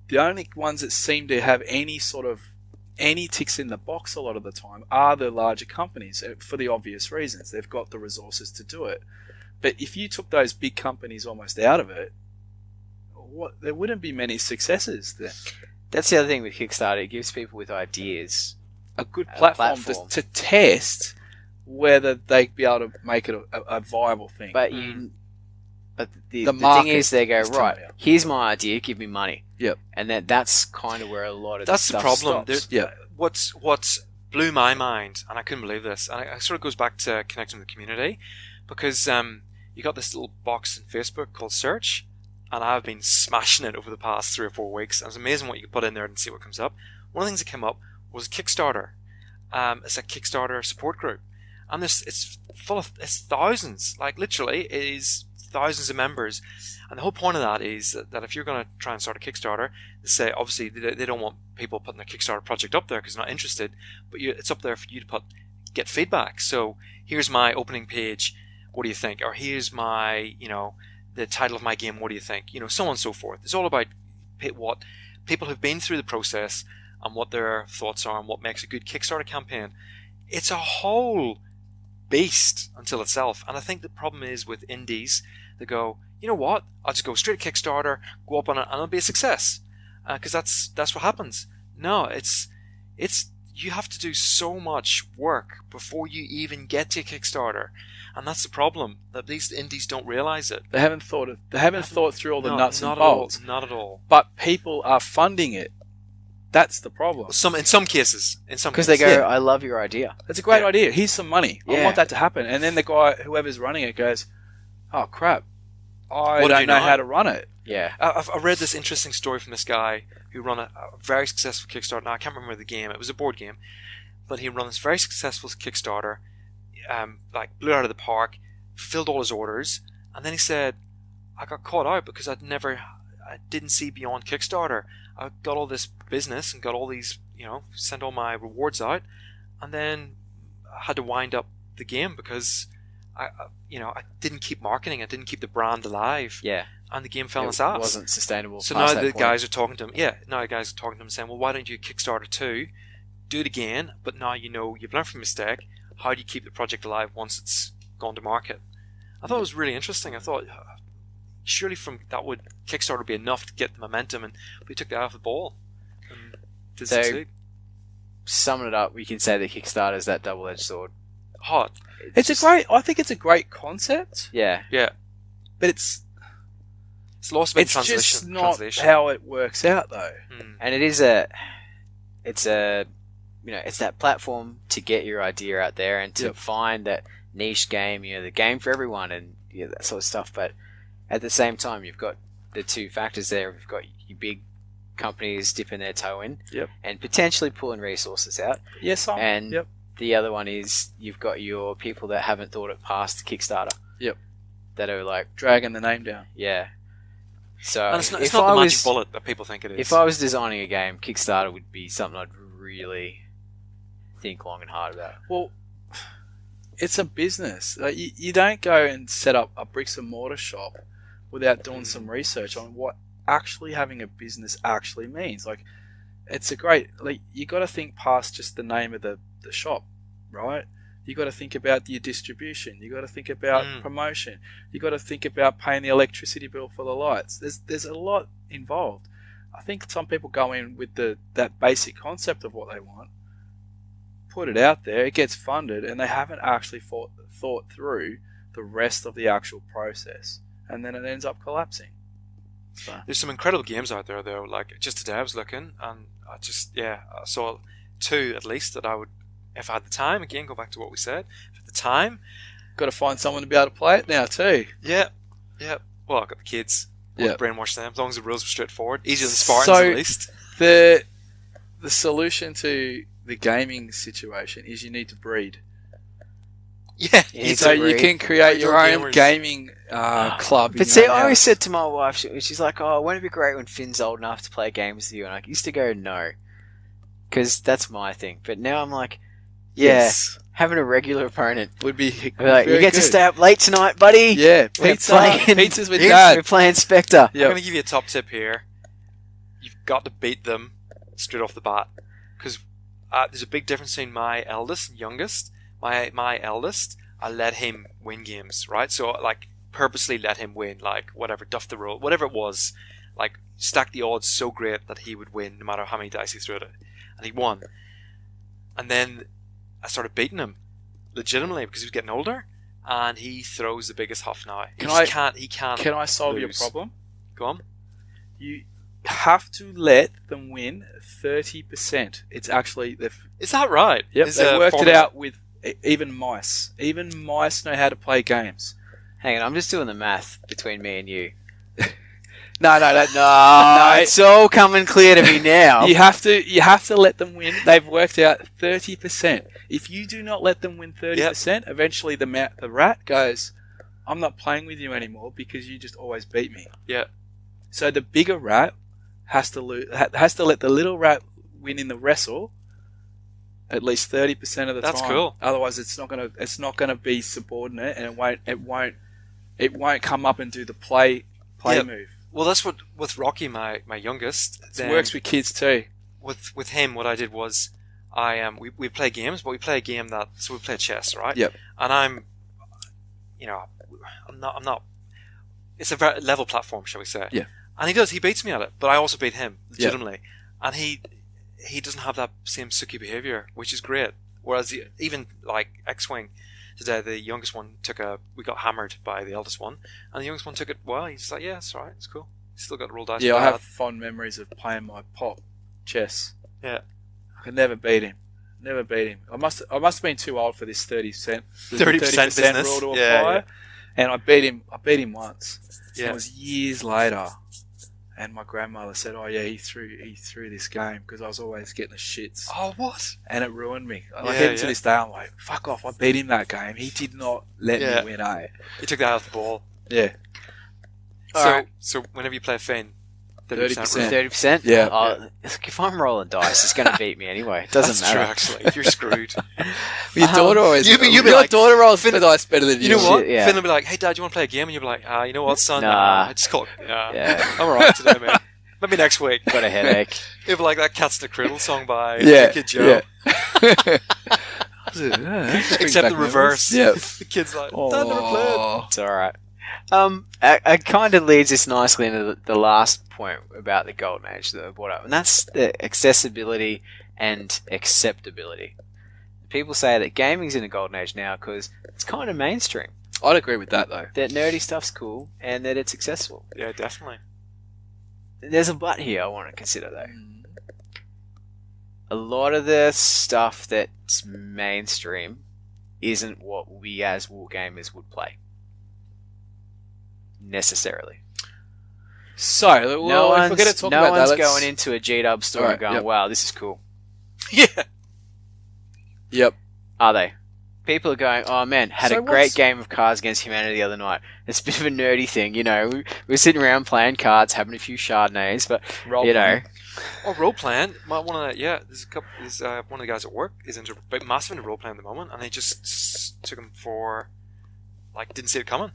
The only ones that seem to have any ticks in the box a lot of the time are the larger companies, for the obvious reasons. They've got the resources to do it. But if you took those big companies almost out of it, there wouldn't be many successes there. That's the other thing with Kickstarter. It gives people with ideas a good platform. To test whether they'd be able to make it a viable thing. But the thing is, they go, right, here's my idea, give me money. Yep. And that's kind of where a lot of that's the the stuff problem. stops. What's blew my mind, and I couldn't believe this, and it sort of goes back to connecting with the community, because you got this little box in Facebook called Search, and I've been smashing it over the past 3 or 4 weeks. And it's amazing what you can put in there and see what comes up. One of the things that came up was Kickstarter. It's a Kickstarter support group, and it's thousands. Like literally, it is thousands of members. And the whole point of that is that if you're going to try and start a Kickstarter, they say obviously they don't want people putting their Kickstarter project up there because they're not interested, but it's up there for you to get feedback. So here's my opening page. What do you think? Or here's my the title of my game. What do you think? So on and so forth. It's all about what people who've been through the process and what their thoughts are and what makes a good Kickstarter campaign. It's a whole beast until itself. And I think the problem is with indies, they go, you know what? I'll just go straight to Kickstarter, go up on it, and it'll be a success. Because that's what happens. No, it's you have to do so much work before you even get to Kickstarter. And that's the problem, that these indies don't realize it. They haven't thought through all the nuts and bolts. Not at all. But people are funding it. That's the problem. In some cases. Because they go, I love your idea. That's a great idea. Here's some money. I want that to happen. And then the guy, whoever's running it, goes, oh, crap. I don't know how to run it. Yeah. I read this interesting story from this guy who ran a very successful Kickstarter. Now, I can't remember the game. It was a board game. But he ran this very successful Kickstarter, blew it out of the park, fulfilled all his orders, and then he said, I got caught out because I didn't see beyond Kickstarter. I got all this business and got all these, sent all my rewards out, and then I had to wind up the game because I didn't keep marketing. I didn't keep the brand alive. Yeah. And the game fell on its ass. It wasn't sustainable. So now the guys are talking to him. Yeah, now the guys are talking to him saying, well, why don't you Kickstarter 2? Do it again, but now you've learned from your mistake. How do you keep the project alive once it's gone to market? I thought it was really interesting. I thought, surely Kickstarter would be enough to get the momentum, and we took that off the ball. And did succeed. Summing it up, we can say that Kickstarter is that double-edged sword. Hot. I think it's a great concept. Yeah. Yeah. But it's lost in translation. It's just not how it works out, though. And it's that platform to get your idea out there and to find that niche game, the game for everyone and that sort of stuff. But at the same time, you've got the two factors there. You've got your big companies dipping their toe in and potentially pulling resources out. Yes, and the other one is you've got your people that haven't thought it past Kickstarter. Yep. That are like dragging the name down. Yeah. So and it's not the magic bullet that people think it is. If I was designing a game, Kickstarter would be something I'd really think long and hard about. Well, it's a business. You don't go and set up a bricks and mortar shop without doing some research on what actually having a business actually means. Like, it's a great, you got to think past just the name of the shop, right? You got to think about your distribution. You got to think about promotion. You got to think about paying the electricity bill for the lights. There's a lot involved. I think some people go in with that basic concept of what they want, put it out there, it gets funded, and they haven't actually thought through the rest of the actual process, and then it ends up collapsing. So. There's some incredible games out there, though. Like, just today I was looking, and I saw 2 at least that I would, if I had the time, again, go back to what we said, if I had the time. Got to find someone to be able to play it now, too. Yeah. Well, I've got the kids. Yeah. Brainwash them, as long as the rules were straightforward. Easier than Spartans, at least. The solution to the gaming situation is you need to breed. Yeah. So you can create your own gaming club. But see, I always said to my wife, she's like, oh, won't it be great when Finn's old enough to play games with you? And I used to go, no. Because that's my thing. But now I'm like, having a regular opponent would be like, you get good. to stay up late tonight, buddy. Yeah, pizzas with Dad. We're playing Spectre. I'm going to give you a top tip here. You've got to beat them straight off the bat, because there's a big difference between my eldest and youngest. My eldest, I let him win games, right? So like purposely let him win, like whatever, duff the roll, whatever it was, like stack the odds so great that he would win no matter how many dice he threw at it, and he won. And then I started beating him legitimately because he was getting older, and he throws the biggest huff now. He can't. Can I solve your lose. problem? Go on. You have to let them win 30%. It's actually Is that right? Yep, they worked it out with even mice. Even mice know how to play games. Hang on, I'm just doing the math between me and you. No, it's all coming clear to me now. You have to let them win. They've worked out 30%. If you do not let them win 30%, eventually the rat goes, I'm not playing with you anymore because you just always beat me. Yeah. So the bigger rat has to let the little rat win in the wrestle at least 30% of the time. That's cool. Otherwise, it's not gonna be subordinate, and it won't come up and do the play move. Well, that's what with Rocky, my youngest. It works with kids too. With him, what I did was we play games, but we play a game so we play chess, right? Yep. And I'm not. It's a very level platform, shall we say? Yeah. And he beats me at it, but I also beat him legitimately, and he doesn't have that same sucky behavior, which is great. Whereas even like X-Wing today, the youngest one we got hammered by the eldest one, and the youngest one took it well. He's like, yeah, it's alright, it's cool. He's still got to roll dice. Yeah, I have fond memories of playing my pop chess. Yeah. I could never beat him. I must have been too old for this 30% business rule to apply. Yeah. And I beat him once. Yeah. It was years later. And my grandmother said, "Oh yeah, he threw this game because I was always getting the shits." Oh, what? And it ruined me. Even to this day, I'm like, "Fuck off! I beat him that game. He did not let me win." He took that out of the ball. Yeah. So whenever you play Finn, 30%. 30%? Yeah. If I'm rolling dice, it's going to beat me anyway. It doesn't matter. That's true, actually. You're screwed. Your daughter always. You'll be your like, daughter rolls the dice better than you. You know what? Yeah. Finn will be like, "Hey, Dad, you want to play a game?" And you'll be like, "You know what, son? Nah. I just call it. Yeah. I'm alright today, man. Maybe next week." Got a headache. It'll be like that Cat's in the Cradle song by Kid Joe. Yeah. Except the reverse. Yeah. The kid's like, "Dad never played." It's alright. It kind of leads us nicely into the last point about the Golden Age that I brought up, and that's the accessibility and acceptability. People say that gaming's in a Golden Age now because it's kind of mainstream. I'd agree with that though. That nerdy stuff's cool and that it's accessible. Yeah, definitely. There's a but here I want to consider though. A lot of the stuff that's mainstream isn't what we as wargamers would play. Necessarily. So, if we're going to talk about that, no one's going into a G-Dub store and going, wow, this is cool. Yeah. Yep. Are they? People are going, oh man, had a great game of Cards Against Humanity the other night. It's a bit of a nerdy thing, you know. We were sitting around playing cards, having a few Chardonnays, but, you know. Or role playing. There's one of the guys at work is massive into role playing at the moment, and they just took him for, didn't see it coming.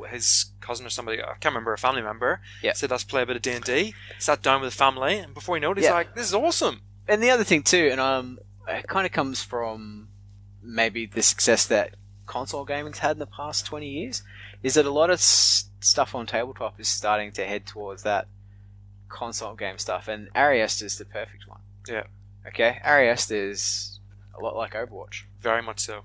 His cousin or somebody, I can't remember, a family member, said, let's play a bit of D&D, sat down with the family, and before you know it, he's like, this is awesome. And the other thing too, and it kind of comes from maybe the success that console gaming's had in the past 20 years, is that a lot of stuff on tabletop is starting to head towards that console game stuff, and Ariesta is the perfect one. Yeah. Okay, Ariesta is a lot like Overwatch. Very much so.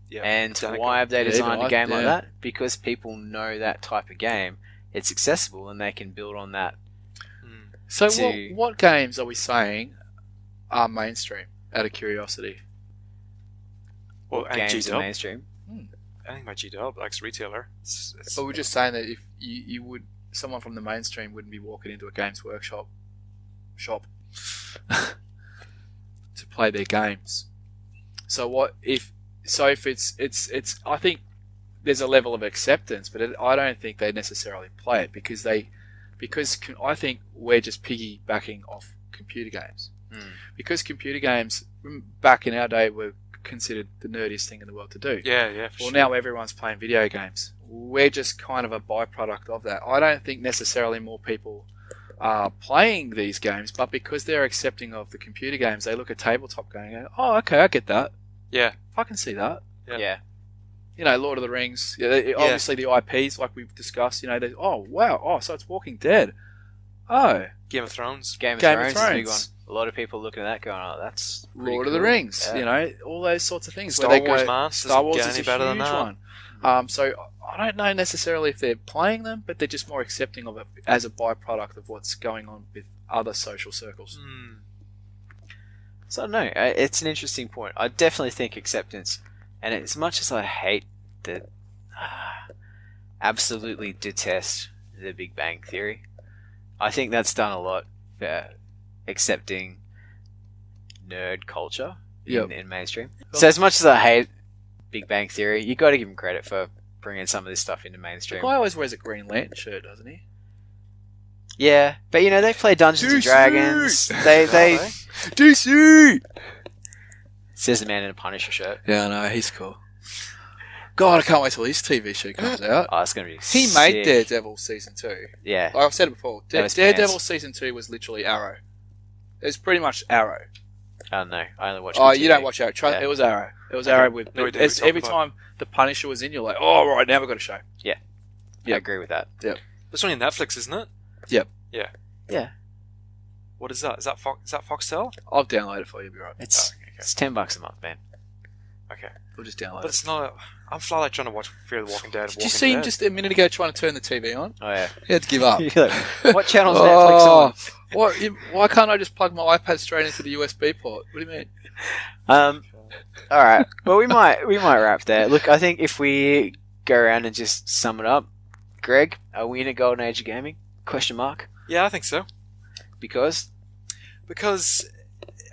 Yeah. And why have they designed a game like that? Because people know that type of game. It's accessible, and they can build on that. So, what games are we saying are mainstream? Out of curiosity. Well, games are mainstream. Anything by G-Dub, like retailer. But we're just saying that if you would, someone from the mainstream wouldn't be walking into a Games Workshop shop to play their games. So if it's I think there's a level of acceptance, but I don't think they necessarily play it because I think we're just piggybacking off computer games. Because computer games back in our day were considered the nerdiest thing in the world to do. Yeah. Well, now everyone's playing video games. We're just kind of a byproduct of that. I don't think necessarily more people are playing these games, but because they're accepting of the computer games, they look at tabletop going, oh, okay, I get that. Yeah. I can see that. Yeah. You know, Lord of the Rings, obviously the IPs, like we've discussed, you know, oh, wow, oh, so it's Walking Dead. Oh. Game of Thrones. Game of Thrones is a big one. A lot of people looking at that going, oh, that's Lord of the Rings, you know, all those sorts of things. Star Wars, man. Star Wars is any a better huge than that. one. So I don't know necessarily if they're playing them, but they're just more accepting of it as a byproduct of what's going on with other social circles. So I don't know. It's an interesting point. I definitely think acceptance, and as much as I hate that, absolutely detest the Big Bang Theory, I think that's done a lot for accepting nerd culture in mainstream. So as much as I hate Big Bang Theory, you got to give him credit for bringing some of this stuff into mainstream. The guy always wears a Green Lantern shirt, doesn't he? Yeah, but you know they play Dungeons and Dragons. They DC says the man in a Punisher shirt. Yeah, I know, he's cool. God, I can't wait till his TV show comes out. Oh, it's gonna be. He made Daredevil season 2. Yeah, like I've said it before. Daredevil season 2 was literally Arrow. It was pretty much Arrow. Oh no, I only watch. Oh, you don't watch Arrow. It was Arrow. It was Arrow with. No, every time the Punisher was in, you're like, oh right, now we've got a show. Yeah, I agree with that. Yep. It's only on Netflix, isn't it? Yep. Yeah. What is that? Is that Foxtel? I'll download it for you. Be right. It's $10 a month, man. Okay. We'll just download it. But it's not. I'm flat out trying to watch Fear the Walking Dead. Did you see him just a minute ago trying to turn the TV on? Oh yeah. He had to give up. What channel's Netflix on? Why can't I just plug my iPad straight into the USB port? What do you mean? All right. Well, we might wrap there. Look, I think if we go around and just sum it up, Greg, are we in a golden age of gaming? Question mark. Yeah, I think so. Because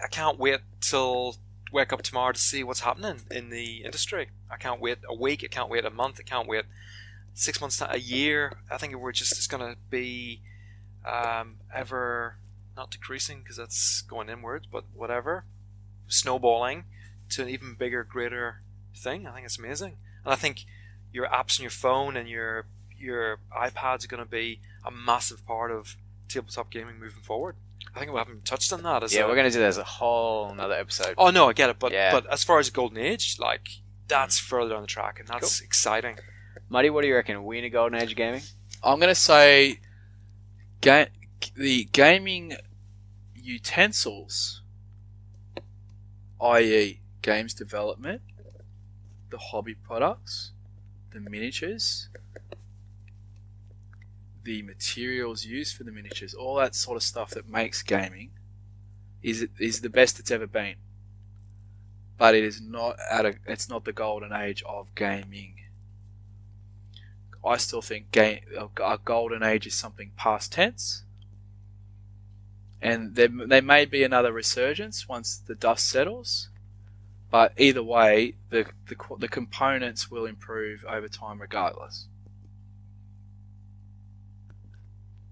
I can't wait till wake up tomorrow to see what's happening in the industry. I can't wait a week. I can't wait a month. I can't wait 6 months, a year. I think it's going to be ever not decreasing because that's going inwards, but whatever, snowballing to an even bigger, greater thing. I think it's amazing, and I think your apps on your phone and your iPads are going to be a massive part of tabletop gaming moving forward. I think we haven't touched on that. We're going to do that as a whole another episode. Oh no, I get it, but as far as golden age, like that's further down the track, and that's exciting. Muddy, what do you reckon? Are we in a golden age of gaming? I'm going to say the gaming utensils, i.e. games development, the hobby products, the miniatures, the materials used for the miniatures, all that sort of stuff that makes gaming is the best it's ever been. But it is not it's not the golden age of gaming. I still think a golden age is something past tense, and there may be another resurgence once the dust settles. But either way, the components will improve over time regardless.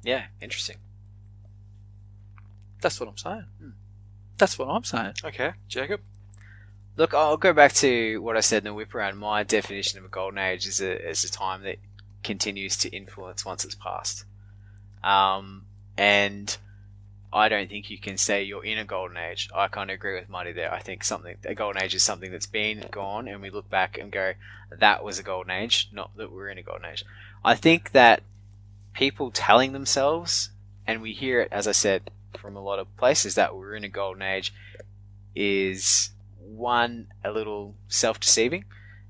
Yeah, interesting. That's what I'm saying. That's what I'm saying. Okay, Jacob? Look, I'll go back to what I said in the whip around. My definition of a golden age is a time that continues to influence once it's passed. And I don't think you can say you're in a golden age. I kind of agree with Marty there. I think a golden age is something that's been gone, and we look back and go, that was a golden age, not that we're in a golden age. I think that people telling themselves, and we hear it, as I said, from a lot of places, that we're in a golden age, is one, a little self-deceiving,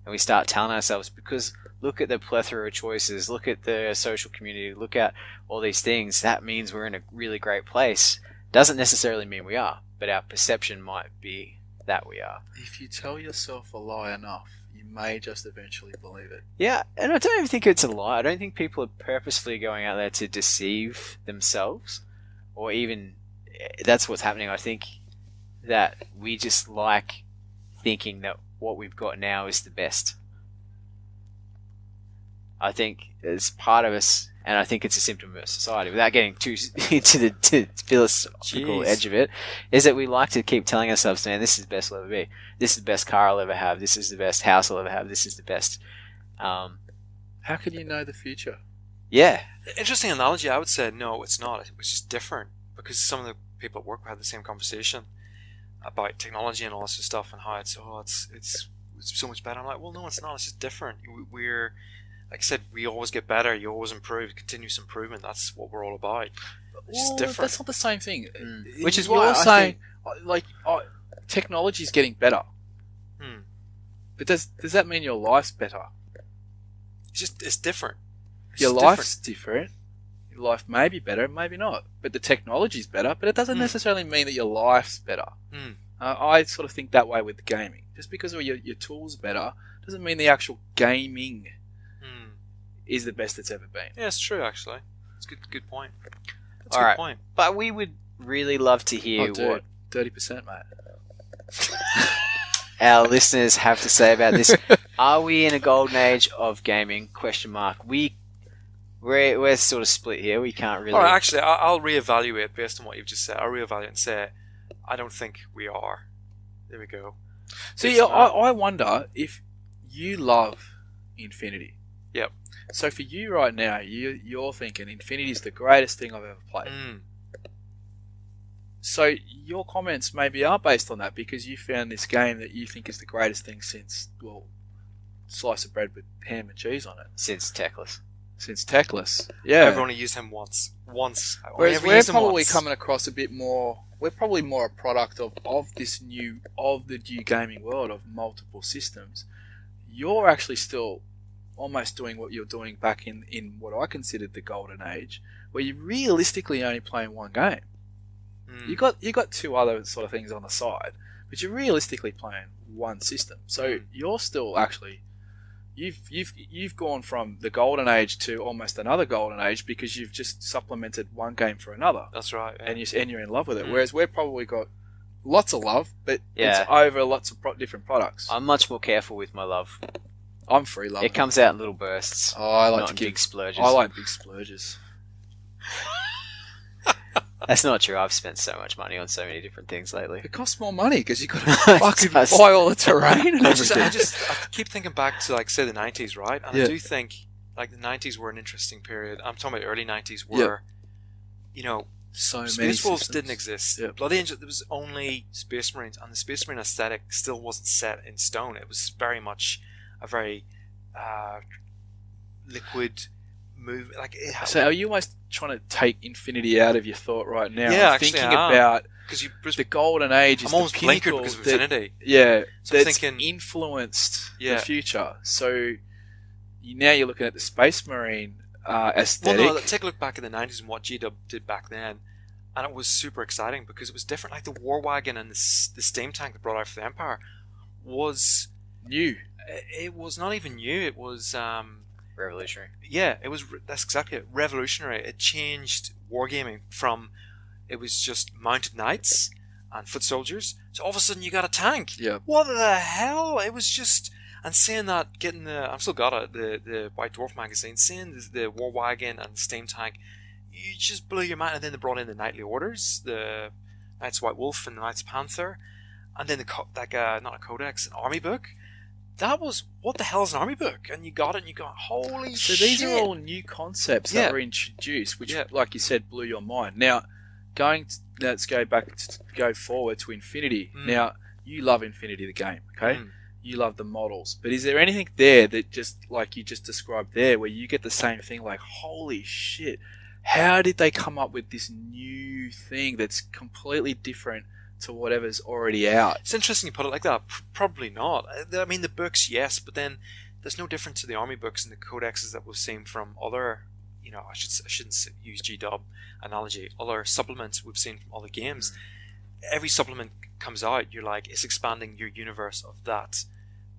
and we start telling ourselves, because look at the plethora of choices, look at the social community, look at all these things, that means we're in a really great place. Doesn't necessarily mean we are, but our perception might be that we are. If you tell yourself a lie enough, you may just eventually believe it. Yeah, and I don't even think it's a lie. I don't think people are purposefully going out there to deceive themselves, or even that's what's happening. I think that we just like thinking that what we've got now is the best. I think it's part of us, and I think it's a symptom of society, without getting too into the philosophical edge of it, is that we like to keep telling ourselves, man, this is the best I'll ever be. This is the best car I'll ever have. This is the best house I'll ever have. This is the best. How can you know the future? Yeah. Interesting analogy. I would say, no, it's not. It was just different. Because some of the people at work had the same conversation about technology and all this stuff, and how it's so much better. I'm like, well, no, it's not. It's just different. We're, like I said, we always get better. You always improve. Continuous improvement. That's what we're all about. It's just different. That's not the same thing. Which is why you're saying, technology is getting better. But does that mean your life's better? It's different. Your life's different. Your life may be better, maybe not. But the technology's better, but it doesn't necessarily mean that your life's better. I sort of think that way with gaming. Just because your tools are better doesn't mean the actual gaming is the best it's ever been. Yeah, it's true, actually. It's a good point. That's All a right. good point. But we would really love to hear what 30%, mate. our listeners have to say about this. Are we in a golden age of gaming? ? We're sort of split here. We can't really... All right, actually, I'll reevaluate based on what you've just said. I'll reevaluate and say, I don't think we are. There we go. See, I wonder if you love Infinity. Yep. So for you right now, you're thinking Infinity is the greatest thing I've ever played. So your comments maybe are based on that because you found this game that you think is the greatest thing since, well, slice of bread with ham and cheese on it. Since Techless. Yeah. I've only used him once. Whereas we're probably coming across a bit more... We're probably more a product of the new gaming world of multiple systems. You're actually still almost doing what you're doing back in what I considered the golden age, where you're realistically only playing one game. You got two other sort of things on the side, but you're realistically playing one system. So you're still actually you've gone from the golden age to almost another golden age because you've just supplemented one game for another. That's right. Yeah. And you're in love with it. Whereas we've probably got lots of love, but it's over lots of different products. I'm much more careful with my love. I'm free love. It comes out in little bursts. Oh, I like not big splurges. I like big splurges. That's not true. I've spent so much money on so many different things lately. It costs more money because you've got to fucking buy all the terrain and everything. I keep thinking back to, like, say, the 90s, right? And I do think, like, the 90s were an interesting period. I'm talking about the early 90s where, you know, so Space many Wolves systems. didn't exist. Yep. Blood Angel, there was only Space Marines, and the Space Marine aesthetic still wasn't set in stone. It was very much a very liquid move. Like, so are you almost trying to take Infinity out of your thought right now? Yeah, I'm actually, thinking about the golden age. I'm almost blinkered because of Infinity. Yeah, so I'm that's thinking, influenced the future. So now you're looking at the Space Marine aesthetic. Well, no, take a look back in the 90s and what G-Dub did back then, and it was super exciting because it was different. Like the War Wagon and the steam tank that brought out for the Empire was new. It was not even new. It was revolutionary. Yeah, it was. That's exactly it. Revolutionary. It changed wargaming from it was just mounted knights and foot soldiers. So all of a sudden you got a tank. Yeah. What the hell? It was just. And seeing that, getting I've still got it, the White Dwarf magazine, seeing the War Wagon and the steam tank, you just blew your mind. And then they brought in the Knightly Orders, the Knights White Wolf and the Knights Panther, and then not a codex, an army book. That was, what the hell is an army book? And you got it, and you got, holy shit. So these are all new concepts that were introduced, which, like you said, blew your mind. Now, let's go forward to Infinity. Now, you love Infinity, the game, okay? You love the models. But is there anything there that just, like you just described there, where you get the same thing, like, holy shit, how did they come up with this new thing that's completely different to whatever's already out? It's interesting you put it like that. Probably not. I mean, the books, yes, but then there's no difference to the army books and the codexes that we've seen from other, you know, I shouldn't use G-Dub analogy, other supplements we've seen from other games. Every supplement comes out, you're like, it's expanding your universe of that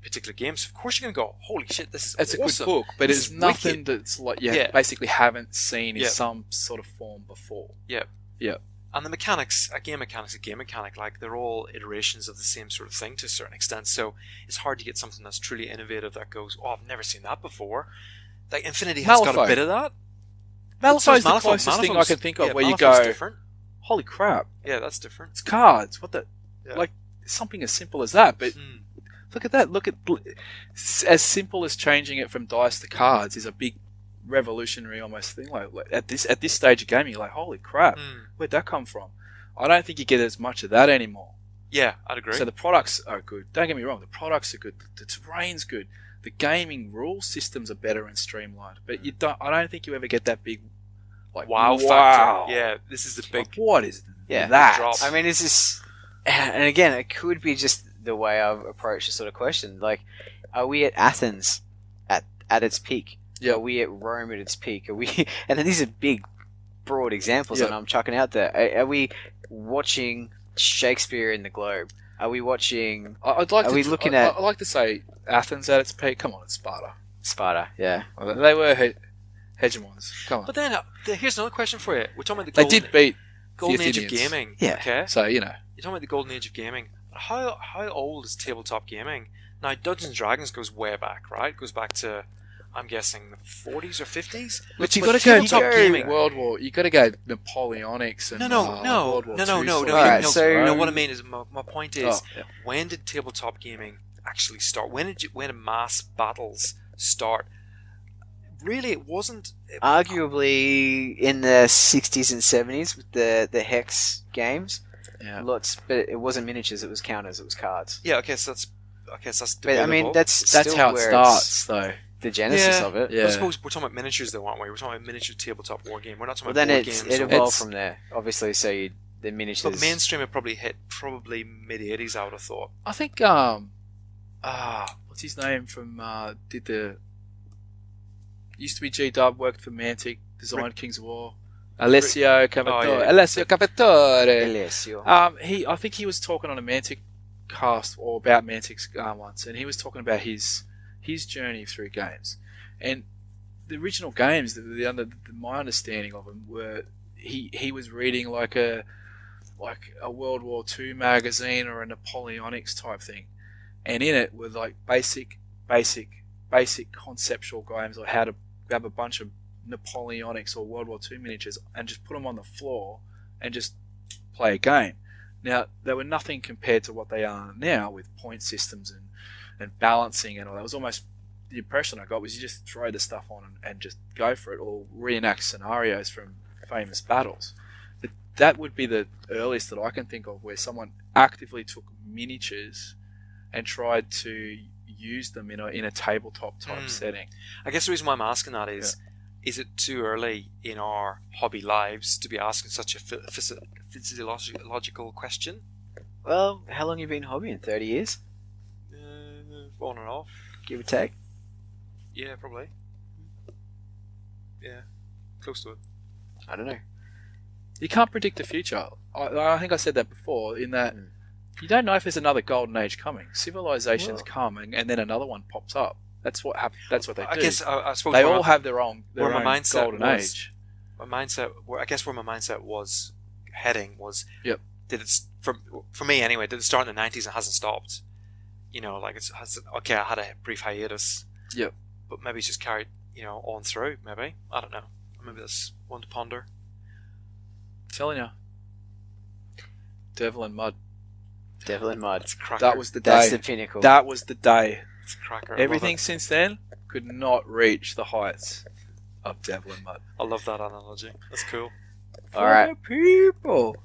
particular game. So of course you're going to go, holy shit, this is It's awesome. a good book, but This it's is nothing wicked. that's like basically haven't seen in some sort of form before. Yeah. Yeah. And the mechanics, a game mechanic, like they're all iterations of the same sort of thing to a certain extent. So it's hard to get something that's truly innovative that goes, oh, I've never seen that before. Like Infinity has got a bit of that. Malifau's the closest thing I can think of where you go, different. Holy crap. Yeah, that's different. It's cards. What the... Yeah. Like, something as simple as that, but look at that. Look at... As simple as changing it from dice to cards is a big revolutionary almost thing. Like at this stage of gaming, you're like, holy crap, where'd that come from? I don't think you get as much of that anymore. Yeah, I'd agree. So the products are good. Don't get me wrong, the products are good. The terrain's good. The gaming rule systems are better and streamlined. But I don't think you ever get that big, like, wow factor. Yeah, this is the big. Like, what is that? Drop. I mean, and again, it could be just the way I've approached the sort of question. Like, are we at Athens at its peak? Yeah. Are we at Rome at its peak? Are we? And these are big, broad examples that I'm chucking out there. Are we watching Shakespeare in the Globe? Are we watching? I'd like to say Athens at its peak. Come on, it's Sparta. Sparta, yeah. They were hegemons. Come on. But then here's another question for you. We're talking about the they did beat golden the age of Athenians. gaming. Yeah. Okay. So you're talking about the golden age of gaming. How old is tabletop gaming? Now, Dungeons and Dragons goes way back, right? It goes back to, I'm guessing, the 40s or 50s. But you got to go gaming. World War. You got to go Napoleonics and World War II. No. What I mean is, my point is, when did tabletop gaming actually start? When did mass battles start? Really, it wasn't. Arguably in the 60s and 70s with the Hex games. Yeah. Lots, but it wasn't miniatures. It was counters. It was cards. Yeah. Okay. So that's debatable. But I mean, that's how it starts, though. The genesis of it. Yeah. I suppose we're talking about miniatures, though, aren't we? We're talking about miniature tabletop war game. We're not talking about board games. games. It evolved from there, obviously. So the miniatures. But mainstream had probably hit mid '80s. I would have thought. I think what's his name from used to be G-Dub, worked for Mantic, designed Kings of War. Alessio Cavatore. Alessio. I think he was talking on a Mantic cast or about Mantic's once, and he was talking about his journey through games. And the original games, my understanding of them were he was reading like a World War II magazine or a Napoleonics type thing, and in it were like basic conceptual games, like how to grab a bunch of Napoleonics or World War II miniatures and just put them on the floor and just play a game. Now, they were nothing compared to what they are now with point systems and balancing and all that. It was almost, the impression I got was you just throw the stuff on and just go for it, or reenact scenarios from famous battles. But that would be the earliest that I can think of where someone actively took miniatures and tried to use them in a tabletop type setting. I guess the reason why I'm asking that is it too early in our hobby lives to be asking such a physiological question? Well, how long have you been hobbying? 30 years? On and off. Give or take? Yeah, probably. Yeah, close to it. I don't know. You can't predict the future. I think I said that before, in that you don't know if there's another golden age coming. Civilizations come and then another one pops up. That's what happens. That's what they do. I guess I suppose they all have their own golden age. My mindset, I guess, where my mindset was heading was, did it for me anyway? Did it start in the 90s and hasn't stopped? Like okay. I had a brief hiatus. Yep. But maybe it's just carried, on through. Maybe, I don't know. Maybe that's one to ponder. I'm telling you, Devil and Mud. Devil and Mud. It's a cracker. That was the day. That's the pinnacle. That was the day. It's a cracker. Everything since then could not reach the heights of Devil and Mud. I love that analogy. That's cool. All right, people.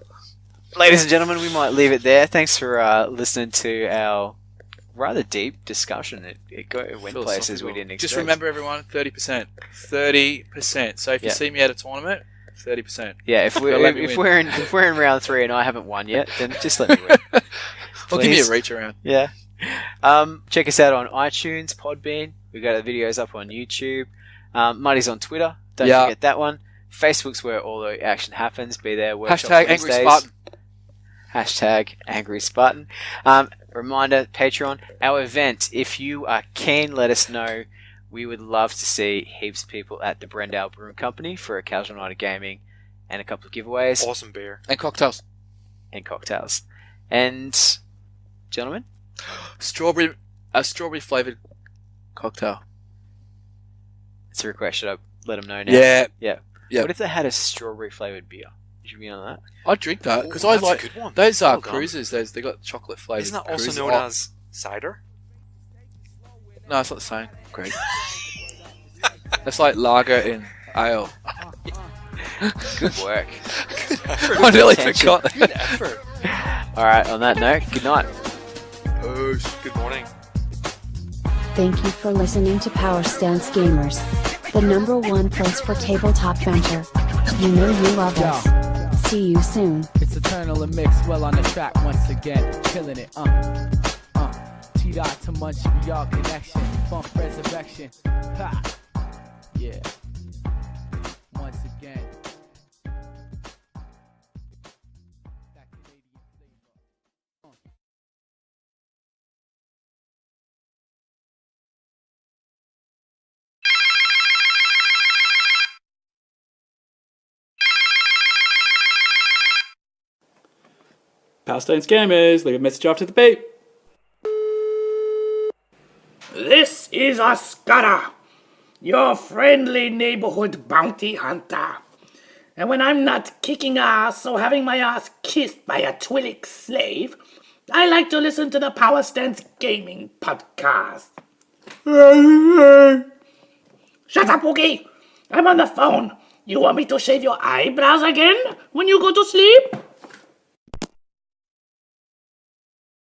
Ladies and gentlemen, we might leave it there. Thanks for listening to our rather deep discussion. It went places we didn't expect. Just remember, everyone, 30%. 30%. So if you see me at a tournament, 30%. Yeah, if we're in round 3 and I haven't won yet, then just let me win. I'll give you a reach around. Yeah. Check us out on iTunes, Podbean. We got the videos up on YouTube. Muddy's on Twitter. Don't forget that one. Facebook's where all the action happens. Be there. Hashtag Angry Spartan. Hashtag Angry Spartan. Reminder, Patreon, our event. If you are keen, let us know. We would love to see heaps of people at the Brendale Brewing Company for a casual night of gaming and a couple of giveaways. Awesome beer. And cocktails. And, gentlemen? A strawberry flavoured cocktail. It's a request. Should I let them know now? Yeah. Yeah. Yeah. What if they had a strawberry flavored beer? You should be on that. I'd drink that because I that's like a good one. those Well done. cruisers. They got chocolate flavored. Isn't that also cruisers. known as cider? No, it's not the same. Greg. That's like lager in ale. Good work. I nearly forgot that. Good effort. All right. On that note, good night. Good morning. Thank you for listening to Power Stance Gamers, the #1 place for tabletop banter. You know you love us. See you soon. It's Eternal and Mix well on the track once again, killing it. T-Dot to Munch, we all connection, bump resurrection. Ha! Yeah. Once again. That Canadian flavor. Power Stance Gamers, leave a message after the beep. This is Oscara, your friendly neighborhood bounty hunter. And when I'm not kicking ass or having my ass kissed by a Twi'lek slave, I like to listen to the Power Stance Gaming podcast. Shut up, Wookie! I'm on the phone. You want me to shave your eyebrows again when you go to sleep?